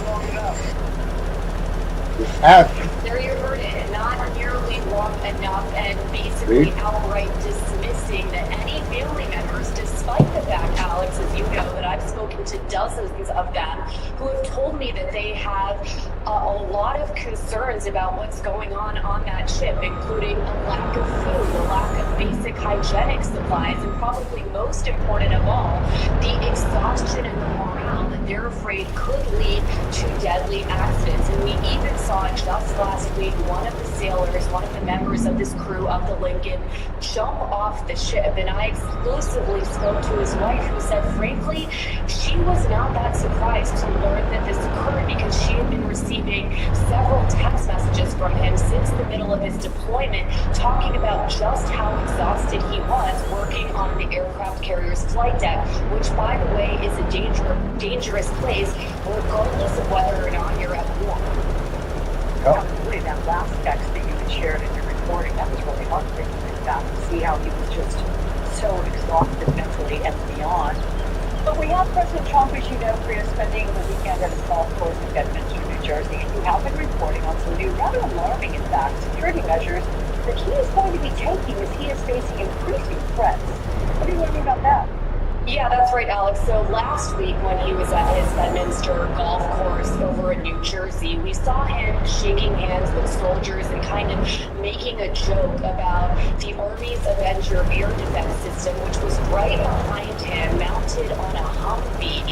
Just ask them. There you heard it, not nearly long enough, and basically outright dismissing that any family members, despite the fact, Alex, as you know, that I've spoken to dozens of them who have told me that they have a lot of concerns about what's going on that ship, including a lack of food, a lack of basic hygienic supplies, and probably most important of all, the exhaustion and the morale that they're afraid could lead to deadly accidents. And we even saw just last week one of the sailors, one of the members of this crew of the Lincoln, jump off the ship. And I exclusively spoke to his wife, who said, frankly, she was not that surprised to learn that this occurred, because she had been receiving several text messages from him since the middle of his deployment, talking about just how exhausted he was working on the aircraft carrier's flight deck, which, by the way, is a dangerous place, regardless of whether or not you're at war. Really, that last text that you had shared in your reporting, that was really heartbreaking to see how he was just so exhausted mentally and beyond. But we have President Trump, as you know, Priya, spending the weekend at his golf course in Bedminster, New Jersey, and you have been reporting on some new, rather alarming, in fact, security measures that he is going to be taking as he is facing increasing threats. What are you learning about that? Yeah, that's right, Alex. So last week when he was at his Bedminster golf course over in New Jersey, we saw him shaking hands with soldiers and kind of making a joke about the Army's Avenger air defense system, which was right behind him, mounted on a Humvee.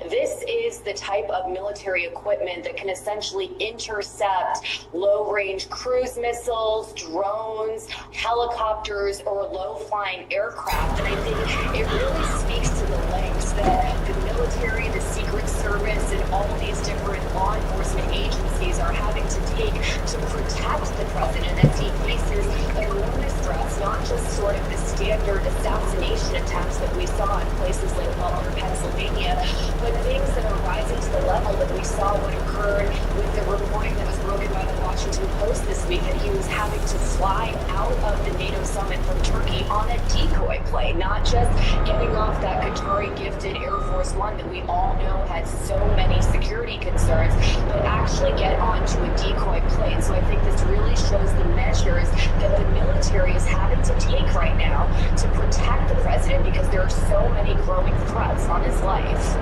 This is the type of military equipment that can essentially intercept low-range cruise missiles, drones, helicopters, or low-flying aircraft. And I think it really speaks to the lengths that the military, the Secret Service, and all these different law enforcement agencies are having to take to protect the president as he faces enormous threats, not just sort of the standard assassination attacks that we saw in places like Butler, Pennsylvania, but things that are rising to the level that we saw what occurred with the reporting that was broken by the Washington Post this week, that he was having to fly out of the NATO summit from Turkey on a decoy plane, not just getting off that Qatari-gifted Air Force One that we all know had so many security concerns, but actually get onto a decoy plane. So I think this really shows the measures that the military is having to take right now to protect the president, because there are so many growing threats on his life.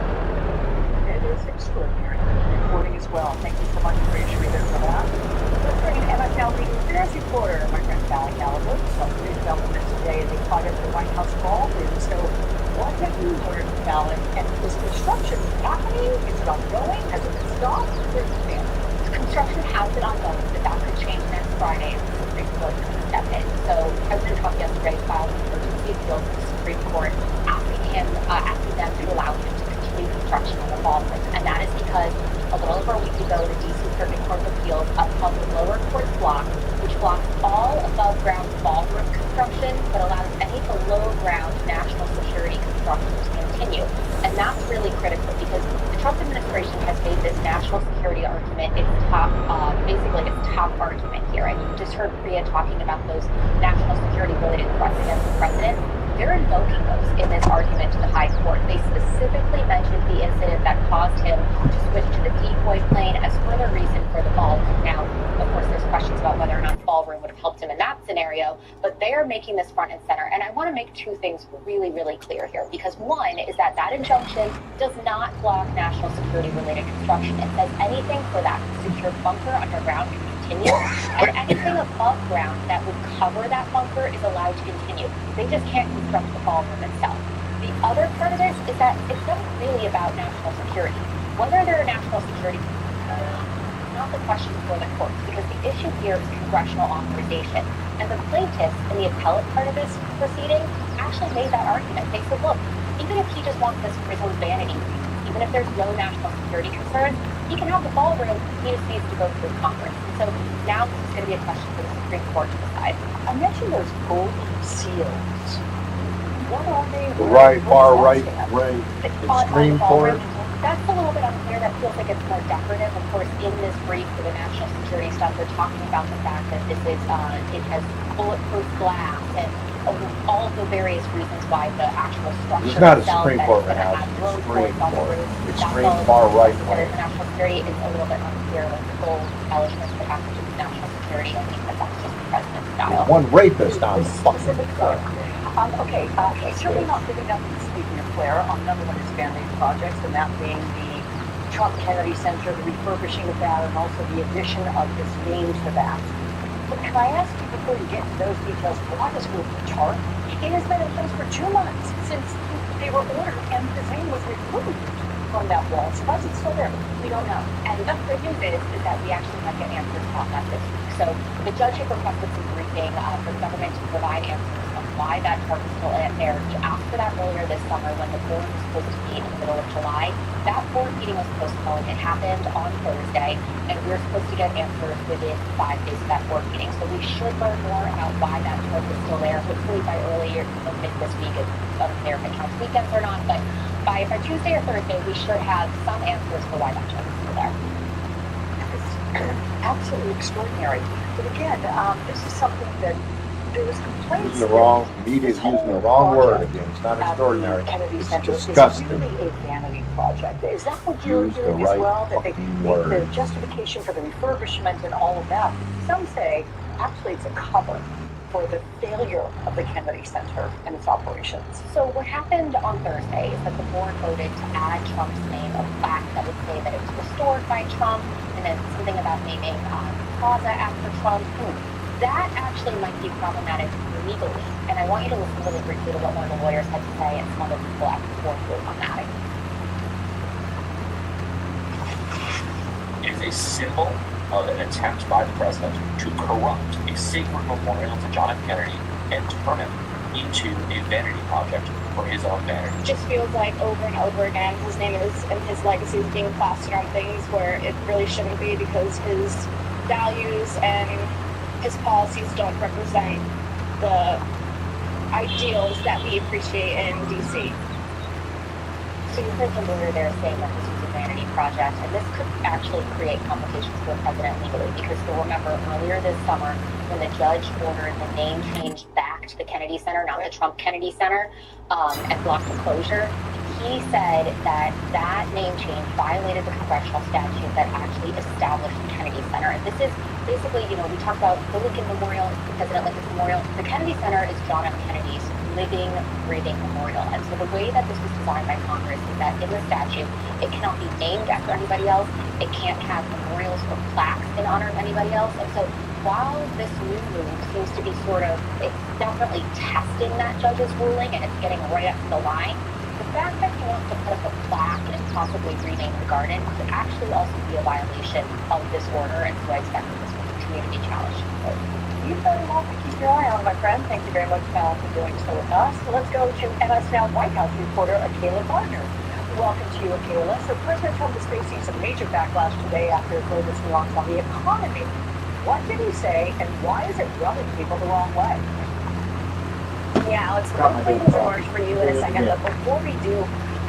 It is extraordinary reporting as well. Thank you so much for sharing there for that. Let's bring in MSLB affairs reporter, my friend Sally Gallagher. Some new development today as they caught up the White House ballroom. So what have you learned, Sally? And is construction happening? Is it ongoing? Has it been stopped? Where's the family? Construction has been ongoing, but that could change next Friday if the Supreme Court doesn't step in. So President Trump yesterday filed an emergency appeal to the Supreme Court asking them to allow him to continue construction on the ballroom. And that is because a little over a week ago, the D.C. Circuit Court of Appeals upheld the lower court's block, which blocks all above-ground ballroom construction, but allows any below-ground national security construction to continue. And that's really critical because the Trump administration has made this national security argument its top, basically its top argument here. And you just heard Priya talking about those national security-related threats against the president. They're invoking those in this argument to the high court. They specifically mentioned the incident that caused him to switch to the decoy plane as further reason for the ballroom. Now, of course, there's questions about whether or not the ballroom would have helped him in that scenario, but they are making this front and center. And I want to make two things really, really clear here, because one is that that injunction does not block national security-related construction. It says anything for that secure bunker underground can continue, and anything above ground that would cover that bunker is allowed to continue. They just can't construct the ballroom itself. The other part of this is that it's not really about national security. Whether there are national security is not the question for the courts, because the issue here is congressional authorization. And the plaintiffs in the appellate part of this proceeding actually made that argument. They said, look, even if he just wants this for his own vanity, even if there's no national security concerns, he can have the ballroom, he just needs to go through Congress. And so now this is going to be a question for the Supreme Court to decide. I mentioned those gold seals. What are they? Right, far right, extreme court. That's a little bit unclear. That feels like it's more decorative. Of course, in this brief for the national security stuff, they're talking about the fact that this is, it has bulletproof glass and all of the various reasons why the actual structure It's not a itself Supreme Court right now, it's extreme court. Extreme far right wing. National security is a little bit unclear with the gold embellishments that have to do with national security. I think that's just the president's style. One rapist on the fucking court. Okay, certainly not giving up, speaking of Claire, on another one of his family projects, and that being the Trump Kennedy Center, the refurbishing of that, and also the addition of his name to that. But can I ask you, before you get to those details, why this group chart? It has been in place for 2 months since they were ordered, and his name was removed from that wall. So why is it still there? We don't know. And the good news is that we actually might get answers about that this week. So the judge had requested some briefing for the government to provide answers on why that chart is still there. He asked for that earlier this summer when the board was supposed to meet in the middle of July. That board meeting was postponed. It happened on Thursday, and we were supposed to get answers within 5 days of that board meeting. So we should learn more about why that chart is still there, hopefully by early or mid this week. It's unclear if it counts weekends or not, but by Tuesday or Thursday, we should have some answers for why that chart is still there. It's absolutely extraordinary. But again, this is something that There was complaints. Using the wrong media is using the wrong word again. It's not extraordinary. It's disgusting. It's really a vanity project. Is that what you're Use the hearing right as well? That fucking the word. justification for the refurbishment and all of that. Some say actually it's a cover for the failure of the Kennedy Center and its operations. So what happened on Thursday is that the board voted to add Trump's name, a plaque that would say that it was restored by Trump, and then something about naming Plaza after Trump. That actually might be problematic legally, and I want you to listen really briefly to what one of the lawyers had to say and some other people at the board vote on that. It is a symbol of an attempt by the president to corrupt a sacred memorial to John F. Kennedy and turn it into a vanity project for his own vanity. It just feels like over and over again his name is and his legacy is being plastered on things where it really shouldn't be, because his values and his policies don't represent the ideals that we appreciate in DC. So you heard the lawyer there saying that this was a vanity project, and this could actually create complications for the president legally, because you'll remember earlier this summer when the judge ordered the name change back to the Kennedy Center, not the Trump Kennedy Center, and blocked the closure. He said that that name change violated the congressional statute that actually established the Kennedy Center. And this is basically, we talk about the Lincoln Memorial, the President Lincoln Memorial. The Kennedy Center is John F. Kennedy's living, breathing memorial. And so the way that this was designed by Congress is that in the statute, it cannot be named after anybody else. It can't have memorials or plaques in honor of anybody else. And so while this new move seems to be it's definitely testing that judge's ruling and it's getting right up to the line, the fact that he wants to put up a plaque and possibly rename the garden could actually also be a violation of this order, and so I expect that this will be community challenged. You very well to keep your eye on, my friend. Thank you very much, Val, for doing so with us. So let's go to MS Now White House reporter Akayla Gardner. Welcome to you, Akayla. So President Trump is facing some major backlash today after his latest remarks on the economy. What did he say, and why is it rubbing people the wrong way? Yeah, Alex, we're going to play these remarks for you in a second, but before we do,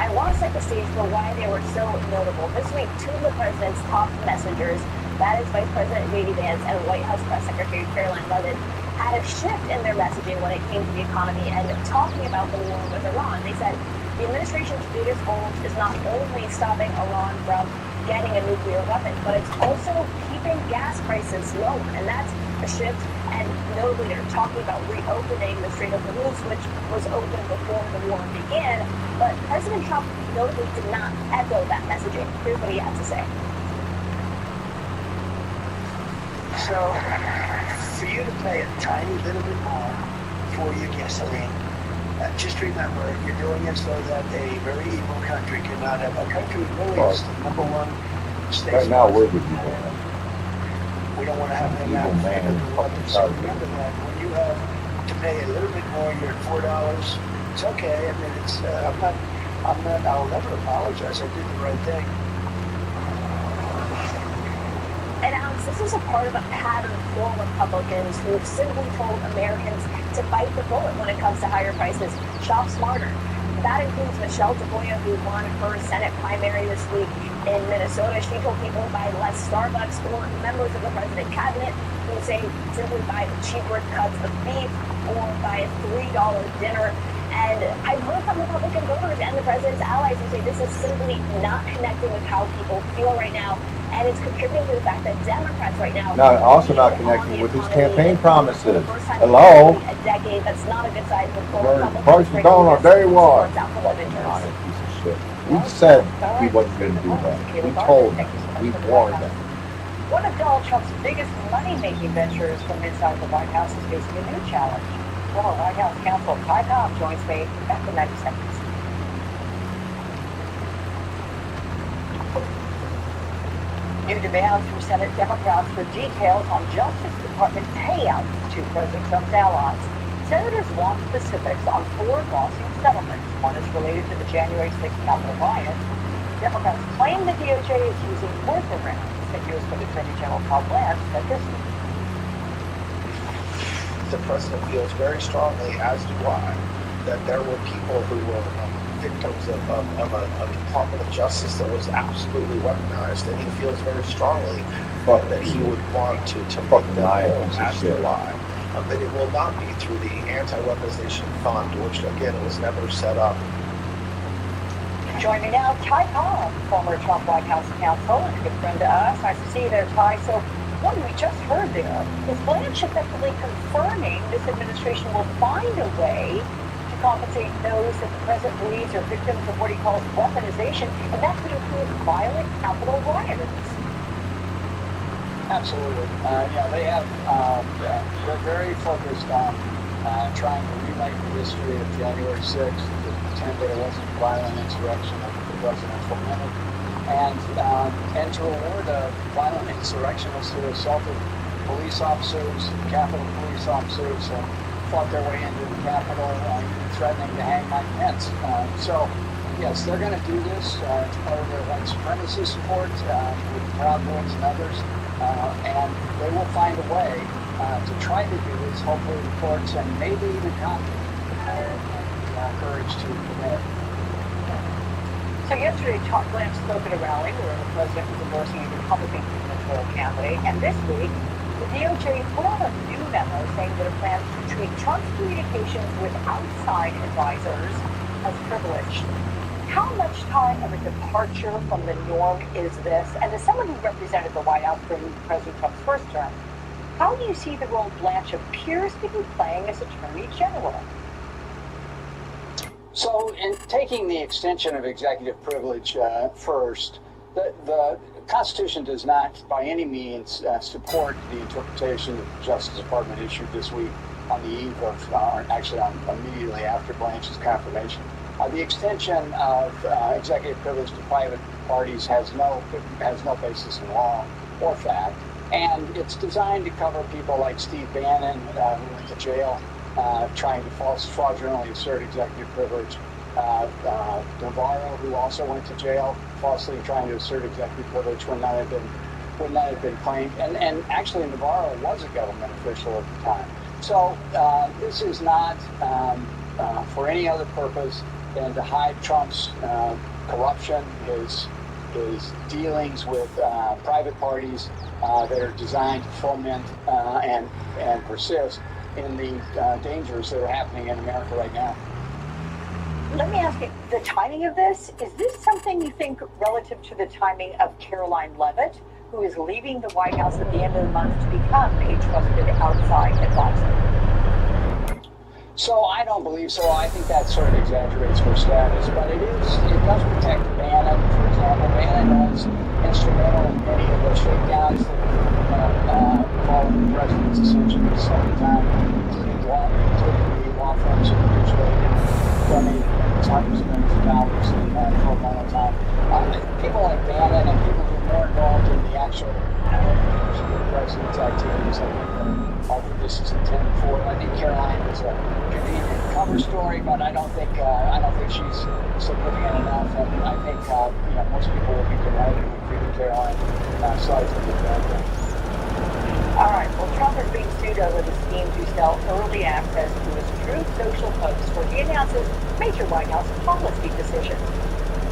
I want to set the stage for why they were so notable. This week, two of the president's top messengers, that is Vice President J.D. Vance and White House Press Secretary Caroline Leavitt, had a shift in their messaging when it came to the economy and talking about the war with Iran. They said the administration's biggest goal is not only stopping Iran from getting a nuclear weapon, but it's also keeping gas prices lower, and that's a shift. And notably, they're talking about reopening the Strait of Hormuz, which was open before the war began. But President Trump notably did not echo that messaging. Here's what he had to say. So, for you to pay a tiny little bit more for your gasoline, just remember, you're doing it so that a very evil country cannot have a country really is the number one state. Right now, where would you go? We don't want to have that Evil man is fucking So sorry. remember that when you have to pay a little bit more, you're at $4. It's okay. I mean, it's I'll never apologize. I did the right thing. And Alex, this is a part of a pattern for Republicans who have simply told Americans to bite the bullet when it comes to higher prices. Shop smarter. That includes Michelle DeBoya, who won her Senate primary this week in Minnesota. She told people to buy less Starbucks, or members of the president cabinet who say simply buy the cheaper cuts of beef or buy a $3 dinner. And I've heard from Republican voters and the president's allies who say this is simply not connecting with how people feel right now. And it's contributing to the fact that Democrats right now Also not connecting with his campaign promises. Hello? a decade. That's not a good sign for Prices down on day one. Piece of shit. We said he wasn't going to do that. We told him. We warned him. One of Donald Trump's biggest money-making ventures from inside the White House is facing a new challenge. Former White House counsel Ty Cobb joins me after 90 seconds. New demands from Senate Democrats for details on Justice Department payouts to President Trump's allies. Senators want specifics on 4 lawsuit settlements. One is related to the January 6th Capitol riot. Democrats claim the DOJ is using workarounds, and U.S. Attorney General Todd Blanche said this week. The president feels very strongly, as do I, that there were people who were victims of a Department of Justice that was absolutely weaponized, and he feels very strongly that he would want to make them whole, as do I. but it will not be through the anti-weaponization fund, which again was never set up. Join me now, Ty Cobb, former Trump White House counsel and a good friend to us. Nice to see you there, Ty. So what we just heard there is Blanche effectively confirming this administration will find a way to compensate those that the president believes are victims of what he calls weaponization, and that could include violent Capitol rioters. Absolutely. They have, they're very focused on trying to remake the history of January 6th, to pretend that it wasn't a violent insurrection that the president fomented, and to reward violent insurrectionists who assaulted police officers, Capitol police officers, and fought their way into the Capitol, threatening to hang Mike Pence. So, yes, they're going to do this. It's part of their white supremacy support with Proud Boys and others. And they will find a way to try to do this, hopefully the courts and maybe even Congress courage to prevent it. So yesterday, Blanche spoke at a rally where the president was endorsing a Republican gubernatorial candidate, and this week, the DOJ put out a new memo saying that it plans to treat Trump's communications with outside advisors as privileged. How much time of a departure from the norm is this? And as someone who represented the White House during President Trump's first term, how do you see the role Blanche appears to be playing as Attorney General? So, in taking the extension of executive privilege first, the Constitution does not, by any means, support the interpretation that the Justice Department issued this week on the eve of, immediately after Blanche's confirmation. The extension of executive privilege to private parties has no basis in law or fact, and it's designed to cover people like Steve Bannon, who went to jail trying to fraudulently assert executive privilege, Navarro, who also went to jail falsely trying to assert executive privilege when none had been claimed, and actually Navarro was a government official at the time. So this is not for any other purpose than to hide Trump's corruption, his dealings with private parties that are designed to foment and persist in the dangers that are happening in America right now. Let me ask you, the timing of this, is this something you think relative to the timing of Caroline Leavitt, who is leaving the White House at the end of the month to become a trusted outside advisor? So I don't believe so. I think that sort of exaggerates her status, but it does protect Bannon, for example. Bannon was instrumental in many of the shakedowns that followed the president's ascension at the same time, including the law firms that originated donated hundreds of millions of dollars for a long time. People like Bannon and people who are more involved in the actual the president's activities, I think all that this is intended for. I think Caroline is a convenient cover story, but I don't think she's significant enough. And I think most people will be delighted with Freedom Caroline slides in the background. All right. Well, Trump is being sued over the scheme to sell early access to his Truth Social post, where he announces major White House policy decisions.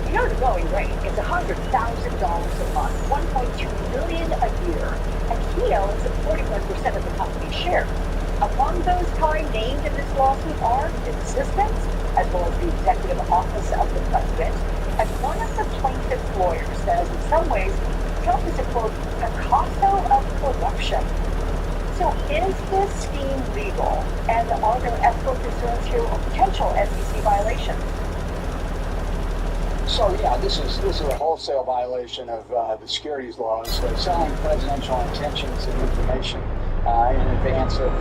You know the going rate is $100,000 a month, $1.2 million a year, and he owns 41% of the company's shares. Among those named in this lawsuit are his assistants, as well as the executive office of the president. And one of the plaintiff's lawyers says, in some ways, Trump is a, quote, Picasso of corruption. So is this scheme legal? And are there ethical concerns here or potential SEC violations? So yeah, this is a wholesale violation of the securities laws, selling presidential intentions and information in advance of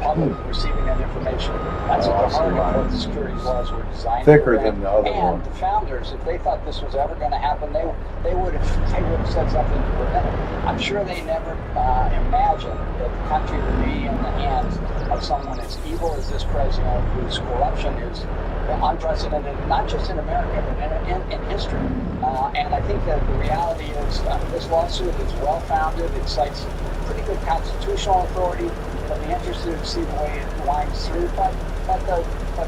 public receiving that information. That's at the heart of what the securities laws were designed to Thicker prevent. than the other one. And the founders, if they thought this was ever going to happen, they would have said something to prevent it. I'm sure they never imagined that the country would be in the hands of someone as evil as this president, whose corruption is unprecedented, not just in America, but in history. And I think that the reality is this lawsuit is well-founded. It cites pretty good constitutional authority. I'll be interested to see the way it winds through. But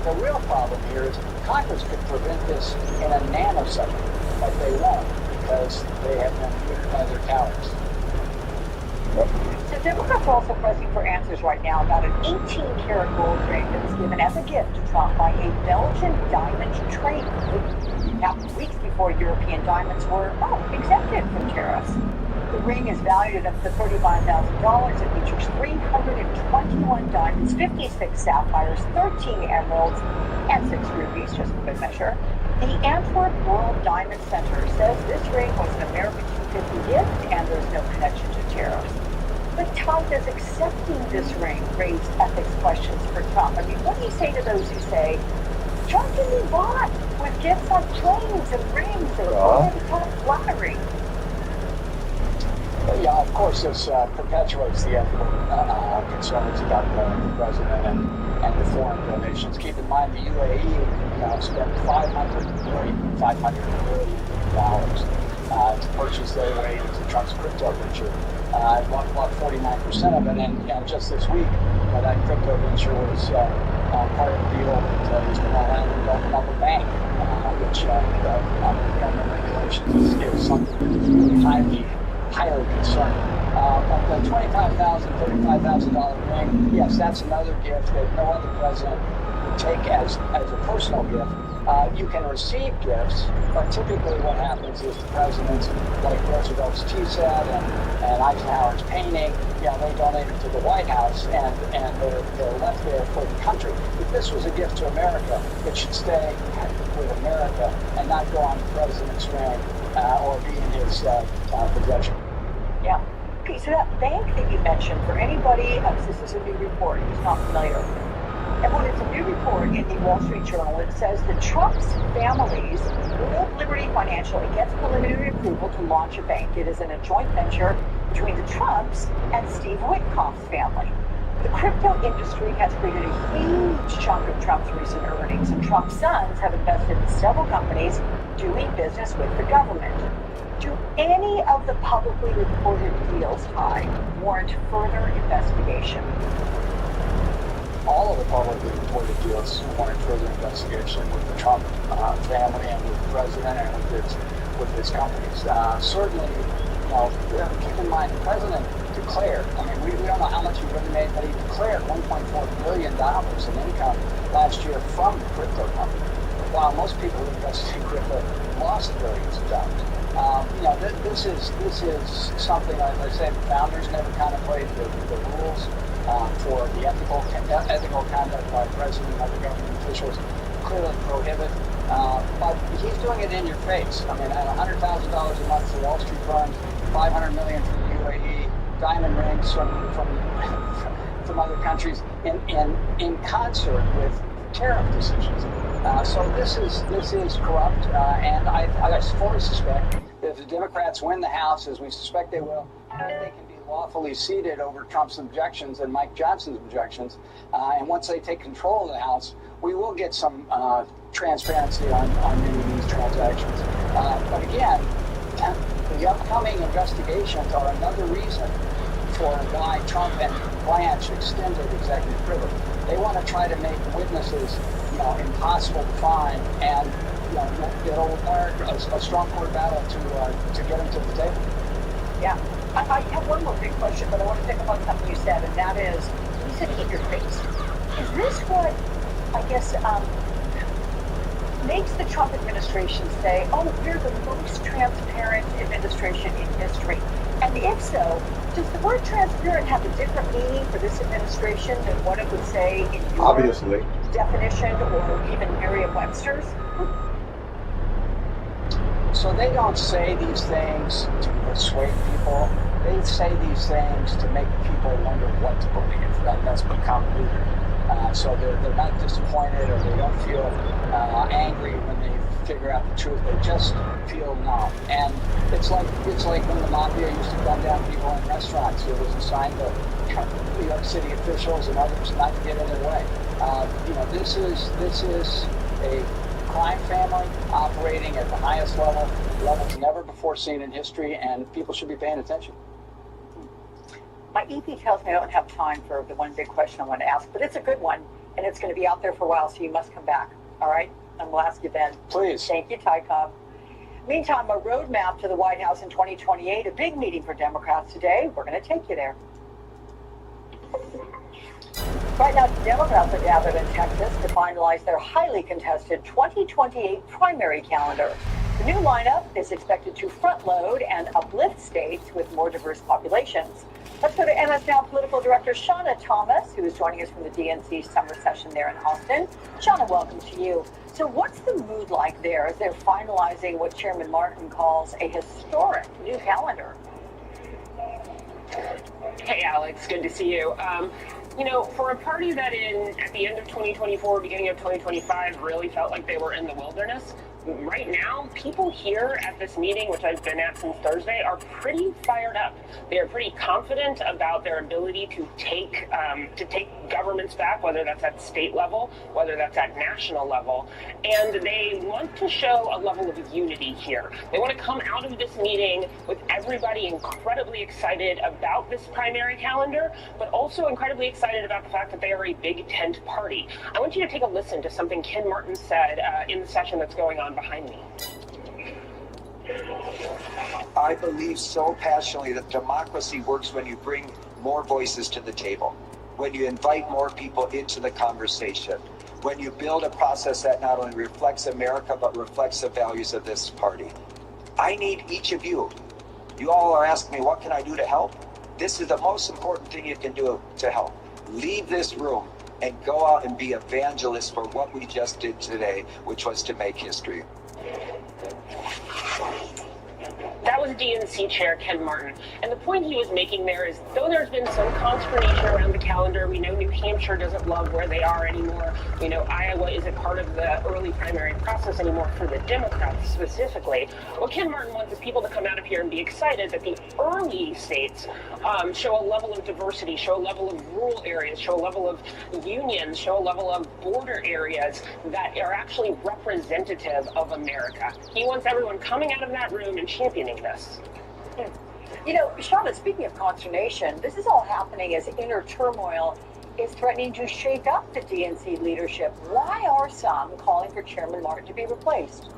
the real problem here is Congress could prevent this in a nanosecond, but they won't, because they have been muted by their cowards. So The Democrats are also pressing for answers right now about an 18-karat gold ring that was given as a gift to Trump by a Belgian diamond trader. It happened weeks before European diamonds were exempted from tariffs. The ring is valued at up to $35,000. It features 321 diamonds, 56 sapphires, 13 emeralds, and 6 rubies, just for good measure. The Antwerp World Diamond Center says this ring was an American 250 gift and there's no connection to tariffs. But Todd, does accepting this ring raise ethics questions for Trump? I mean, what do you say to those who say, Trump can be bought with gifts like planes and rings or over-the-top flattery? Yeah, of course, this perpetuates the ethical concerns about the president and the foreign donations. Keep in mind the UAE spent $500 million to purchase their way into Trump's crypto venture. Bought 49% of it, and just this week, that crypto venture was part of the deal that was going to allow them to open up a bank, which under government regulations is something highly concerning. But the $25,000, $35,000 ring, yes, that's another gift that no other president would take as a personal gift. You can receive gifts, but typically what happens is the presidents, like Roosevelt's tea set and Eisenhower's painting, they donate it to the White House and they're left there for the country. If this was a gift to America, it should stay with America and not go on the president's ring or be in his possession. Yeah. Okay, so that bank that you mentioned, for anybody, this is a new report, who's not familiar. And when it's a new report in the Wall Street Journal, it says that Trump's family's Liberty Financial, it gets preliminary approval to launch a bank. It is in a joint venture between the Trumps and Steve Witkoff's family. The crypto industry has created a huge chunk of Trump's recent earnings, and Trump's sons have invested in several companies doing business with the government. Do any of the publicly reported deals, Ty, warrant further investigation? All of the publicly reported deals warrant further investigation with the Trump family and with the president and with his companies. Certainly, keep in mind the president declared. I mean, we don't know how much he really made, but he declared $1.4 billion in income last year from the crypto company. While most people who invested in crypto lost billions of dollars. This is something, as I said, the founders never contemplated the rules for the ethical conduct by the president and other government officials clearly prohibit. But he's doing it in your face. I mean, at $100,000 a month for Wall Street firms, $500 million from the UAE, diamond rings from other countries, in concert with tariff decisions. So this is corrupt, and I fully suspect that if the Democrats win the House, as we suspect they will, they can be lawfully seated over Trump's objections and Mike Johnson's objections. And once they take control of the House, we will get some transparency on many of these transactions. But again, the upcoming investigations are another reason for why Trump and Blanche extended executive privilege. They want to try to make witnesses, impossible to find, and it'll require a strong court battle to get them to the table. Yeah. I have one more big question, but I want to pick up on something you said, and that is, you said keep your face. Is this what, I guess, makes the Trump administration say, oh, we're the most transparent administration in history? And if so, does the word transparent have a different meaning for this administration than what it would say in your definition or even Merriam-Webster's? So they don't say these things to persuade people. They say these things to make people wonder what to believe. That's become weird. So they're not disappointed or they don't feel angry when they figure out the truth. They just feel numb. And it's like when the mafia used to gun down people in restaurants. It was assigned to New York City officials and others not to get in their way. This is a crime family operating at the highest levels never before seen in history, and people should be paying attention. My EP tells me I don't have time for the one big question I want to ask, but it's a good one, and it's going to be out there for a while, so you must come back, all right? And we'll ask you then. Please. Thank you, Ty Cobb. Meantime, a roadmap to the White House in 2028, a big meeting for Democrats today. We're going to take you there. Right now, Democrats are gathered in Texas to finalize their highly contested 2028 primary calendar. The new lineup is expected to front-load and uplift states with more diverse populations. Let's go to MS Now Political Director Shauna Thomas, who is joining us from the DNC summer session there in Austin. Shauna, welcome to you. So what's the mood like there as they're finalizing what Chairman Martin calls a historic new calendar? Hey, Alex, good to see you. You know, for a party that at the end of 2024, beginning of 2025, really felt like they were in the wilderness, right now, people here at this meeting, which I've been at since Thursday, are pretty fired up. They are pretty confident about their ability to take governments back, whether that's at state level, whether that's at national level, and they want to show a level of unity here. They want to come out of this meeting with everybody incredibly excited about this primary calendar, but also incredibly excited about the fact that they are a big tent party. I want you to take a listen to something Ken Martin said in the session that's going on behind me. I believe so passionately that democracy works when you bring more voices to the table, when you invite more people into the conversation, when you build a process that not only reflects America, but reflects the values of this party. I need each of you. You all are asking me, what can I do to help? This is the most important thing you can do to help. Leave this room and go out and be evangelists for what we just did today, which was to make history. That was DNC Chair Ken Martin. And the point he was making there is, though there's been some consternation around the calendar, we know New Hampshire doesn't love where they are anymore. We know Iowa isn't part of the early primary process anymore for the Democrats specifically. What Ken Martin wants is people to come out of here and be excited that the early states show a level of diversity, show a level of rural areas, show a level of unions, show a level of border areas that are actually representative of America. He wants everyone coming out of that room and championing this. You know, Shauna, speaking of consternation, this is all happening as inner turmoil is threatening to shake up the DNC leadership. Why are some calling for Chairman Martin to be replaced?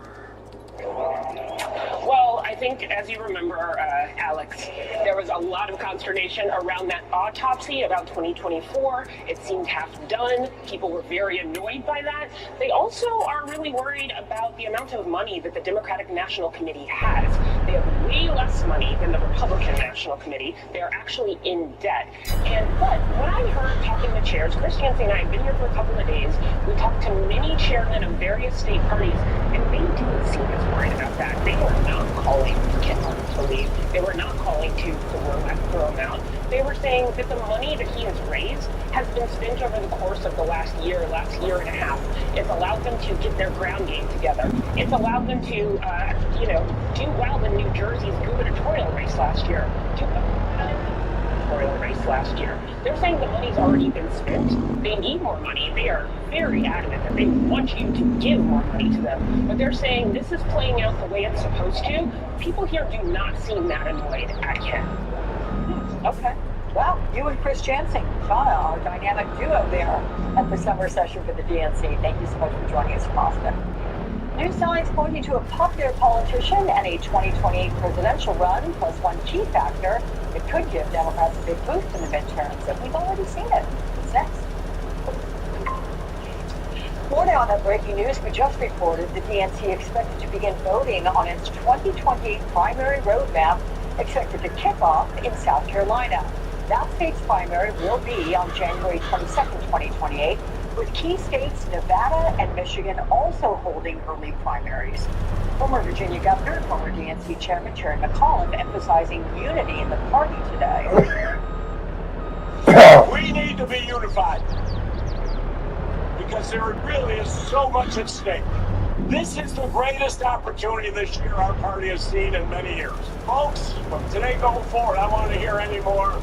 Well, I think, as you remember, Alex, there was a lot of consternation around that autopsy about 2024. It seemed half done. People were very annoyed by that. They also are really worried about the amount of money that the Democratic National Committee has. They have way less money than the Republican National Committee. They are actually in debt. But when I heard talking to chairs, Chris Yancey and I have been here for a couple of days. We talked to many chairmen of various state parties, and they didn't seem as worried about that. They were not calling for Ken Martin to leave. They were not calling to throw him out. They were saying that the money that he has raised has been spent over the course of the last year and a half. It's allowed them to get their ground game together. It's allowed them to, do well in New Jersey's gubernatorial race last year. They're saying the money's already been spent. They need more money. They are very adamant that they want you to give more money to them. But they're saying this is playing out the way it's supposed to. People here do not seem that annoyed at Ken. Okay. Well, you and Chris Yancey, Shauna, our dynamic duo there at the summer session for the DNC. Thank you so much for joining us from Austin. New signs pointing to a popular politician and a 2028 presidential run, plus one key factor that could give Democrats a big boost in the midterms, and we've already seen it. What's next? More now on that breaking news. We just reported the DNC expected to begin voting on its 2028 primary roadmap, expected to kick off in South Carolina. That state's primary will be on January 22nd, 2028, with key states Nevada and Michigan also holding early primaries. Former Virginia Governor, former DNC Chairman Terry McAuliffe emphasizing unity in the party today. We need to be unified because there really is so much at stake. This is the greatest opportunity this year our party has seen in many years. Folks, from today going forward, I want to hear any more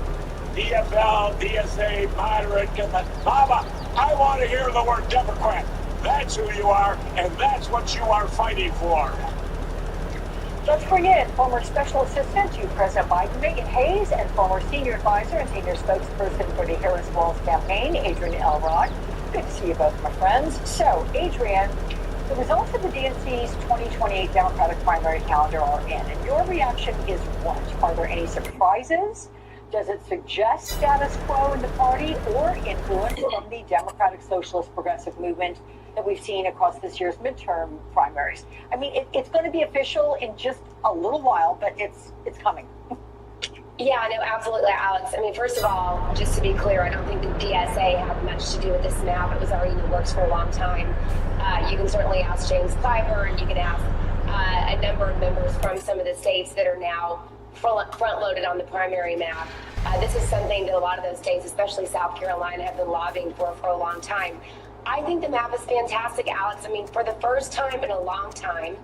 DFL, DSA, moderate, Baba. I want to hear the word Democrat. That's who you are, and that's what you are fighting for. Let's bring in former Special Assistant to President Biden, Megan Hayes, and former Senior Advisor and Senior Spokesperson for the Harris-Walz campaign, Adrian Elrod. Good to see you both, my friends. So, Adrian, the results of the DNC's 2028 Democratic primary calendar are in, and your reaction is what? Are there any surprises? Does it suggest status quo in the party or influence from the Democratic Socialist Progressive movement that we've seen across this year's midterm primaries? I mean, it's going to be official in just a little while, but it's coming. Yeah, no, absolutely, Alex. I mean, first of all, just to be clear, I don't think the DSA had much to do with this map. It was already in the works for a long time. You can certainly ask James Clyburn, and you can ask a number of members from some of the states that are now front-loaded on the primary map. This is something that a lot of those states, especially South Carolina, have been lobbying for a long time. I think the map is fantastic, Alex. I mean, for the first time in a long time,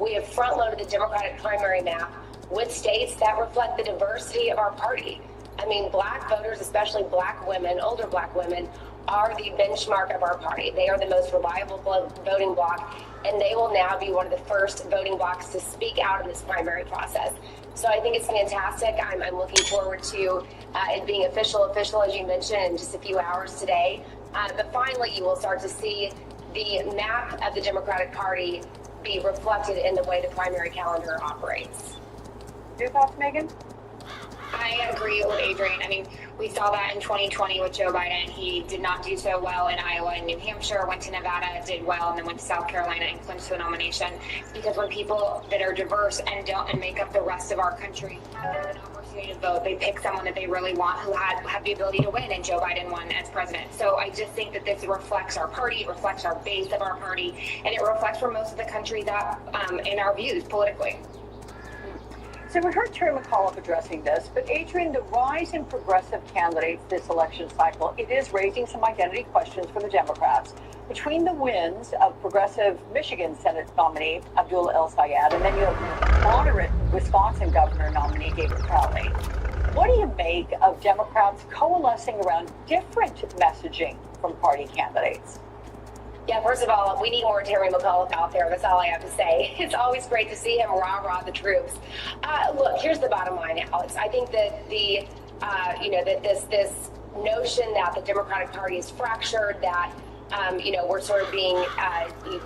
we have front-loaded the Democratic primary map with states that reflect the diversity of our party. I mean, black voters, especially black women, older black women, are the benchmark of our party. They are the most reliable voting bloc, and they will now be one of the first voting blocs to speak out in this primary process. So I think it's fantastic. I'm looking forward to it being official, as you mentioned, in just a few hours today. But finally, you will start to see the map of the Democratic Party be reflected in the way the primary calendar operates. Your thoughts, Megan? I agree with Adrian. I mean, we saw that in 2020 with Joe Biden. He did not do so well in Iowa and New Hampshire, went to Nevada, did well, and then went to South Carolina and clinched a nomination. Because when people that are diverse and make up the rest of our country have an opportunity to vote, they pick someone that they really want who have the ability to win, and Joe Biden won as president. So I just think that this reflects our party, it reflects our base of our party, and it reflects for most of the country that in our views politically. So we heard Terry McAuliffe addressing this, but Adrian, the rise in progressive candidates this election cycle, it is raising some identity questions for the Democrats. Between the wins of progressive Michigan Senate nominee Abdullah El Sayed, and then you have moderate Wisconsin governor nominee David Crowley, what do you make of Democrats coalescing around different messaging from party candidates? Yeah, first of all, we need more Terry McAuliffe out there. That's all I have to say. It's always great to see him rah-rah the troops. Look, here's the bottom line, Alex. I think that this notion that the Democratic Party is fractured, that we're sort of being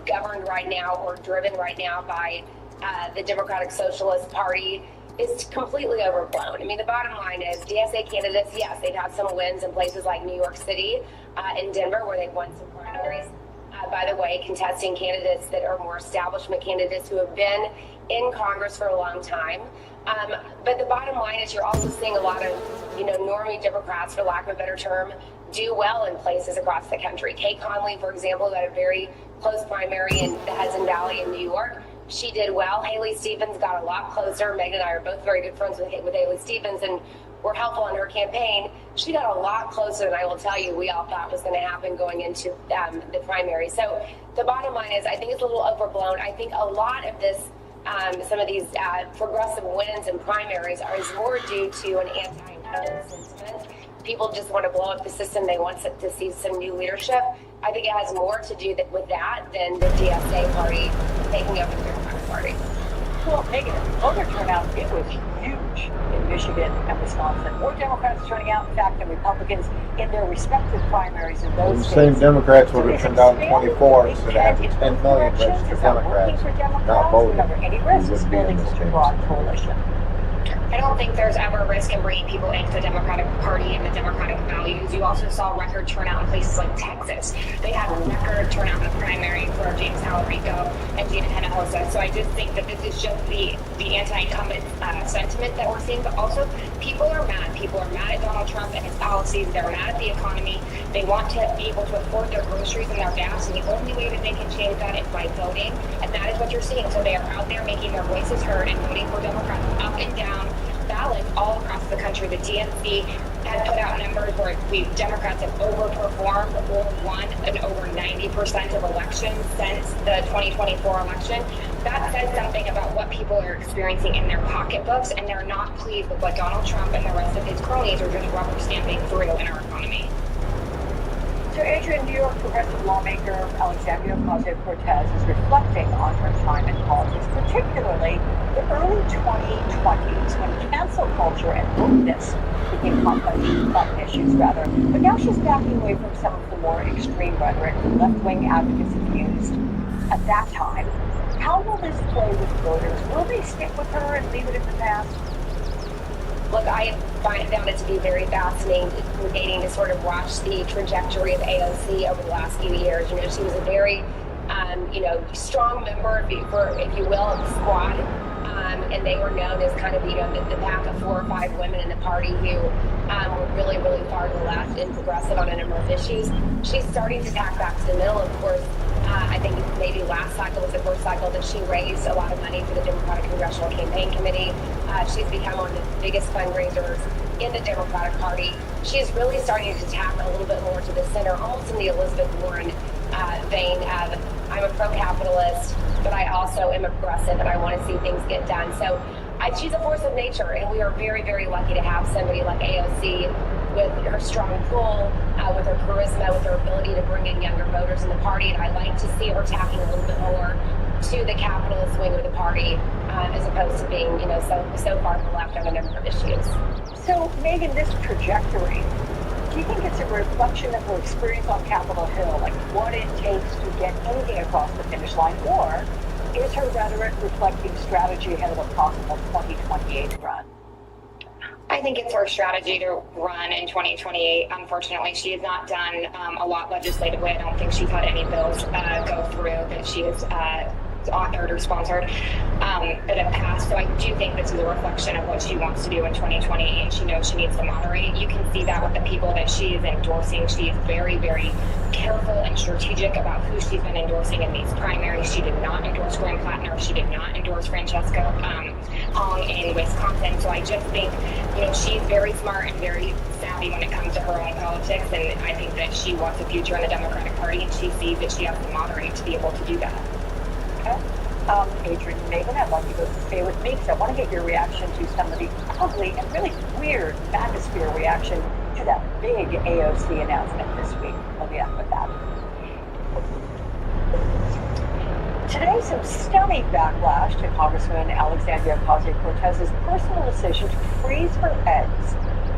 governed right now or driven right now by the Democratic Socialist Party is completely overblown. I mean, the bottom line is DSA candidates, yes, they've had some wins in places like New York City and Denver where they've won some primaries. By the way, contesting candidates that are more establishment candidates who have been in Congress for a long time. But the bottom line is you're also seeing a lot of, normie Democrats, for lack of a better term, do well in places across the country. Kay Conley, for example, who had a very close primary in the Hudson Valley in New York, she did well. Haley Stevens got a lot closer. Megan and I are both very good friends with Haley Stevens, and were helpful in her campaign. She got a lot closer than I will tell you we all thought was going to happen going into the primary. So the bottom line is I think it's a little overblown. I think a lot of this, some of these progressive wins and primaries is more due to an anti-incumbent sentiment. People just want to blow up the system. They want to see some new leadership. I think it has more to do with that than the DSA party taking over the Democratic Party. Well, Megan, voter turnout, it was huge in Michigan and Wisconsin. More Democrats turning out, in fact, than Republicans in their respective primaries in those The states. same Democrats would have turned out in 24 instead of having 10 million registered Democrats not voting. Any risks building such a broad coalition? I don't think there's ever risk in bringing people into the Democratic Party and the Democratic values. You also saw record turnout in places like Texas. They had record turnout in the primary for James Talarico and Gina Hinojosa. So I just think that this is just the anti-incumbent sentiment that we're seeing. But also, people are mad. People are mad at Donald Trump and his policies. They're mad at the economy. They want to be able to afford their groceries and their gas. And the only way that they can change that is by voting. And that is what you're seeing. So they are out there making their voices heard and voting for Democrats up and down ballots all across the country. The DNC had put out numbers where the Democrats have overperformed or won in over 90% of elections since the 2024 election. That says something about what people are experiencing in their pocketbooks, and they're not pleased with what Donald Trump and the rest of his cronies are just rubber stamping through in our economy. So Adrian, New York progressive lawmaker Alexandria Ocasio-Cortez is reflecting on her time in politics, particularly the early 2020s when cancel culture and wokeness became hot button issues, rather. But now she's backing away from some of the more extreme rhetoric left-wing advocates have used at that time. How will this play with voters? Will they stick with her and leave it in the past? look, I found it to be very fascinating to sort of watch the trajectory of AOC over the last few years. You know, she was a very, strong member, if you will, of the squad. And they were known as kind of, the pack of 4 or 5 women in the party who were really, really far to the left and progressive on a number of issues. She's starting to tack back to the middle. Of course, I think maybe last cycle was the first cycle that she raised a lot of money for the Democratic Congressional Campaign Committee. She's become one of the biggest fundraisers in the Democratic Party. She's really starting to tack a little bit more to the center, almost in the Elizabeth Warren vein of, I'm a pro-capitalist, but I also am a progressive and I want to see things get done. So she's a force of nature, and we are very, very lucky to have somebody like AOC with her strong pull, with her charisma, with her ability to bring in younger voters in the party. And I like to see her tacking a little bit more to the capitalist wing of the party, as opposed to being, so far to the left on a number of issues. So, Megan, this trajectory, do you think it's a reflection of her experience on Capitol Hill, like what it takes to get anything across the finish line, or is her rhetoric reflecting strategy ahead of a possible 2028 run? I think it's her strategy to run in 2028. Unfortunately, she has not done a lot legislatively. I don't think she's had any bills go through that she has authored or sponsored that have passed. So I do think this is a reflection of what she wants to do in 2028, and she knows she needs to moderate. You can see that with the people that she is endorsing. She is very, very careful and strategic about who she's been endorsing in these primaries. She did not endorse Graham Plattner. She did not endorse Francesca Hong in Wisconsin. So I just think, she's very smart and very savvy when it comes to her own politics, and I think that she wants a future in the Democratic Party, and she sees that she has to moderate to be able to do that. Okay. Adrian and Megan, I'd like you to stay with me because I want to get your reaction to some of the ugly and really weird manosphere reaction to that big AOC announcement this week. We'll be up with that. Today, some stunning backlash to Congresswoman Alexandria Ocasio-Cortez's personal decision to freeze her eggs.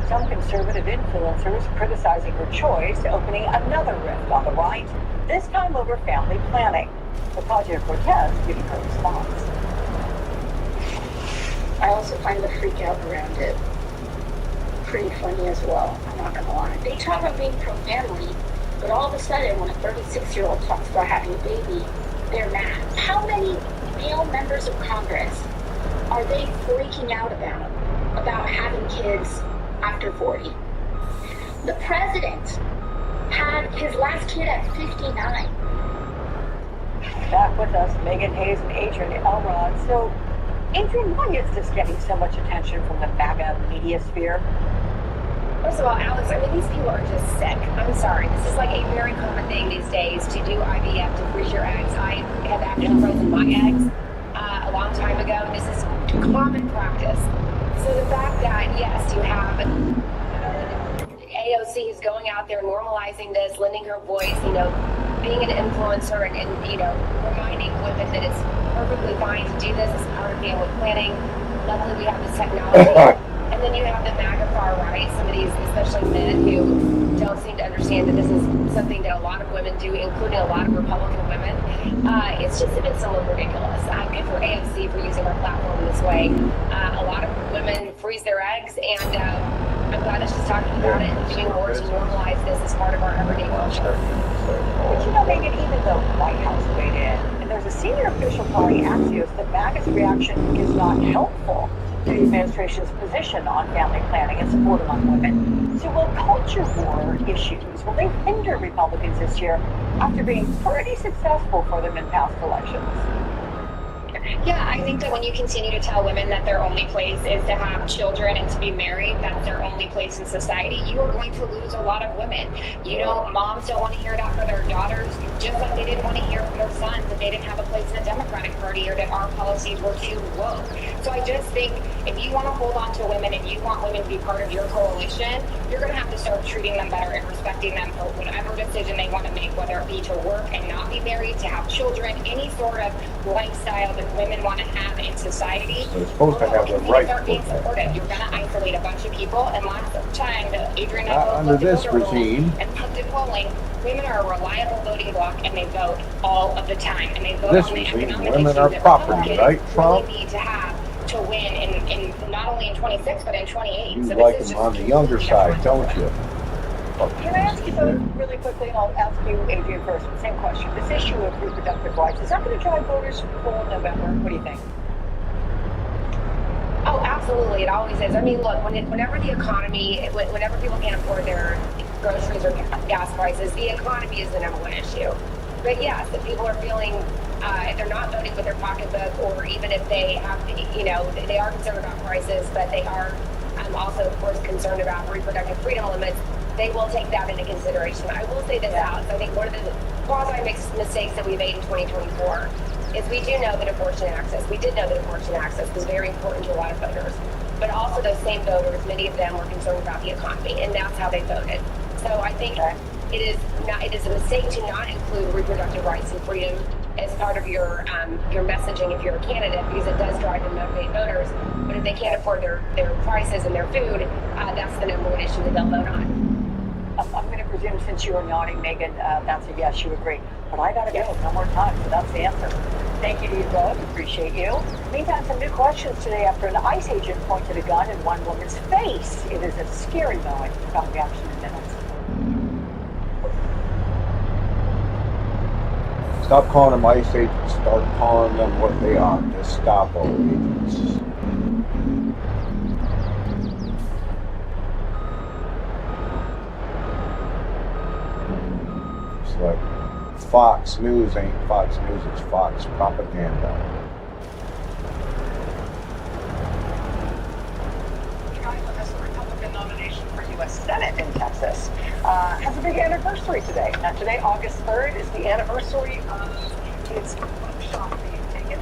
Some conservative influencers criticizing her choice, opening another rift on the right, this time over family planning. Ocasio-Cortez giving her response. I also find the freak out around it pretty funny as well, I'm not gonna lie. They talk about being pro-family, but all of a sudden when a 36-year-old talks about having a baby, they're mad. How many male members of Congress are they freaking out about having kids after 40? The president had his last kid at 59. Back with us, Megan Hayes and Adrian Elrod. So, Adrian, why is this getting so much attention from the MAGA media sphere? First of all, Alex, these people are just sick. I'm sorry. This is like a very common thing these days to do IVF, to freeze your eggs. I have actually frozen my eggs a long time ago. This is common practice. So the fact that, yes, you have AOC is going out there normalizing this, lending her voice, being an influencer and reminding women that it's perfectly fine to do this as part of family planning. Luckily, we have this technology. And then you have the MAGA far right, some of these, especially men, who don't seem to understand that this is something that a lot of women do, including a lot of Republican women. It's somewhat ridiculous. Good for AOC for using her platform this way. A lot of women freeze their eggs, and I'm glad that she's talking about it and doing more to normalize this as part of our everyday culture. But Megan, even the White House weighed in, and there's a senior official telling Axios that MAGA's reaction is not helpful to the administration's position on family planning and support among women. So will culture war issues, will they hinder Republicans this year after being pretty successful for them in past elections? Yeah, I think that when you continue to tell women that their only place is to have children and to be married, that's their only place in society, you are going to lose a lot of women. Moms don't want to hear that for their daughters, just like they didn't want to hear from their sons that they didn't have a place in the Democratic Party or that our policies were too woke. So I just think if you want to hold on to women and you want women to be part of your coalition, you're going to have to start treating them better and respecting them for whatever decision they want to make, whether it be to work and not be married, to have children, any sort of lifestyle that women want to have in society. They're supposed to have the right to being supportive. You're going to isolate a bunch of people, and last time that Adrian and Not I under this regime. and looked at polling, women are a reliable voting bloc, and they vote all of the time, and they vote This on the regime, economic women issues are that property, Republicans right, Trump? really need to have to win in not only in 26 but in 28. You So like this is them just on the younger side, don't you? Can I ask you both really quickly, and I'll ask you, Adrian, first, same question. This issue of reproductive rights, is that going to drive voters full in November? What do you think? Oh, absolutely. It always is. I mean, look, whenever the economy, whenever people can't afford their groceries or gas prices, the economy is the number one issue. But yes, if people are feeling, if they're not voting with their pocketbook, or even if they have, they are concerned about prices, but they are also, of course, concerned about reproductive freedom limits, they will take that into consideration. I will say this out. So I think one of the quasi-mistakes that we made in 2024 is we do know that abortion access, we did know that abortion access was very important to a lot of voters. But also those same voters, many of them were concerned about the economy, and that's how they voted. So I think it is a mistake to not include reproductive rights and freedom as part of your messaging if you're a candidate, because it does drive and motivate voters. But if they can't afford their prices and their food, that's the number one issue that they'll vote on. I'm going to presume, since you are nodding, Megan, that's a yes, you agree. But I got to go. No more time, so that's the answer. Thank you to you both. Appreciate you. Meantime, some new questions today after an ICE agent pointed a gun in one woman's face. It is a scary moment. Got reaction in minutes. Stop calling them ICE agents. Start calling them what they are. Gestapo agents. It's like Fox News ain't Fox News, it's Fox propaganda. Republican nomination for U.S. Senate in Texas has a big anniversary today. Now, today, August 3rd, is the anniversary of his shot being taken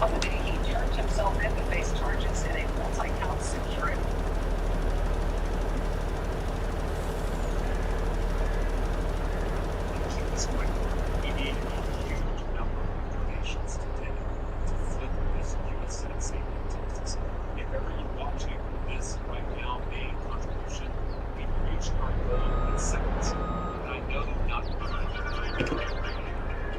on the day he turned himself in to face charges in a multi-count security. We need a huge number of donations today to flip this U.S. Senate seat in Texas. If ever you're watching this right now, a contribution, we've reached our goal in seconds. And I know not.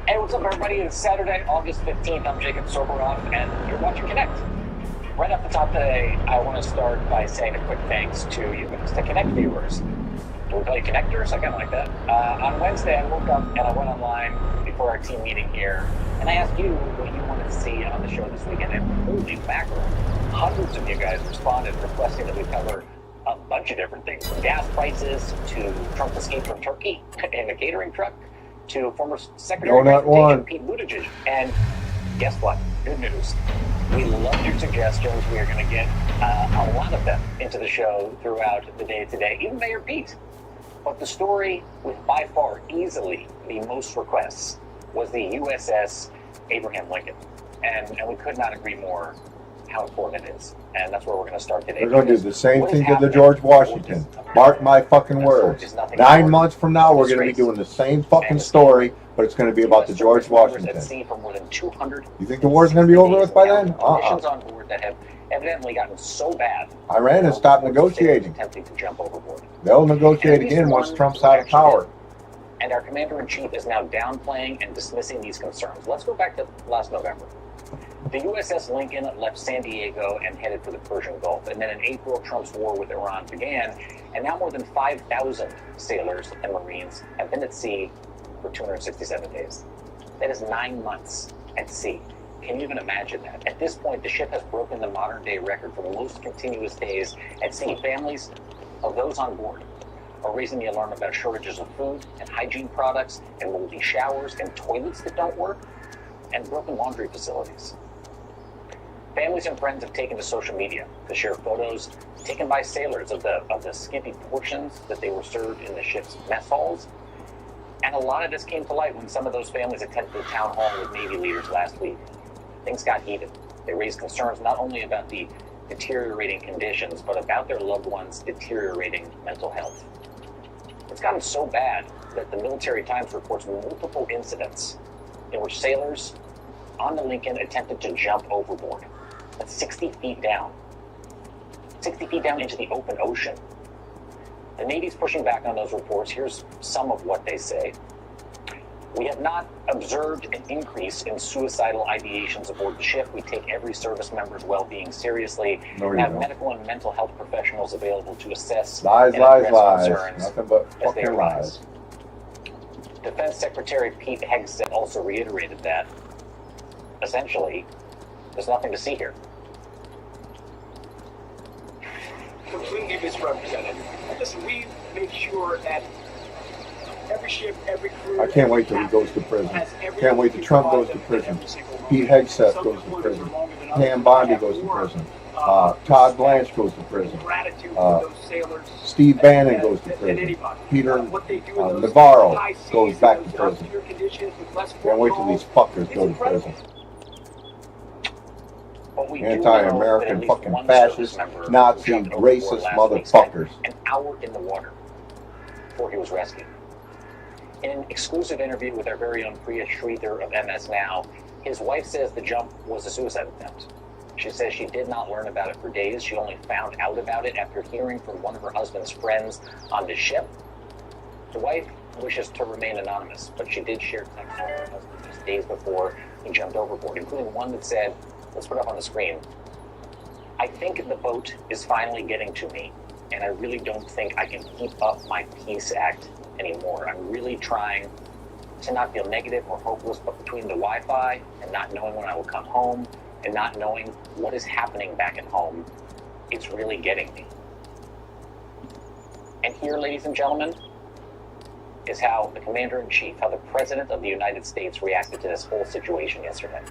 Hey, what's up, everybody? It's Saturday, August 15th. I'm Jacob Soboroff, and you're watching Connect. Right off the top today, I want to start by saying a quick thanks to you guys, to Connect viewers. Do we call you connectors? I kind of like that. On Wednesday, I woke up and I went online before our team meeting here, and I asked you what you wanted to see on the show this weekend. And holy mackerel, hundreds of you guys responded requesting that we cover a bunch of different things, from gas prices to Trump's escape from Turkey in a catering truck to former Secretary of Transportation Pete Buttigieg. And guess what? Good news. We love your suggestions. We are going to get a lot of them into the show throughout the day today, even Mayor Pete. But the story with by far easily the most requests was the USS Abraham Lincoln. And we could not agree more how important it is. And that's where we're going to start today. They're going to do the same thing to the George Washington. Mark my fucking words. 9 months from now, we're going to be doing the same fucking story, but it's going to be about the George Washington. You think the war's going to be over with by then? Conditions on board that have evidently gotten so bad. Iran has stopped negotiating. Attempting to jump overboard. They'll negotiate again once Trump's out of power. And our commander-in-chief is now downplaying and dismissing these concerns. Let's go back to last November. The USS Lincoln left San Diego and headed for the Persian Gulf. And then in April, Trump's war with Iran began. And now more than 5,000 sailors and Marines have been at sea for 267 days. That is 9 months at sea. Can you even imagine that? At this point, the ship has broken the modern-day record for the most continuous days at sea. Families of those on board are raising the alarm about shortages of food and hygiene products and moldy showers and toilets that don't work and broken laundry facilities. Families and friends have taken to social media to share photos taken by sailors of the skimpy portions that they were served in the ship's mess halls. And a lot of this came to light when some of those families attended the town hall with Navy leaders last week. Things got heated. They raised concerns not only about the deteriorating conditions, but about their loved ones' deteriorating mental health. It's gotten so bad that the Military Times reports multiple incidents in which sailors on the Lincoln attempted to jump overboard. That's 60 feet down. 60 feet down into the open ocean. The Navy's pushing back on those reports. Here's some of what they say. We have not observed an increase in suicidal ideations aboard the ship. We take every service member's well-being seriously and have medical and mental health professionals available to assess and address concerns Nothing but as they fucking arise. lies. Defense Secretary Pete Hegseth also reiterated that, essentially, there's nothing to see here. Completely misrepresented. Listen, we make sure that every ship, every crew. I can't wait till he goes to prison. Can't wait till Trump goes to prison. Pete Hegseth goes to prison. Pam Bondi goes to prison. Todd Blanche goes to prison. Steve Bannon goes to prison. Peter Navarro goes back to prison. Can't wait till these fuckers go to prison. Anti-American fucking fascist, Nazi, racist motherfuckers. An hour in the water before he was rescued. In an exclusive interview with our very own Priya Sridhar of MS Now, his wife says the jump was a suicide attempt. She says she did not learn about it for days. She only found out about it after hearing from one of her husband's friends on the ship. The wife wishes to remain anonymous, but she did share texts with her husband just days before he jumped overboard, including one that said, let's put it up on the screen, "I think the boat is finally getting to me, and I really don't think I can keep up my peace act anymore. I'm really trying to not feel negative or hopeless, but between the Wi-Fi and not knowing when I will come home and not knowing what is happening back at home, it's really getting me." And here, ladies and gentlemen, is how the Commander-in-Chief, how the President of the United States reacted to this whole situation yesterday.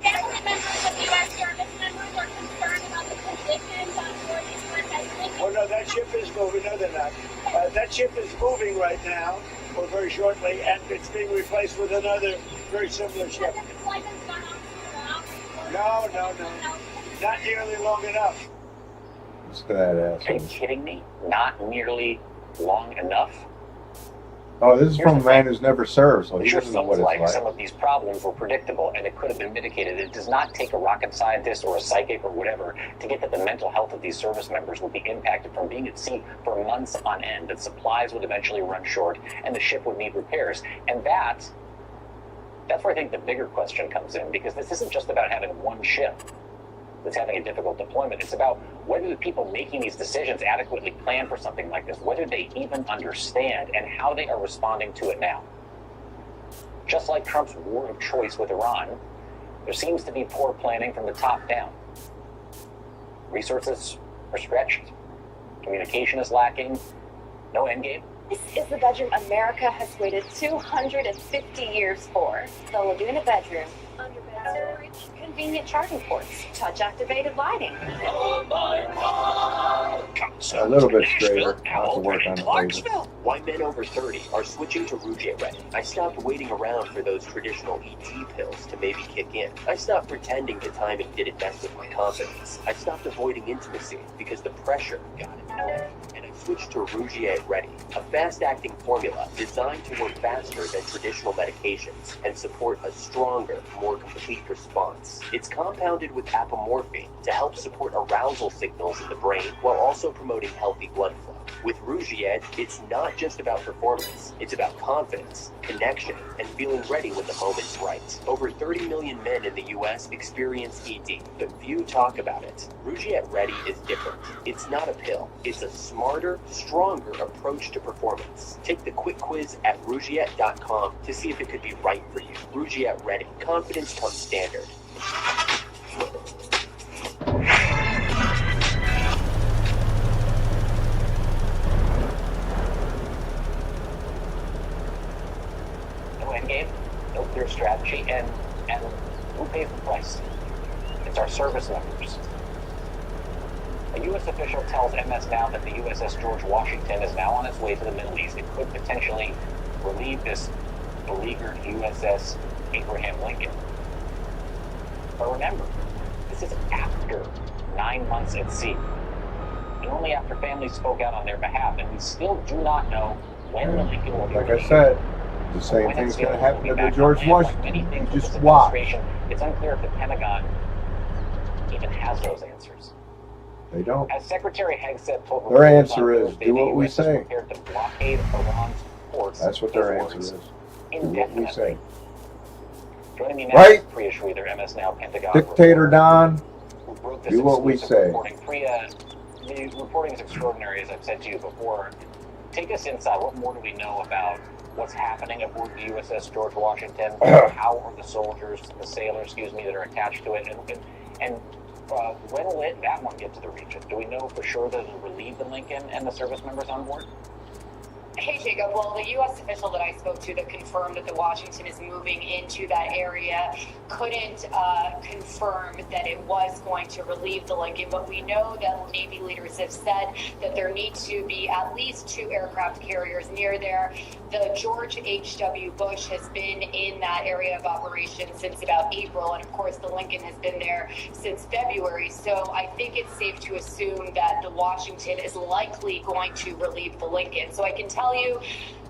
Family members of U.S. service members are concerned about the conditions on board the USS. Oh no, that ship is moving. No, they're not. That ship is moving right now, or very shortly, and it's being replaced with another very similar ship. No. Not nearly long enough. Look at that asshole. Are you kidding me? Not nearly long enough? Oh, this is from a man who's never served, so he Sure doesn't know seems what it's like like. some of these problems were predictable and it could have been mitigated. It does not take a rocket scientist or a psychic or whatever to get that the mental health of these service members would be impacted from being at sea for months on end, that supplies would eventually run short and the ship would need repairs. And that's where I think the bigger question comes in, because this isn't just about having one ship that's having a difficult deployment. It's about whether the people making these decisions adequately plan for something like this, whether they even understand, and how they are responding to it now. Just like Trump's war of choice with Iran, there seems to be poor planning from the top down. Resources are stretched, communication is lacking, no endgame. This is the bedroom America has waited 250 years for. The Laguna bedroom, underbed storage, convenient charging ports, touch-activated lighting. Oh my God! A little bit straighter. I'll have to work on it later. Clarksville. Why men over 30 are switching to Rugia Ready. I stopped waiting around for those traditional ET pills to maybe kick in. I stopped pretending the timing didn't mess with my confidence. I stopped avoiding intimacy because the pressure got in the way. And I switched to Rugia Ready, a fast-acting formula designed to work faster than traditional medications and support a stronger, more complete response. It's compounded with apomorphine to help support arousal signals in the brain while also promoting healthy blood flow. With Rugia, it's not just about performance, it's about confidence, connection, and feeling ready when the moment's right. Over 30 million men in the US experience ED, but few talk about it. Rugia Ready is different. It's not a pill, it's a smarter, stronger approach to performance. Take the quick quiz at Rugiet.com to see if it could be right for you. Rugiet Ready. Confidence comes standard. No endgame, no clear strategy, and who pays the price? It's our service members. A U.S. official tells MS Now that the USS George Washington is now on its way to the Middle East. It could potentially relieve this beleaguered USS Abraham Lincoln. But remember, this is after 9 months at sea, and only after families spoke out on their behalf, and we still do not know when the Lincoln will be Like released. I said, the same thing's going to happen to the George Washington. You just watch. It's unclear if the Pentagon even has those answers. They don't. As Secretary Hegseth told Their reporters answer on is, Thursday, do the what we US is say. prepared to blockade Iran's port supports That's what their those answer words is. Do what we indefinitely. say. Joining me now Right? is Priya Shreedhar, MS Now Pentagon Dictator reporter, Don, who broke this do what we exclusive say. reporting. Priya, the reporting is extraordinary, as I've said to you before. Take us inside. What more do we know about what's happening aboard the USS George Washington? How are the soldiers, the sailors, excuse me, that are attached to it? And when will that one get to the region? Do we know for sure that it'll relieve the Lincoln and the service members on board? Hey, Jacob. Well, the U.S. official that I spoke to that confirmed that the Washington is moving into that area couldn't confirm that it was going to relieve the Lincoln, but we know that Navy leaders have said that there need to be at least 2 aircraft carriers near there. The George H.W. Bush has been in that area of operation since about April, and of course the Lincoln has been there since February, so I think it's safe to assume that the Washington is likely going to relieve the Lincoln. So I can tell you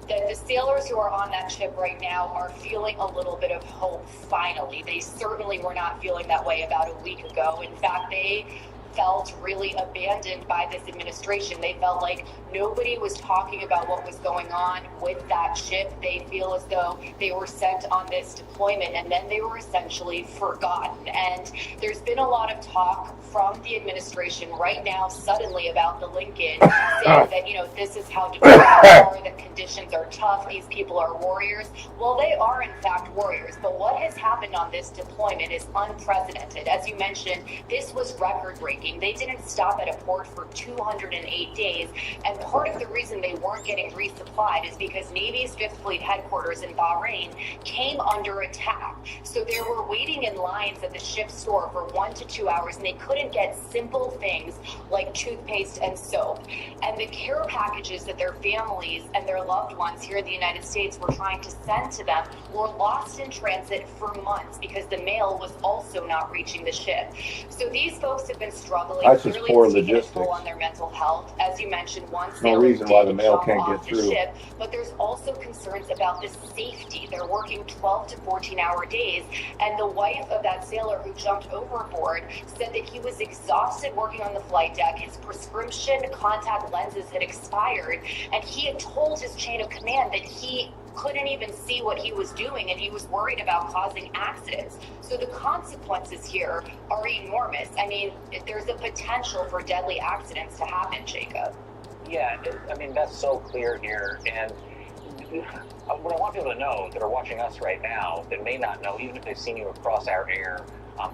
that the sailors who are on that ship right now are feeling a little bit of hope, finally. They certainly were not feeling that way about a week ago. In fact, they felt really abandoned by this administration. They felt like nobody was talking about what was going on with that ship. They feel as though they were sent on this deployment and then they were essentially forgotten. And there's been a lot of talk from the administration right now suddenly about the Lincoln, saying that, you know, this is how deployments are, that conditions are tough, these people are warriors. Well, they are in fact warriors, but what has happened on this deployment is unprecedented. As you mentioned, this was record-breaking. They didn't stop at a port for 208 days, and part of the reason they weren't getting resupplied is because Navy's 5th Fleet headquarters in Bahrain came under attack. So they were waiting in lines at the ship's store for 1 to 2 hours, and they couldn't get simple things like toothpaste and soap. And the care packages that their families and their loved ones here in the United States were trying to send to them were lost in transit for months because the mail was also not reaching the ship. So these folks have been struggling. That's just poor taking a logistics. toll on their mental health. As you mentioned, one No sailor reason why the did mail jump can't off get the through. ship, but there's also concerns about the safety. They're working 12 to 14-hour days, and the wife of that sailor who jumped overboard said that he was exhausted working on the flight deck. His prescription contact lenses had expired, and he had told his chain of command that he couldn't even see what he was doing, and he was worried about causing accidents. So the consequences here are enormous. I mean, there's a potential for deadly accidents to happen, Jacob. Yeah, I mean, that's so clear here. And what I want people to know that are watching us right now that may not know, even if they've seen you across our air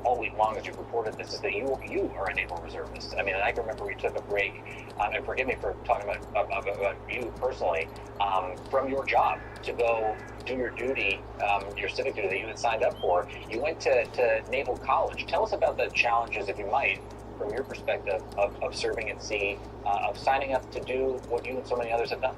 all week long as you've reported this, is that you are a naval reservist. I mean, and I can remember we took a break, and forgive me for talking about you personally, from your job to go do your duty, your civic duty that you had signed up for. You went to Naval College. Tell us about the challenges, if you might, from your perspective of serving at sea, of signing up to do what you and so many others have done.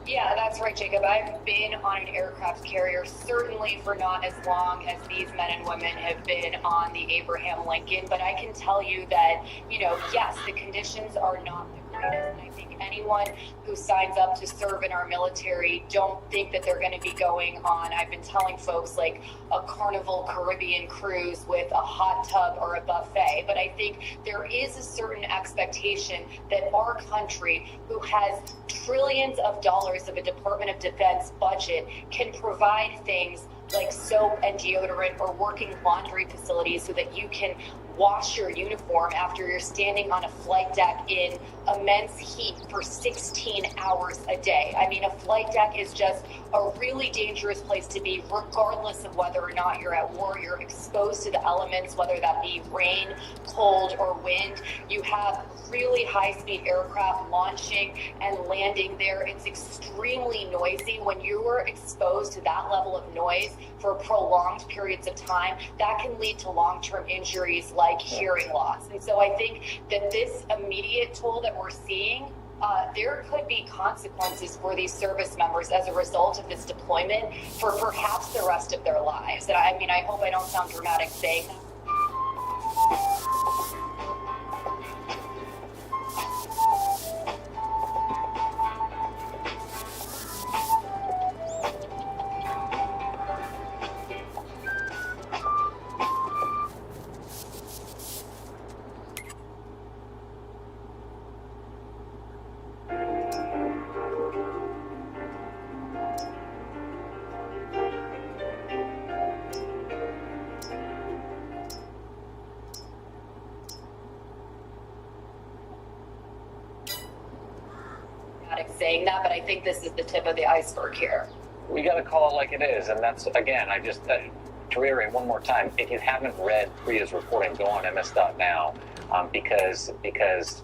Yeah, that's right, Jacob. I've been on an aircraft carrier, certainly for not as long as these men and women have been on the Abraham Lincoln, but I can tell you that, you know, yes, the conditions are not the greatest, and I think anyone who signs up to serve in our military don't think that they're going to be going on, I've been telling folks, like a Carnival Caribbean cruise with a hot tub or a buffet, but I think there is a certain expectation that our country, who has trillions of dollars of a Department of Defense budget, can provide things like soap and deodorant or working laundry facilities so that you can wash your uniform after you're standing on a flight deck in immense heat for 16 hours a day. I mean, a flight deck is just a really dangerous place to be, regardless of whether or not you're at war. You're exposed to the elements, whether that be rain, cold, or wind. You have really high-speed aircraft launching and landing there. It's extremely noisy. When you are exposed to that level of noise for prolonged periods of time, that can lead to long-term injuries like hearing loss. And so I think that this immediate toll that we're seeing, there could be consequences for these service members as a result of this deployment for perhaps the rest of their lives. And I mean, I hope I don't sound dramatic saying that. diplomatic saying that, but I think this is the tip of the iceberg here. We got to call it like it is, and that's, again, I just, to reiterate one more time, if you haven't read Priya's reporting, go on ms.now, because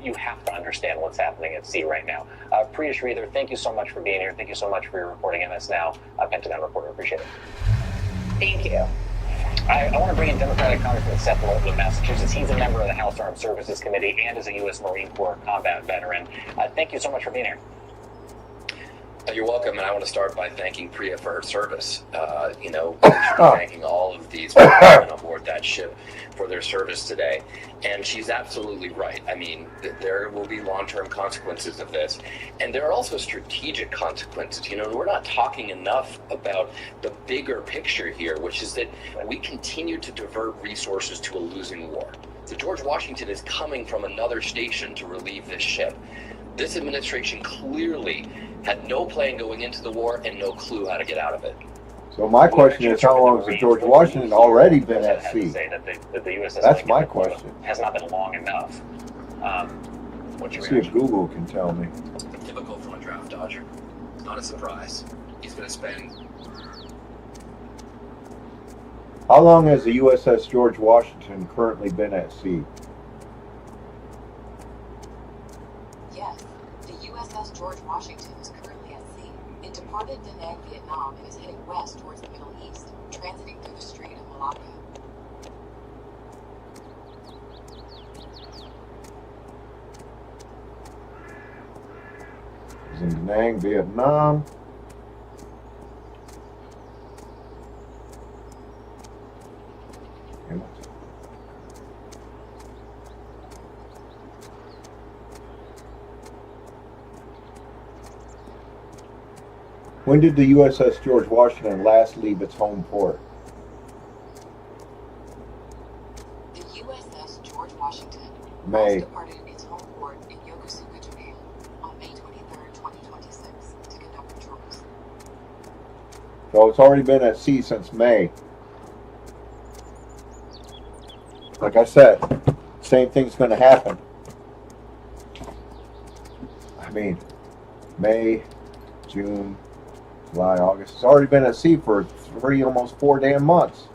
you have to understand what's happening at sea right now. Priya Sridhar, thank you so much for being here. Thank you so much for your reporting. MS Now, Pentagon reporter. Appreciate it. Thank you. I want to bring in Democratic Congressman Seth Moulton of Massachusetts. He's a member of the House Armed Services Committee and is a U.S. Marine Corps combat veteran. Thank you so much for being here. You're welcome, and I want to start by thanking Priya for her service. Thanking all of these people on board that ship for their service today. And she's absolutely right. I mean, there will be long-term consequences of this. And there are also strategic consequences. We're not talking enough about the bigger picture here, which is that we continue to divert resources to a losing war. So George Washington is coming from another station to relieve this ship. This administration clearly had no plan going into the war and no clue how to get out of it. So my question is, how long has George Washington already been at sea? That's my question. Has not been long enough. What's your See if Google can tell me. Typical from a draft dodger. Not a surprise. He's going to spend... How long has the USS George Washington currently been at sea? Yes, the USS George Washington is currently at sea. It departed Da Nang, Vietnam, and is heading west towards the Middle East, transiting through the Strait of Malacca. It's in Da Nang, Vietnam. When did the USS George Washington last leave its home port? The USS George Washington May. last departed its home port in Yokosuka, Japan on May 23, 2026 to conduct patrols. So it's already been at sea since May. Like I said, same thing's going to happen. I mean, May, June, July, August. It's already been at sea for 3, almost 4 damn months.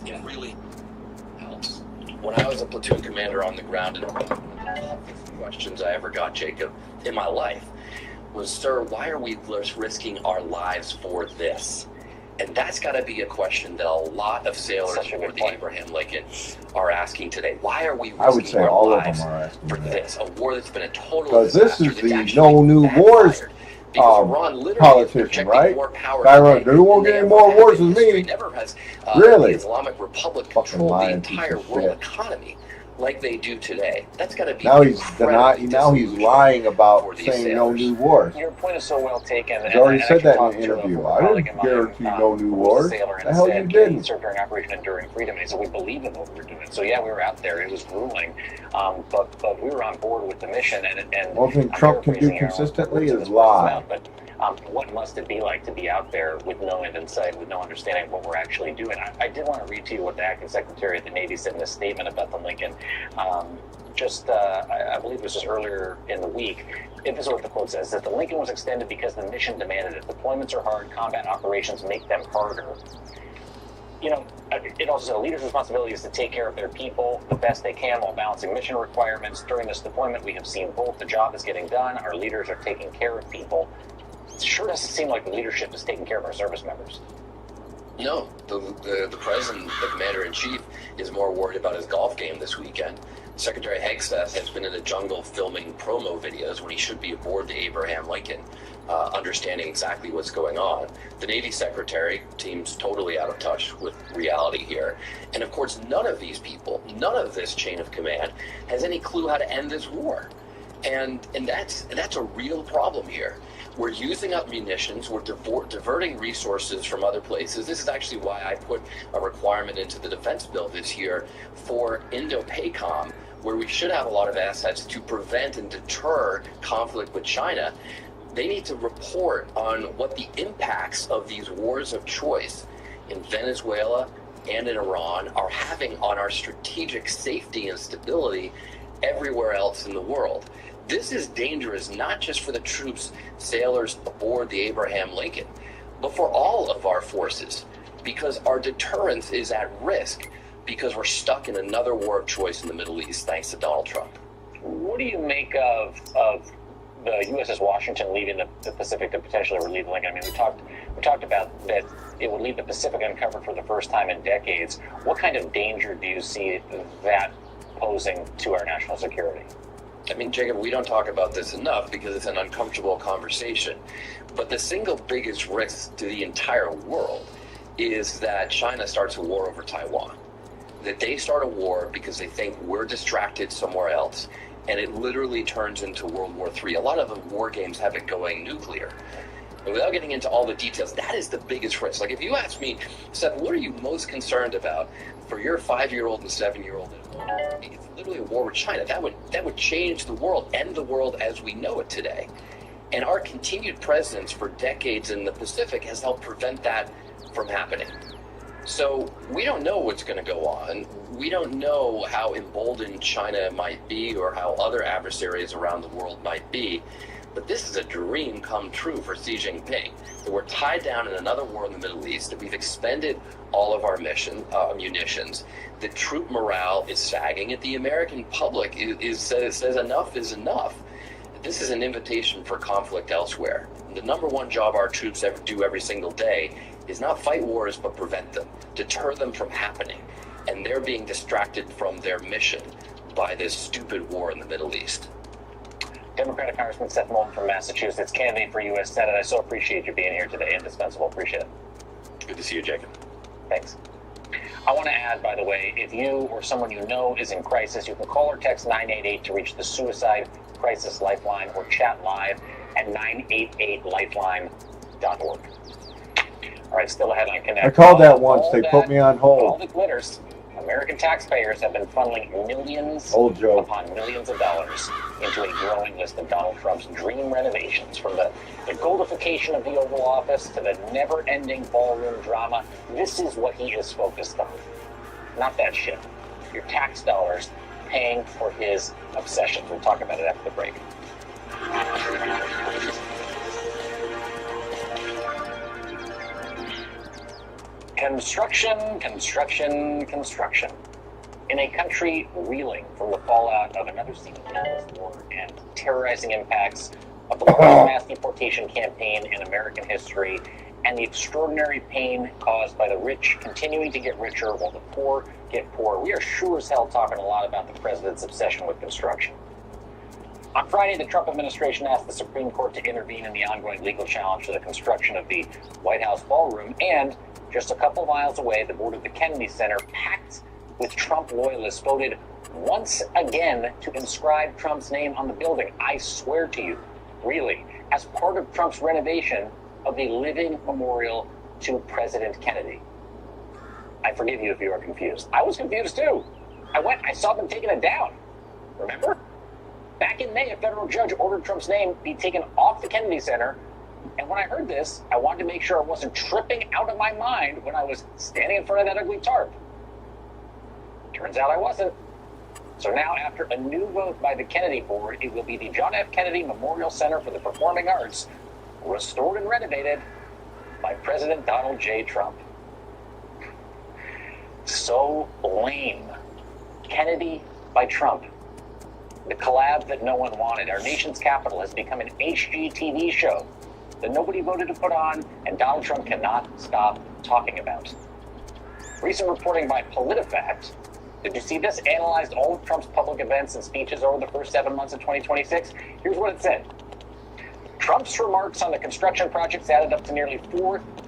It really helps. When I was a platoon commander on the ground, and one of the questions I ever got, Jacob, in my life was, sir, why are we risking our lives for this? And that's got to be a question that a lot of sailors aboard the Abraham Lincoln are asking today. Why are we risking our lives for this? A war that's been a total disaster. Because this is the no new wars politician, right? They won't get any more wars with me. Really? The Islamic Republic control the entire world economy like they do today. That's got to be now he's lying about saying no new wars. Your point is so well taken. He's already said that in an interview. I didn't guarantee no new wars. The hell you didn't? He served during Operation Enduring Freedom, and he said we believe in what we were doing. So yeah, we were out there. It was grueling, but we were on board with the mission. And one thing Trump can do consistently is lie. But what must it be like to be out there with no end in sight, with no understanding of what we're actually doing? I did want to read to you what the acting secretary of the Navy said in a statement about the Lincoln. I believe this was earlier in the week. This is what the quote says, that the Lincoln was extended because the mission demanded it. Deployments are hard, combat operations make them harder. You know, it also said a leader's responsibility is to take care of their people the best they can while balancing mission requirements. During this deployment, we have seen both. The job is getting done. Our leaders are taking care of people. It sure doesn't seem like the leadership is taking care of our service members. No, the president, the commander-in-chief, is more worried about his golf game this weekend. Secretary Hagstaff has been in the jungle filming promo videos when he should be aboard the Abraham Lincoln, understanding exactly what's going on. The Navy Secretary seems totally out of touch with reality here. And of course, none of these people, none of this chain of command, has any clue how to end this war. And that's a real problem here. We're using up munitions, we're diverting resources from other places. This is actually why I put a requirement into the defense bill this year for Indo-PACOM, where we should have a lot of assets to prevent and deter conflict with China. They need to report on what the impacts of these wars of choice in Venezuela and in Iran are having on our strategic safety and stability everywhere else in the world. This is dangerous not just for the troops, sailors aboard the Abraham Lincoln, but for all of our forces, because our deterrence is at risk because we're stuck in another war of choice in the Middle East thanks to Donald Trump. What do you make of the USS Washington leaving the Pacific to potentially relieve Lincoln? I mean, we talked about that it would leave the Pacific uncovered for the first time in decades. What kind of danger do you see that posing to our national security? I mean, Jacob, we don't talk about this enough because it's an uncomfortable conversation. But the single biggest risk to the entire world is that China starts a war over Taiwan. That they start a war because they think we're distracted somewhere else. And it literally turns into World War III. A lot of the war games have it going nuclear. And without getting into all the details, that is the biggest risk. Like if you ask me, Seth, what are you most concerned about for your 5-year-old and 7-year-old at home? It's literally a war with China. That would change the world, end the world as we know it today. And our continued presence for decades in the Pacific has helped prevent that from happening. So we don't know what's going to go on. We don't know how emboldened China might be or how other adversaries around the world might be. But this is a dream come true for Xi Jinping, that we're tied down in another war in the Middle East, that we've expended all of our munitions, that troop morale is sagging, and the American public says enough is enough. This is an invitation for conflict elsewhere. The number one job our troops do every single day is not fight wars, but prevent them, deter them from happening. And they're being distracted from their mission by this stupid war in the Middle East. Democratic Congressman Seth Moulton from Massachusetts, candidate for U.S. Senate. I so appreciate you being here today. Indispensable. Appreciate it. Good to see you, Jacob. Thanks. I want to add, by the way, if you or someone you know is in crisis, you can call or text 988 to reach the Suicide Crisis Lifeline or chat live at 988lifeline.org. All right, still ahead on Connect. I called that once. They put me on hold. All the glitters. American taxpayers have been funneling millions upon millions of dollars into a growing list of Donald Trump's dream renovations, from the goldification of the Oval Office to the never-ending ballroom drama. This is what he is focused on. Not that shit. Your tax dollars paying for his obsessions. We'll talk about it after the break. Construction. In a country reeling from the fallout of another seamless war and terrorizing impacts of the largest mass deportation campaign in American history, and the extraordinary pain caused by the rich continuing to get richer while the poor get poorer, we are sure as hell talking a lot about the president's obsession with construction. On Friday, the Trump administration asked the Supreme Court to intervene in the ongoing legal challenge to the construction of the White House ballroom, and just a couple miles away, the board of the Kennedy Center, packed with Trump loyalists, voted once again to inscribe Trump's name on the building. I swear to you, really, as part of Trump's renovation of the living memorial to President Kennedy. I forgive you if you are confused. I was confused too. I saw them taking it down. Remember? Back in May, a federal judge ordered Trump's name be taken off the Kennedy Center. And when I heard this, I wanted to make sure I wasn't tripping out of my mind when I was standing in front of that ugly tarp. Turns out I wasn't. So now, after a new vote by the Kennedy board, it will be the John F. Kennedy Memorial Center for the Performing Arts, restored and renovated by President Donald J. Trump. So lame. Kennedy by Trump. The collab that no one wanted. Our nation's capital has become an HGTV show that nobody voted to put on, and Donald Trump cannot stop talking about. Recent reporting by PolitiFact, did you see this? Analyzed all of Trump's public events and speeches over the first 7 months of 2026. Here's what it said. Trump's remarks on the construction projects added up to nearly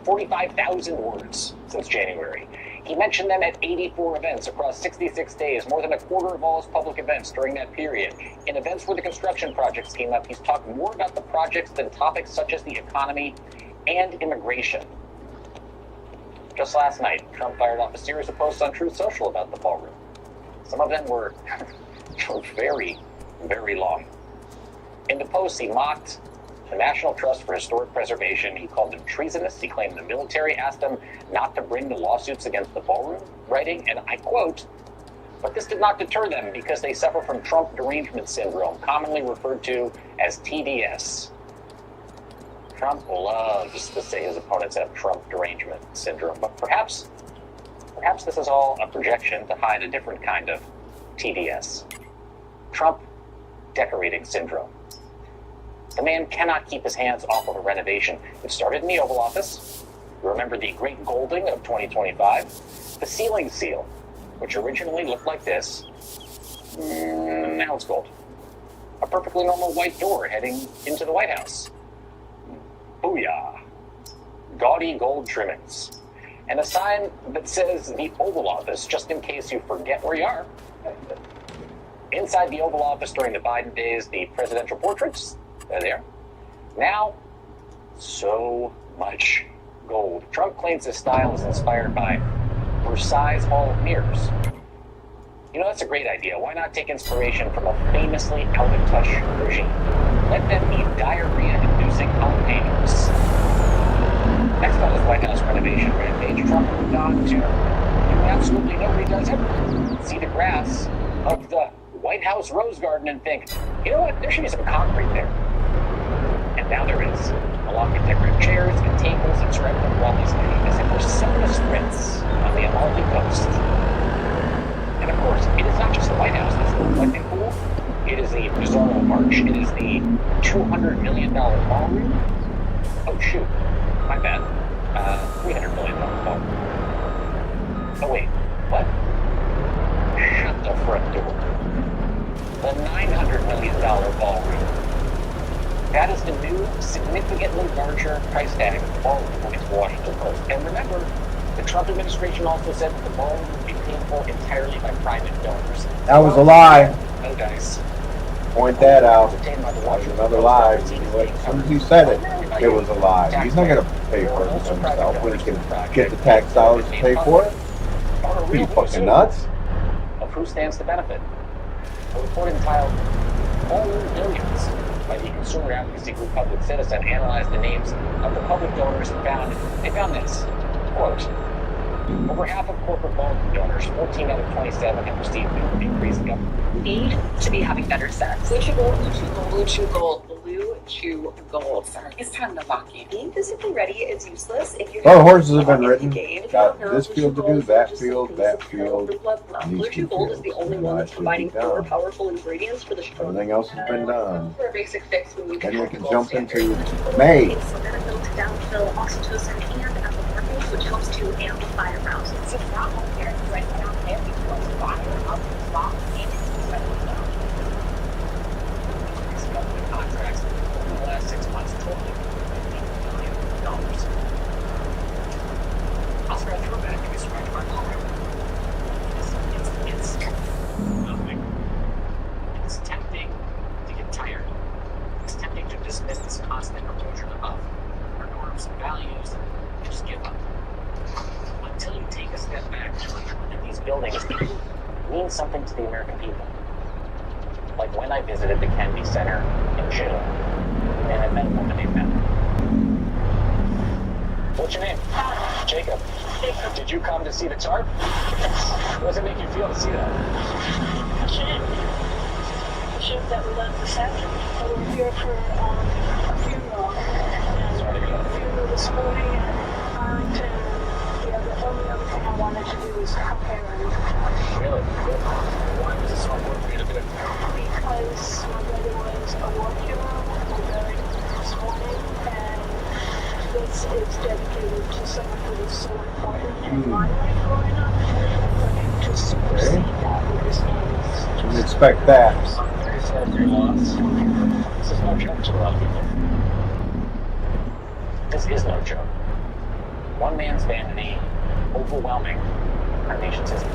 45,000 words since January. He mentioned them at 84 events across 66 days, more than a quarter of all his public events during that period. In events where the construction projects came up, he's talked more about the projects than topics such as the economy and immigration. Just last night, Trump fired off a series of posts on Truth Social about the ballroom. Some of them were very, very long. In the posts, he mocked the National Trust for Historic Preservation. He called them treasonous. He claimed the military asked them not to bring the lawsuits against the ballroom, writing, and I quote, "But this did not deter them because they suffer from Trump derangement syndrome, commonly referred to as TDS." Trump loves to say his opponents have Trump derangement syndrome, but perhaps this is all a projection to hide a different kind of TDS. Trump decorating syndrome. The man cannot keep his hands off of a renovation. It started in the Oval Office. You remember the Great Golding of 2025? The ceiling seal, which originally looked like this. Now it's gold. A perfectly normal white door heading into the White House. Booyah. Gaudy gold trimmings. And a sign that says the Oval Office, just in case you forget where you are. Inside the Oval Office during the Biden days, the presidential portraits, they're there. Now, so much gold. Trump claims his style is inspired by Versailles Hall of Mirrors. You know, that's a great idea. Why not take inspiration from a famously out-of-touch regime? Let them be diarrhea-inducing home paintings. Next on his White House renovation rampage, Trump moved on to do absolutely nobody does ever. See the grass of the White House Rose Garden and think, you know what, there should be some concrete there. And now there is, along with decorative chairs and tables inscribed with Wally's name as if we're similar sprints on the Amalfi Coast. And of course, it is not just the White House that's the reflecting pool. It is the Bizarro Arch. It is the $200 million ballroom. Oh shoot, my bad. $300 million ballroom. Oh wait, what? Shut the front door. The $900 million ballroom. That is the new, significantly larger price tag ballroom according to the Washington Post. And remember, the Trump administration also said that the ballroom would be paid for entirely by private donors. That was a lie. No dice. Point that out. That was another lie. As soon as he said it, it was a lie. He's not going to pay for it himself when he can get the tax dollars to pay for it. Are you fucking nuts? Of who stands to benefit? A report entitled "Ballroom Billions" by the consumer advocacy group Public Citizen analyzed the names of the public donors and found this, quote, over half of corporate ballroom donors, 14 out of 27, have received increased government. Need to be having better sex. Blue chew gold, blue chew gold, blue chew gold, blue chew gold. It's time to lock in. Being physically ready is useless if you're Horses have been ridden. Got this field to do, that field, that field. Blue chew gold is the only one that's combining four powerful ingredients for the strong. Everything else has been done. For a basic fix when you Then we can jump into May. It's sildenafil to downfill oxytocin and apomorphine, which helps to amplify arousal. It's not on there. Right down there, you can fire up the box and it's ready to go. These government contracts in the last 6 months totaling $50 million. I'll scratch your back if you scratch my program. It's nothing. It's tempting to get tired. It's tempting to dismiss this constant erosion of our norms and values and just give up. Until you take a step back to ensure that these buildings mean something to the American people. Like when I visited the Kennedy Center in June, and I met a woman named Matt. What's your name? Jacob. Did you come to see the tarp? What does it make you feel to see that? Shame. The ship that we left this afternoon. We were here for a funeral. And the funeral this morning in Arlington. Yeah, the only other thing I wanted to do was come here and Really? Why was it so important for you to do it? because my brother was a war hero. We buried him this morning, and this is dedicated to someone who was so important in my life growing up. For him to supersede that with his name is Didn't expect that. I'm very sad for your loss. This is no joke to a lot of people. This is no joke. One man's vanity overwhelming our nation's history.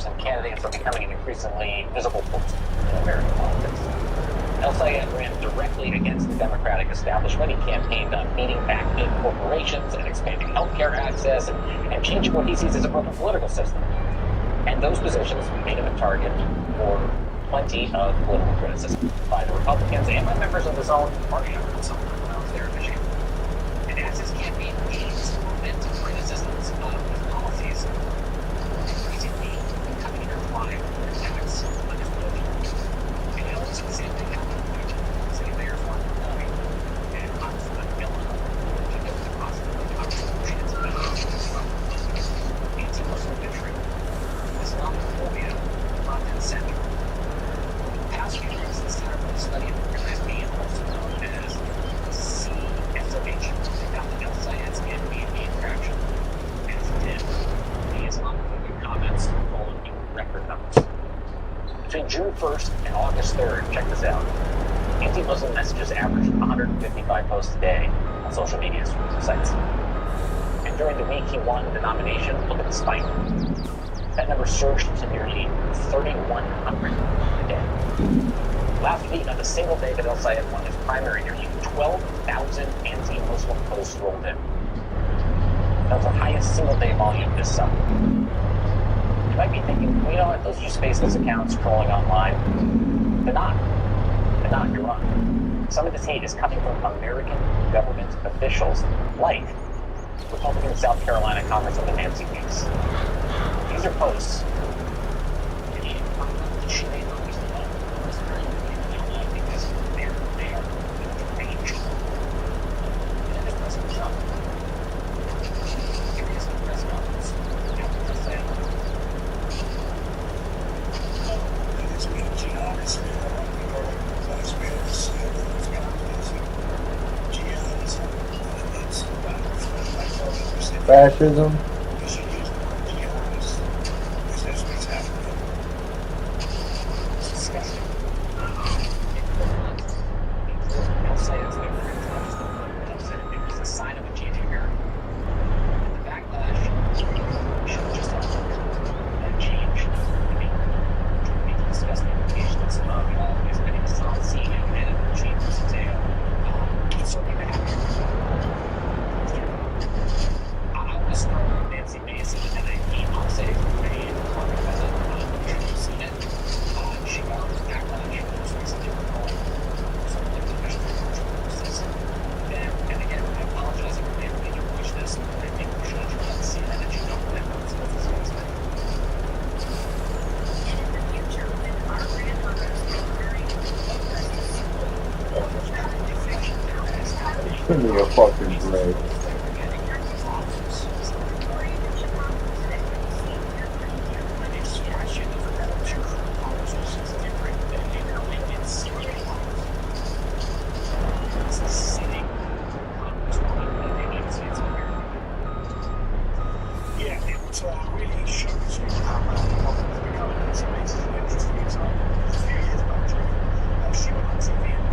And candidates are becoming an increasingly visible force in American politics. El Sayed ran directly against the Democratic establishment. He campaigned on beating back big corporations and expanding healthcare access and changing what he sees as a broken political system. And those positions made him a target for plenty of political criticism by the Republicans and by members of his own party. I heard some when I was there in Michigan. And as his campaign gains momentum, criticisms of his policies increasingly becoming intertwined with attacks on his religion. And it always the same thing happened in Michigan. City mayors weren't performing, and Congressman Miller, he took the possibility of contributions about anti-Muslim bigotry, Islamophobia, front and center. The past few years, the Center for the Study of Organized Being, also known as CSOH, found that El Sayed's campaign gained traction. As it did, the Islamophobic comments followed in record numbers. Between June 1st and August 3rd, check this out, anti-Muslim messages averaged 155 posts a day on social media sites. And during the week he won the nomination, look at the spike. That number surged to nearly 3,100 a day. Last week, on the single day that El Sayed won his primary, nearly 12,000 anti-Muslim posts rolled in. That was the highest single-day volume this summer. You might be thinking, well, you know what, those use faceless accounts scrolling online. They're not. They're not, you're wrong. Some of this hate is coming from American government officials, like Republican South Carolina Congresswoman Nancy Mace. These are posts. Fascism. Give me a fucking break. She went on TV and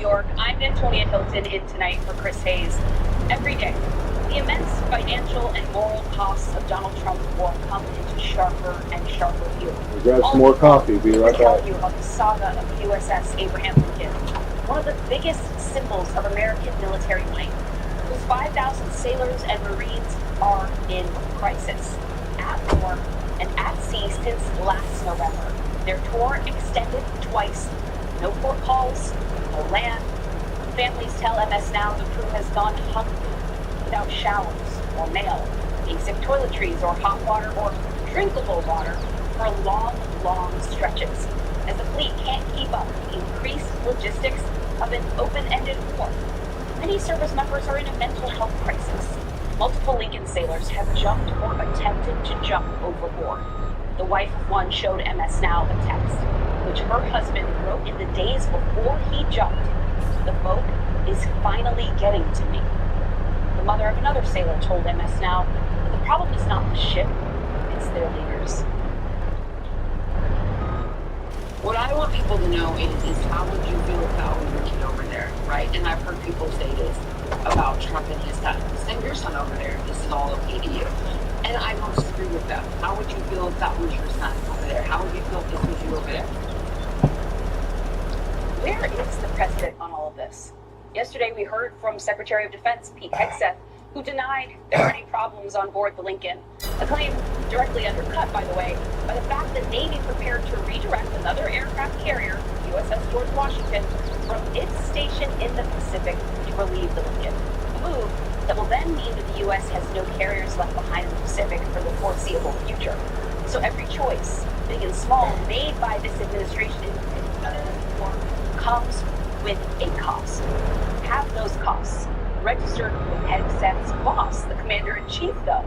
York. I'm Antonia Hilton in tonight for Chris Hayes. Every day, the immense financial and moral costs of Donald Trump's war come into sharper and sharper view. We'll grab some more coffee. Be right Tell back. you about the saga of the USS Abraham Lincoln, one of the biggest symbols of American military might. Whose 5,000 sailors and Marines are in crisis, at war, and at sea since last November. Their tour extended twice. No port calls, no land. Families tell MS Now the crew has gone hungry, without showers or mail, basic toiletries or hot water or drinkable water for long, long stretches, as the fleet can't keep up with the increased logistics of an open-ended war. Many service members are in a mental health crisis. Multiple Lincoln sailors have jumped or attempted to jump overboard. The wife of one showed MS Now a text, which her husband wrote in the days before he jumped. The boat is finally getting to me. The mother of another sailor told MS Now that the problem is not the ship, it's their leaders. What I want people to know is how would you feel about your kid over there, right? And I've heard people say this about Trump and his son. Send your son over there. This is all okay to you. And I don't disagree with that. How would you feel if that was your son over there? How would you feel if this was you over there? Where is the president on all of this? Yesterday we heard from Secretary of Defense Pete Hegseth, who denied there were any problems on board the Lincoln. A claim directly undercut, by the way, by the fact that Navy prepared to redirect another aircraft carrier, USS George Washington, from its station in the Pacific to relieve the Lincoln. A move that will then mean that the U.S. has no carriers left behind in the Pacific for the foreseeable future. So every choice, big and small, made by this administration comes with a cost. Have those costs registered with Hegseth's boss, the commander-in-chief, though.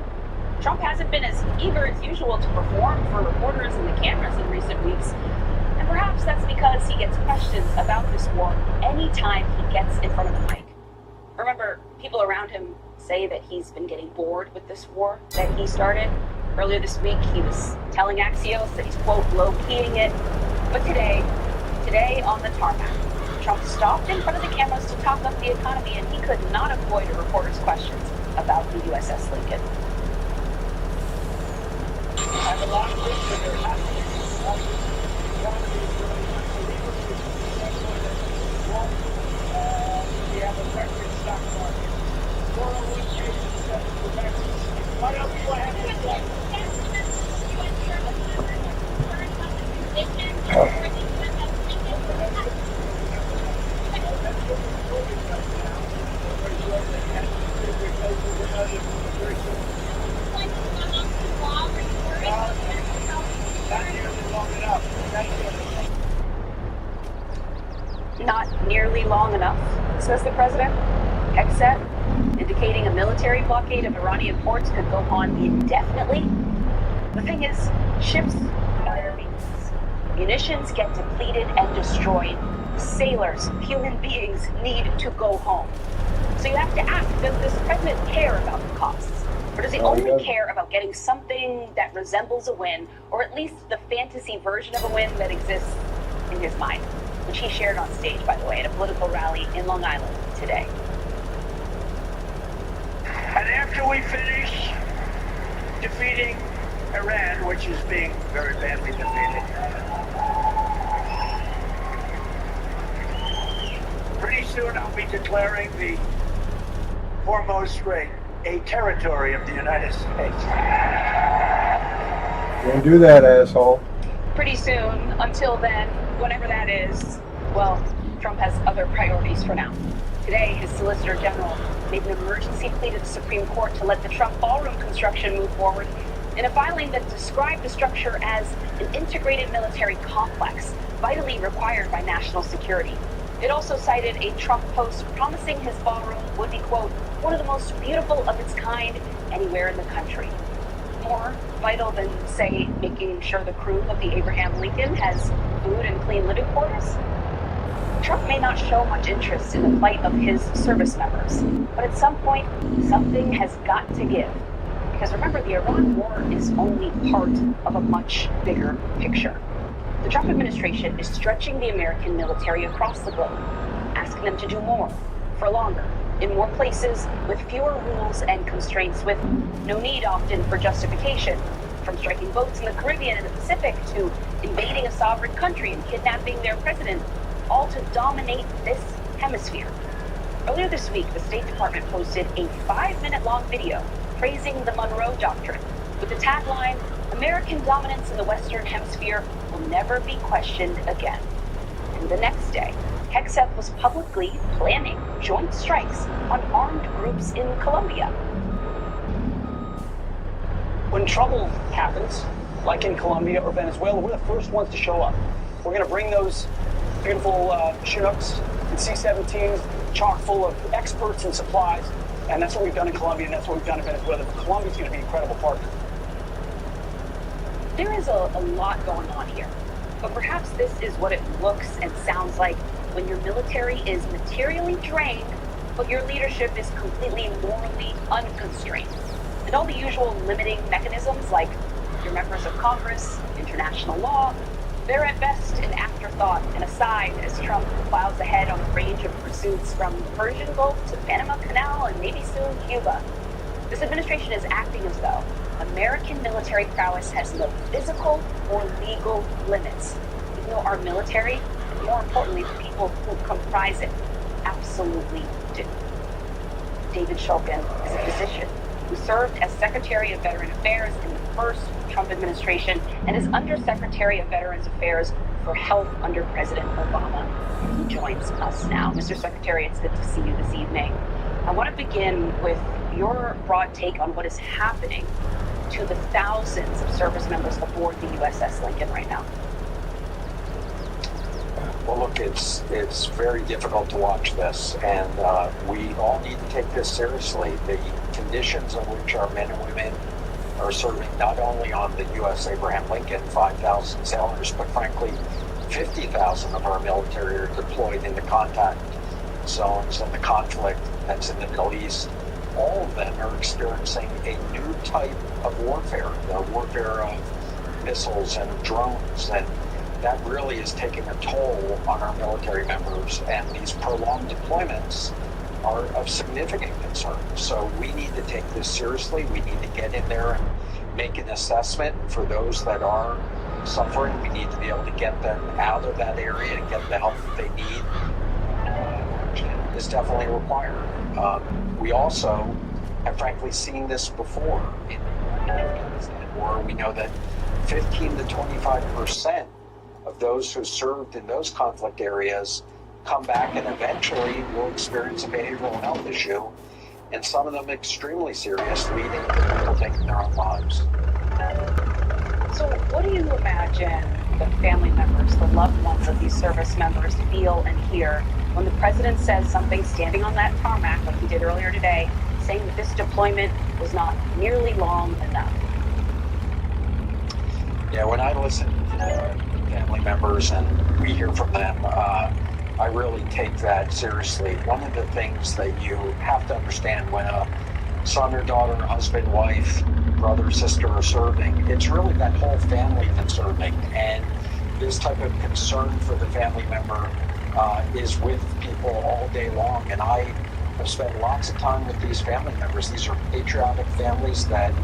Trump hasn't been as eager as usual to perform for reporters and the cameras in recent weeks, and perhaps that's because he gets questions about this war anytime he gets in front of the mic. Remember, people around him say that he's been getting bored with this war that he started. Earlier this week, he was telling Axios that he's, quote, low-keying it. But today on the tarmac, Trump stopped in front of the cameras to talk up the economy, and he could not avoid a reporter's questions about the USS Lincoln. I have a lot of things that are happening. The economy is really unbelievably successful. We have a record stock market. 401k successful Texas. What else do I have to say? Not nearly long enough, says the president. Hegseth, indicating a military blockade of Iranian ports could go on indefinitely. The thing is, ships fire maintenance. Munitions get depleted and destroyed. Sailors, human beings, need to go home. So you have to ask, does this president care about the costs? Or does he only care about getting something that resembles a win, or at least the fantasy version of a win that exists in his mind, which he shared on stage, by the way, at a political rally in Long Island today. And after we finish defeating Iran, which is being very badly defeated, pretty soon I'll be declaring the Hormuz Strait a territory of the United States. Can't do that, asshole. Pretty soon, until then, whenever that is, well, Trump has other priorities for now. Today, his Solicitor General made an emergency plea to the Supreme Court to let the Trump ballroom construction move forward in a filing that described the structure as an integrated military complex, vitally required by national security. It also cited a Trump post promising his ballroom would be, quote, one of the most beautiful of its kind anywhere in the country. More vital than, say, making sure the crew of the Abraham Lincoln has food and clean living quarters? Trump may not show much interest in the plight of his service members, but at some point, something has got to give. Because remember, the Iran war is only part of a much bigger picture. The Trump administration is stretching the American military across the globe, asking them to do more, for longer, in more places, with fewer rules and constraints, with no need often for justification, from striking boats in the Caribbean and the Pacific to invading a sovereign country and kidnapping their president, all to dominate this hemisphere. Earlier this week, the State Department posted a 5-minute long video praising the Monroe Doctrine with the tagline, "American dominance in the Western Hemisphere will never be questioned again." And the next day, Hegseth was publicly planning joint strikes on armed groups in Colombia. When trouble happens, like in Colombia or Venezuela, we're the first ones to show up. We're going to bring those beautiful Chinooks and C-17s chock full of experts and supplies, and that's what we've done in Colombia, and that's what we've done in Venezuela. Colombia's going to be an incredible partner. There is a lot going on here, but perhaps this is what it looks and sounds like when your military is materially drained, but your leadership is completely morally unconstrained. And all the usual limiting mechanisms like your members of Congress, international law, they're at best an afterthought and aside as Trump plows ahead on a range of pursuits from the Persian Gulf to Panama Canal and maybe soon Cuba. This administration is acting as though American military prowess has no physical or legal limits, even though our military, and more importantly, the people who comprise it, absolutely do. David Shulkin is a physician who served as Secretary of Veteran Affairs in the first Trump administration and is Undersecretary of Veterans Affairs for Health under President Obama. He joins us now. Mr. Secretary, it's good to see you this evening. I want to begin with your broad take on what is happening to the thousands of service members aboard the USS Lincoln right now. Well, look, it's very difficult to watch this, and we all need to take this seriously. The conditions in which our men and women are serving not only on the U.S. Abraham Lincoln, 5,000 sailors, but frankly, 50,000 of our military are deployed in the contact zones of the conflict that's in the Middle East. All of them are experiencing a new type of warfare, the warfare of missiles and drones, and that really is taking a toll on our military members, and these prolonged deployments are of significant concern. So we need to take this seriously. We need to get in there and make an assessment for those that are suffering. We need to be able to get them out of that area and get the help that they need. Is definitely required. We also have frankly seen this before in the Afghanistan war. We know that 15 to 25% of those who served in those conflict areas come back and eventually will experience a behavioral health issue, and some of them extremely serious, leading to people taking their own lives. So what do you imagine the family members, the loved ones of these service members feel and hear when the president says something standing on that tarmac, like he did earlier today, saying that this deployment was not nearly long enough? Yeah, when I listen to family members and we hear from them, I really take that seriously. One of the things that you have to understand when a son or daughter, husband, wife, brother, sister are serving, it's really that whole family that's serving. And this type of concern for the family member is with people all day long. And I have spent lots of time with these family members. These are patriotic families that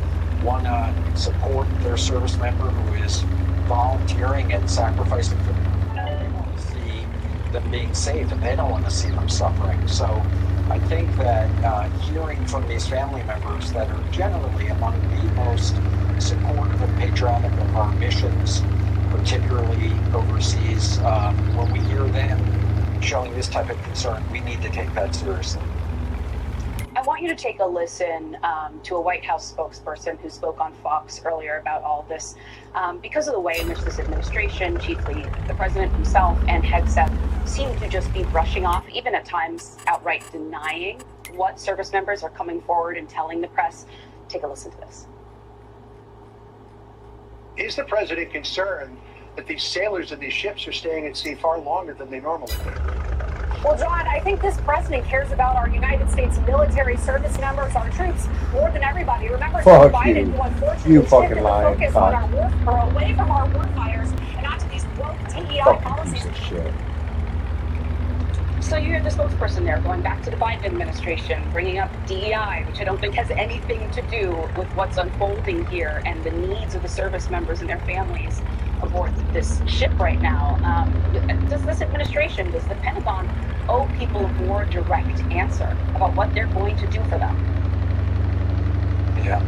want to support their service member who is volunteering and sacrificing for them. They want to see them being safe, and they don't want to see them suffering. So I think that hearing from these family members that are generally among the most supportive and patriotic of our missions, particularly overseas, when we hear them showing this type of concern, we need to take that seriously. I want you to take a listen to a White House spokesperson who spoke on Fox earlier about all this. Because of the way in which this administration, chiefly the president himself and Hegseth, seem to just be brushing off, even at times outright denying what service members are coming forward and telling the press. Take a listen to this. Is the president concerned that these sailors and these ships are staying at sea far longer than they normally do? Well, John, I think this president cares about our United States military service members, our troops, more than everybody. Remember, Joe Biden, who unfortunately shifted the focus on our war, or away from our warfighters and onto these woke DEI policies. So you're the spokesperson there, going back to the Biden administration, bringing up DEI, which I don't think has anything to do with what's unfolding here and the needs of the service members and their families aboard this ship right now. Does this administration, does the Pentagon owe people a more direct answer about what they're going to do for them? Yeah.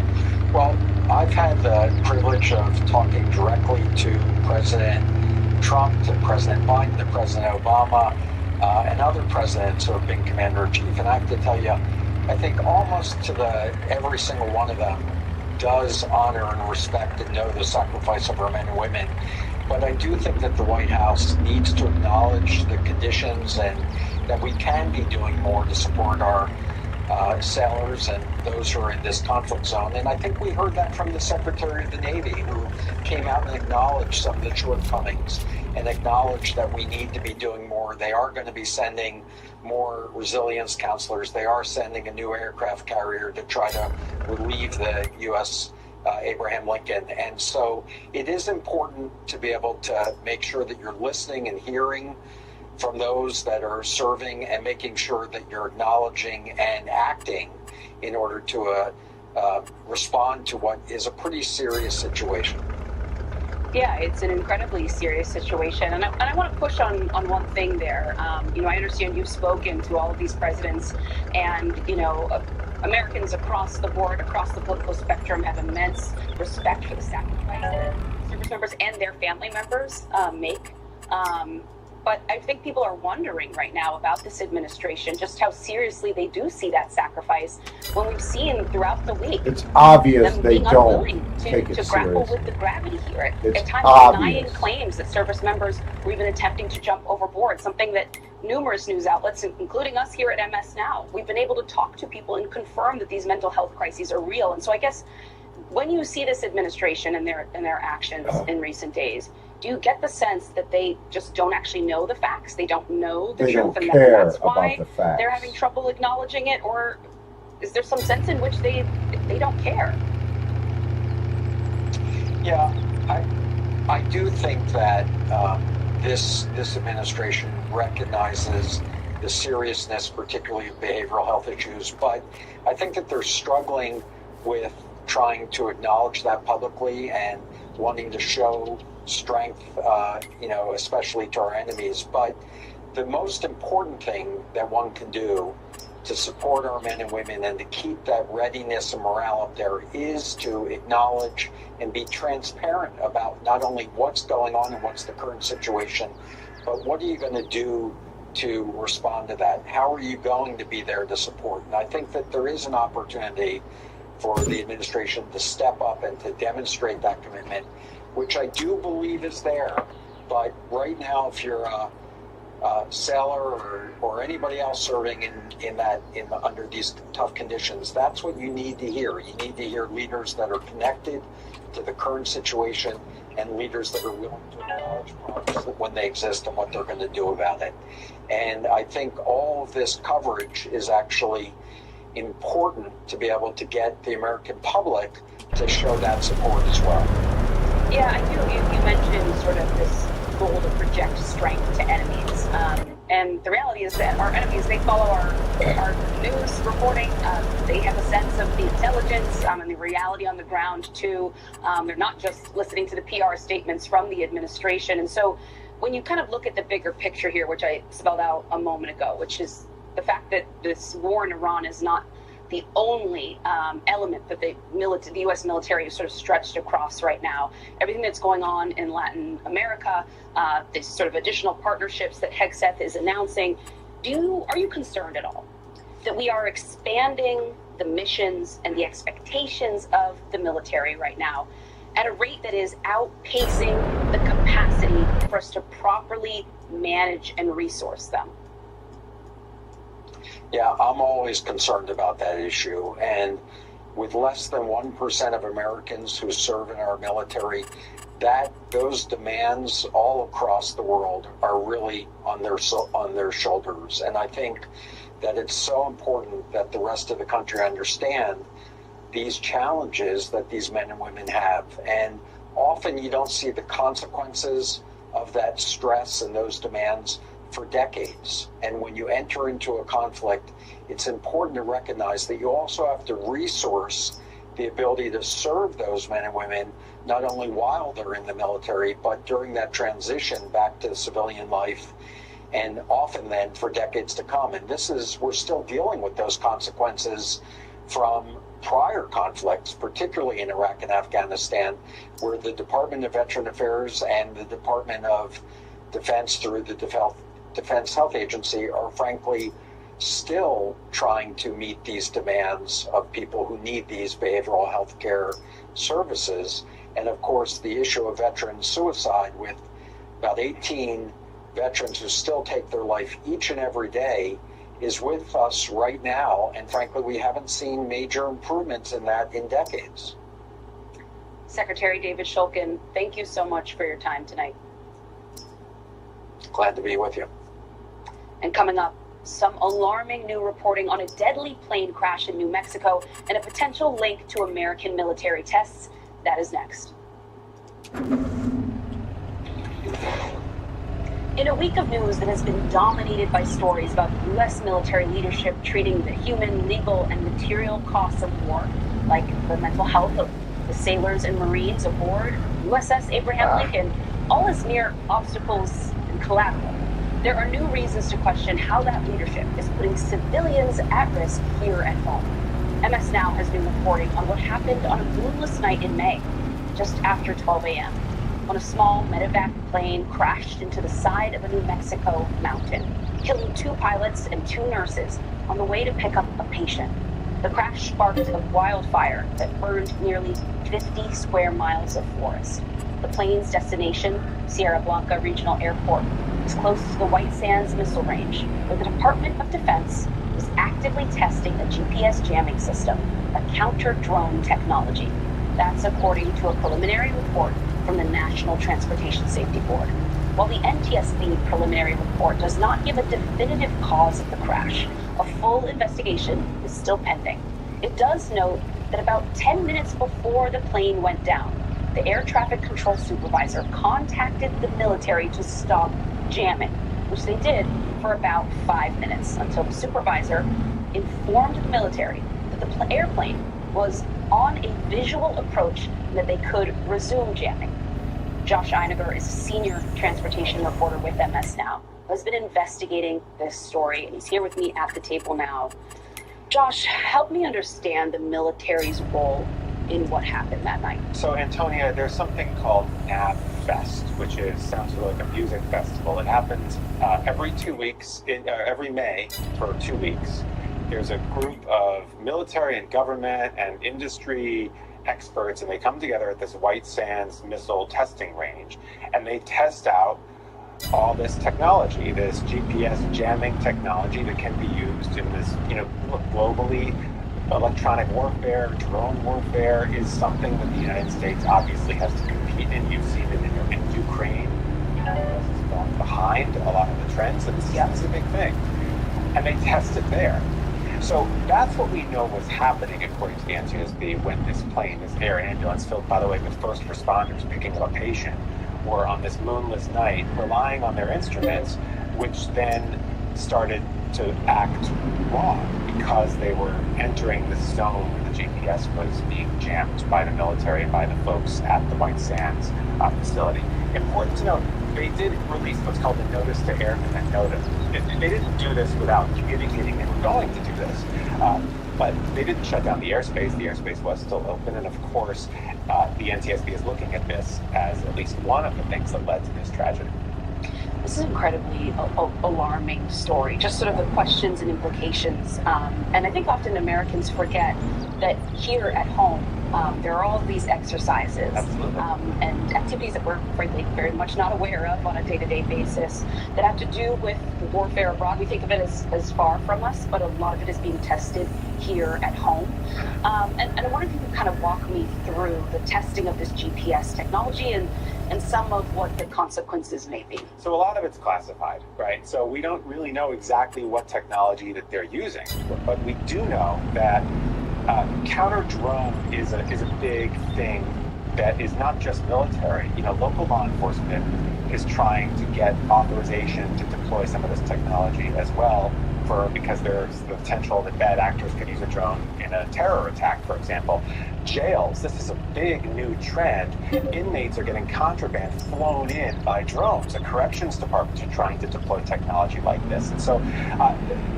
Well, I've had the privilege of talking directly to President Trump, to President Biden, to President Obama, and other presidents who have been commander-in-chief. And I have to tell you, I think almost to every single one of them does honor and respect and know the sacrifice of our men and women. But I do think that the White House needs to acknowledge the conditions and that we can be doing more to support our sailors and those who are in this conflict zone. And I think we heard that from the Secretary of the Navy, who came out and acknowledged some of the shortcomings and acknowledged that we need to be doing more. They are going to be sending more resilience counselors. They are sending a new aircraft carrier to try to relieve the U.S. Abraham Lincoln. And so it is important to be able to make sure that you're listening and hearing from those that are serving and making sure that you're acknowledging and acting in order to respond to what is a pretty serious situation. Yeah, it's an incredibly serious situation. And I want to push on one thing there. I understand you've spoken to all of these presidents, and, Americans across the board, across the political spectrum, have immense respect for the sacrifice that service members and their family members make. But I think people are wondering right now about this administration, just how seriously they do see that sacrifice, when we've seen throughout the week it's obvious them they being don't unwilling take it to grapple seriously. with the gravity here. It's At times obvious. denying claims that service members were even attempting to jump overboard, something that numerous news outlets, including us here at MS Now, we've been able to talk to people and confirm that these mental health crises are real. And so I guess when you see this administration and their actions in recent days, do you get the sense that they just don't actually know the facts? They don't know the truth, don't and care that's why about the facts. they're having trouble acknowledging it? Or is there some sense in which they don't care? Yeah, I do think that this administration recognizes the seriousness, particularly of behavioral health issues, but I think that they're struggling with trying to acknowledge that publicly and wanting to show strength, especially to our enemies. But the most important thing that one can do to support our men and women and to keep that readiness and morale up there is to acknowledge and be transparent about not only what's going on and what's the current situation, but what are you going to do to respond to that? How are you going to be there to support? And I think that there is an opportunity for the administration to step up and to demonstrate that commitment, which I do believe is there. But right now, if you're a sailor or anybody else serving under these tough conditions, that's what you need to hear. You need to hear leaders that are connected to the current situation and leaders that are willing to acknowledge problems when they exist and what they're going to do about it. And I think all of this coverage is actually important to be able to get the American public to show that support as well. Yeah, I do. You mentioned sort of this goal to project strength to enemies. And the reality is that our enemies, they follow our news reporting. They have a sense of the intelligence and the reality on the ground, too. They're not just listening to the PR statements from the administration. And so when you kind of look at the bigger picture here, which I spelled out a moment ago, which is the fact that this war in Iran is not the only element that the U.S. military is sort of stretched across right now. Everything that's going on in Latin America, this sort of additional partnerships that Hegseth is announcing, are you concerned at all that we are expanding the missions and the expectations of the military right now at a rate that is outpacing the capacity for us to properly manage and resource them? Yeah, I'm always concerned about that issue. And with less than 1% of Americans who serve in our military, those demands all across the world are really on their shoulders. And I think that it's so important that the rest of the country understand these challenges that these men and women have. And often you don't see the consequences of that stress and those demands for decades. And when you enter into a conflict, it's important to recognize that you also have to resource the ability to serve those men and women, not only while they're in the military, but during that transition back to civilian life, and often then for decades to come. And we're still dealing with those consequences from prior conflicts, particularly in Iraq and Afghanistan, where the Department of Veteran Affairs and the Department of Defense through the Defense Health Agency are frankly still trying to meet these demands of people who need these behavioral health care services. And of course, the issue of veteran suicide, with about 18 veterans who still take their life each and every day, is with us right now. And frankly, we haven't seen major improvements in that in decades. Secretary David Shulkin, thank you so much for your time tonight. Glad to be with you. And coming up, some alarming new reporting on a deadly plane crash in New Mexico and a potential link to American military tests. That is next. In a week of news that has been dominated by stories about U.S. military leadership treating the human, legal, and material costs of war, like the mental health of the sailors and Marines aboard USS Abraham Lincoln, all as mere obstacles and collateral, there are new reasons to question how that leadership is putting civilians at risk here at home. MS Now has been reporting on what happened on a moonless night in May, just after 12 a.m., when a small medevac plane crashed into the side of a New Mexico mountain, killing 2 pilots and 2 nurses on the way to pick up a patient. The crash sparked a wildfire that burned nearly 50 square miles of forest. The plane's destination, Sierra Blanca Regional Airport, is close to the White Sands Missile Range, where the Department of Defense is actively testing a GPS jamming system, a counter-drone technology. That's according to a preliminary report from the National Transportation Safety Board. While the NTSB preliminary report does not give a definitive cause of the crash, a full investigation is still pending. It does note that about 10 minutes before the plane went down, the air traffic control supervisor contacted the military to stop jamming, which they did for about 5 minutes, until the supervisor informed the military that the airplane was on a visual approach and that they could resume jamming. Josh Einiger is a senior transportation reporter with MS Now, who has been investigating this story, and he's here with me at the table now. Josh, help me understand the military's role in what happened that night. So, Antonia, there's something called NABFest, which sounds like a music festival. It happens every 2 weeks, every May for 2 weeks. There's a group of military and government and industry experts, and they come together at this White Sands missile testing range, and they test out all this technology, this GPS jamming technology that can be used in this, globally. Electronic warfare, drone warfare is something that the United States obviously has to compete in. You've seen it in Ukraine. It's gone behind a lot of the trends, and this is a big thing. And they test it there. So that's what we know was happening, according to the NTSB, when this plane, this air ambulance filled, by the way, with first responders picking up a patient, were on this moonless night relying on their instruments, which then started to act wrong because they were entering the zone where the GPS was being jammed by the military and by the folks at the White Sands facility. Important to note, they did release what's called a notice to airmen notice. They didn't do this without communicating they were going to do this, but they didn't shut down the airspace. The airspace was still open, and of course, the NTSB is looking at this as at least one of the things that led to this tragedy. This is an incredibly alarming story, just sort of the questions and implications. And I think often Americans forget that here at home, there are all of these exercises and activities that we're frankly very much not aware of on a day-to-day basis that have to do with warfare abroad. We think of it as far from us, but a lot of it is being tested here at home. And I wonder if you could kind of walk me through the testing of this GPS technology and some of what the consequences may be. So a lot of it's classified, right? So we don't really know exactly what technology that they're using, but we do know that counter-drone is a big thing that is not just military. Local law enforcement is trying to get authorization to deploy some of this technology as well, because there's the potential that bad actors could use a drone in a terror attack, for example. Jails, this is a big new trend. Inmates are getting contraband flown in by drones. The corrections departments are trying to deploy technology like this. And so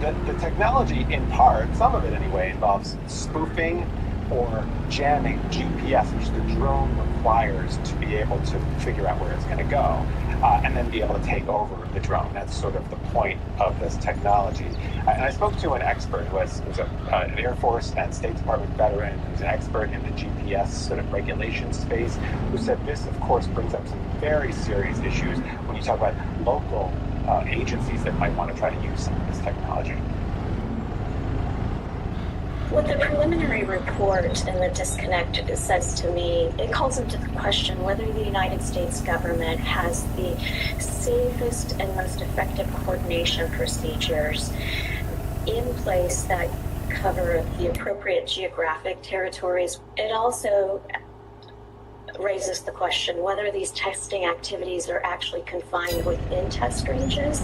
the technology, in part, some of it anyway, involves spoofing or jamming GPS, which the drone requires to be able to figure out where it's going to go, and then be able to take over the drone. That's sort of the point of this technology. And I spoke to an expert who was an Air Force and State Department veteran, who's an expert in the GPS sort of regulation space, who said this, of course, brings up some very serious issues when you talk about local agencies that might want to try to use some of this technology. What the preliminary report and the disconnect says to me, it calls into question whether the United States government has the safest and most effective coordination procedures in place that cover the appropriate geographic territories. It also raises the question whether these testing activities are actually confined within test ranges,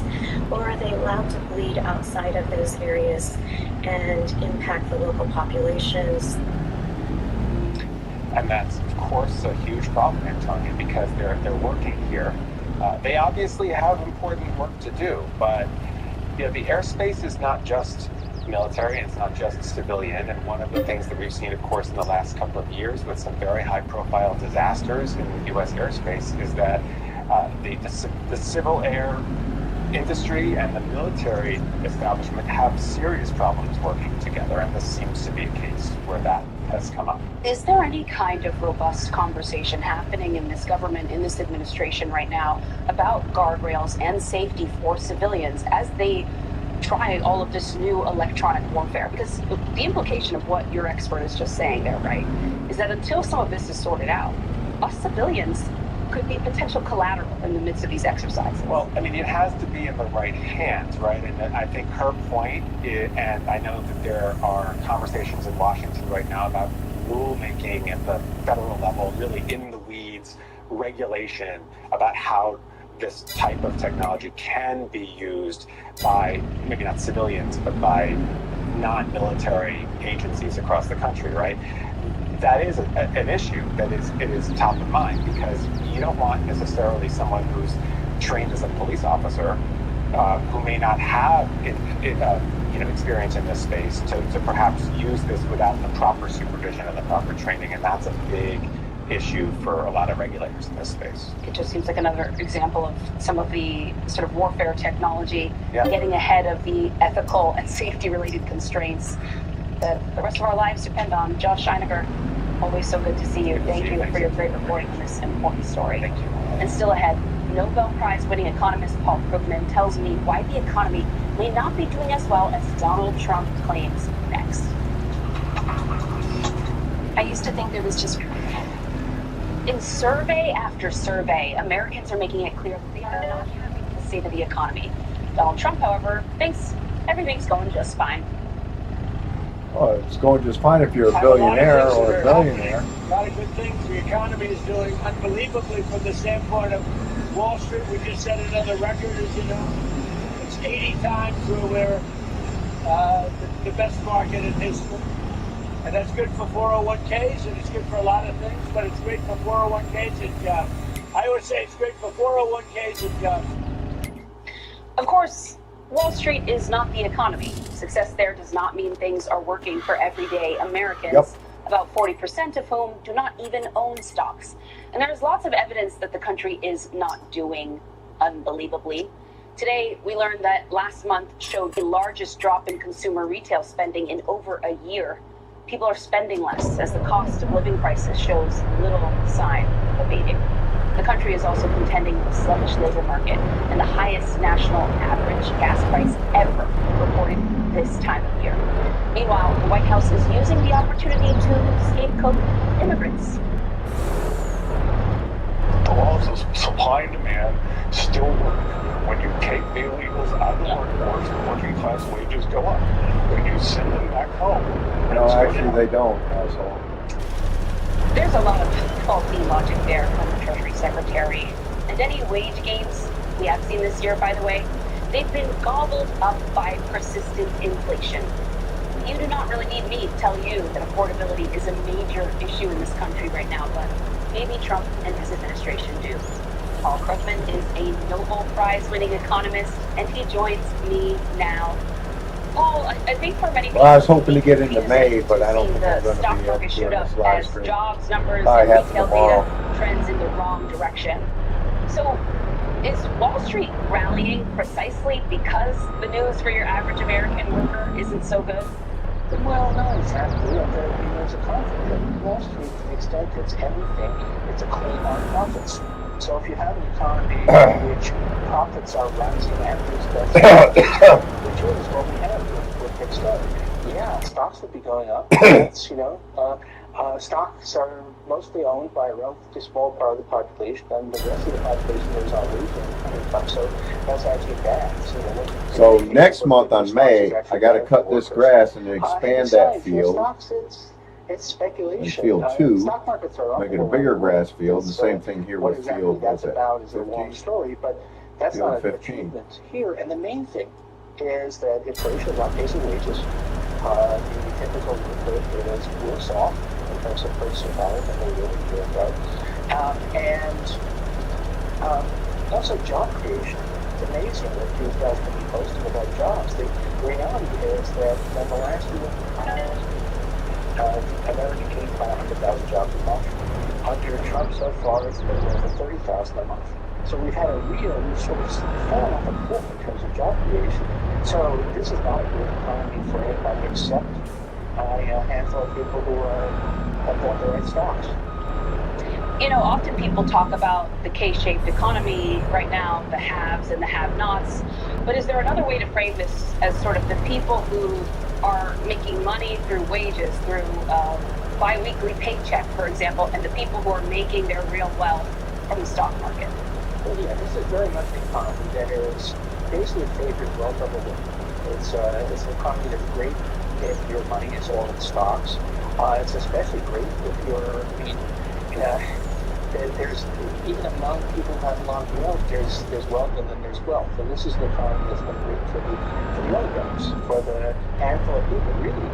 or are they allowed to bleed outside of those areas and impact the local populations. And that's, of course, a huge problem, Antonia, because they're working here. They obviously have important work to do, but the airspace is not just military, and it's not just civilian. And one of the things that we've seen, of course, in the last couple of years with some very high-profile disasters in the U.S. airspace is that the civil air industry and the military establishment have serious problems working together, and this seems to be a case where that has come up. Is there any kind of robust conversation happening in this government, in this administration right now, about guardrails and safety for civilians as they try all of this new electronic warfare? Because the implication of what your expert is just saying there, right, is that until some of this is sorted out, us civilians could be potential collateral in the midst of these exercises. Well, I mean, it has to be in the right hands, right? And I think her point is, and I know that there are conversations in Washington right now about rulemaking at the federal level, really in the weeds, regulation about how this type of technology can be used by, maybe not civilians, but by non-military agencies across the country, right? That is an issue that is top of mind, because you don't want necessarily someone who's trained as a police officer who may not have experience in this space to perhaps use this without the proper supervision and the proper training, and that's a big issue for a lot of regulators in this space. It just seems like another example of some of the sort of warfare technology getting ahead of the ethical and safety related constraints that the rest of our lives depend on. Josh Scheiniger, always so good to see you. Thank you for your great reporting on this important story. Thank you. And still ahead, Nobel Prize winning economist Paul Krugman tells me why the economy may not be doing as well as Donald Trump claims next. I used to think there was just... In survey after survey, Americans are making it clear that they are not happy with the state of the economy. Donald Trump, however, thinks everything's going just fine. Well, it's going just fine if you're a billionaire or a billionaire. A lot of good things. The economy is doing unbelievably from the standpoint of Wall Street. We just set another record, as you know. It's 80 times where we're the best market in history. And that's good for 401ks, and it's good for a lot of things, but it's great for 401ks and jobs. I always say it's great for 401ks and jobs. Of course, Wall Street is not the economy. Success there does not mean things are working for everyday Americans, about 40% of whom do not even own stocks. And there's lots of evidence that the country is not doing unbelievably. Today, we learned that last month showed the largest drop in consumer retail spending in over a year. People are spending less as the cost of living crisis shows little sign of abating. The country is also contending with a sluggish labor market and the highest national average gas price ever reported this time of year. Meanwhile, the White House is using the opportunity to scapegoat immigrants. The laws of supply and demand still work. When you take the illegals out of the workforce, working class wages go up. When you send them back home, No, actually they don't, asshole. There's There's a lot of faulty logic there from the Treasury Secretary. And any wage gains we have seen this year, by the way, they've been gobbled up by persistent inflation. You do not really need me to tell you that affordability is a major issue in this country right now, but maybe Trump and his administration do. Paul Krugman is a Nobel Prize-winning economist, and he joins me now. Paul, I think for many people, Well, I was hoping to get into May, but I don't think I'm the going to stock be able market to shoot do up this live as stream. jobs numbers Probably and happen retail tomorrow. data trends in the wrong direction. So, is Wall Street rallying precisely because the news for your average American worker isn't so good? Well, not exactly. There's a conflict in Wall Street to the extent it's anything. It's a claim on profits. So if you have an economy in which profits are rising at this best, which is what we have with Kickstarter, yeah, stocks would be going up. That's, stocks are mostly owned by a relatively small part of the population, and the rest of the population is on income. So that's actually bad. So next month on May, I got to cut this grass and expand that field. Stocks, it's speculation. And field 2, stock markets are make it a bigger grass field. The same thing here with field, that's what's about it, is a long 15? story, but that's Field not an 15. achievement here. And the main thing is that inflation is outpacing wages. The typical rate is worse off in terms of purchasing power than they were a year ago. Also job creation. It's amazing that you guys can be posting about jobs. The reality is that in the last year, America gained about 100,000 jobs a month. Under Trump so far, it's been over 30,000 a month. So we've had a real sort of falling off a cliff in terms of job creation. So this is not a good economy for anybody except a handful of people who have bought the right stocks. Often people talk about the K-shaped economy right now, the haves and the have-nots. But is there another way to frame this as sort of the people who are making money through wages, through bi-weekly paycheck, for example, and the people who are making their real wealth from the stock market? Well, yeah, this is very much an economy that is basically favored wealth over wealth. It's an economy that's great if your money is all in stocks. It's especially great if you're, there's even among people who have a lot of wealth, there's wealth and then there's wealth. And this is an economy that's been great for the oligarchs, for the handful of people. Really,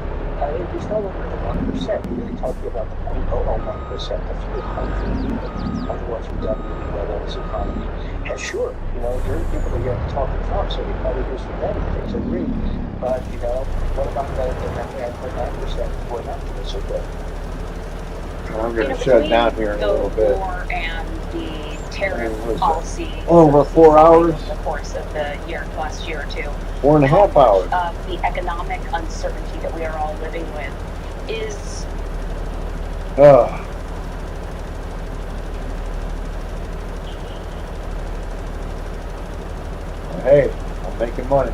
it's no longer the 1%. We're really talking about the 0.001%, a few hundred people are the ones who've done really well in this economy. And sure, there are people who get to talk to Trump, so he probably hears from them and things are great. But, what about the 9% who are not doing so good? I'm going to shut down here in a little bit. The war and the tariff policy over 4 hours. Over the course of the last year or two. 4.5 hours. Of the economic uncertainty that we are all living with is. Hey, I'm making money.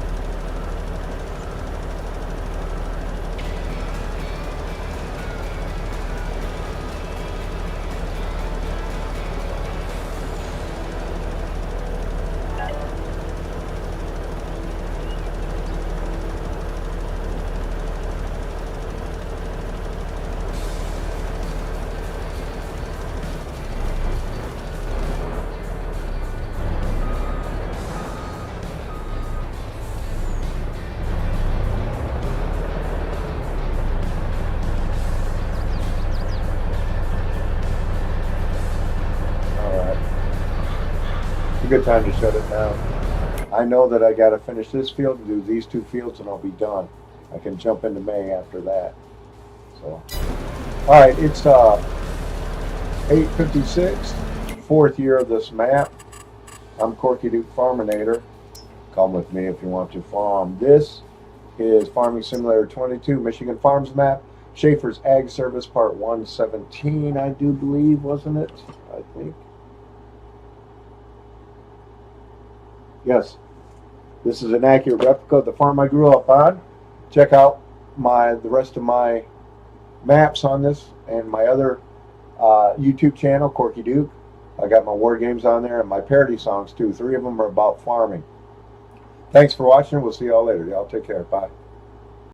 A good time to shut it down. I know that I got to finish this field and do these 2 fields and I'll be done. I can jump into May after that. So, all right, it's 8:56, 4th year of this map. I'm Corky Duke Farminator. Come with me if you want to farm. This is Farming Simulator 22, Michigan Farms map. Schafer's Ag Service Part 117, I do believe, wasn't it? I think. Yes, this is an accurate replica of the farm I grew up on. Check out the rest of my maps on this and my other YouTube channel, Corky Duke. I got my war games on there and my parody songs too. 3 of them are about farming. Thanks for watching. We'll see y'all later. Y'all take care. Bye.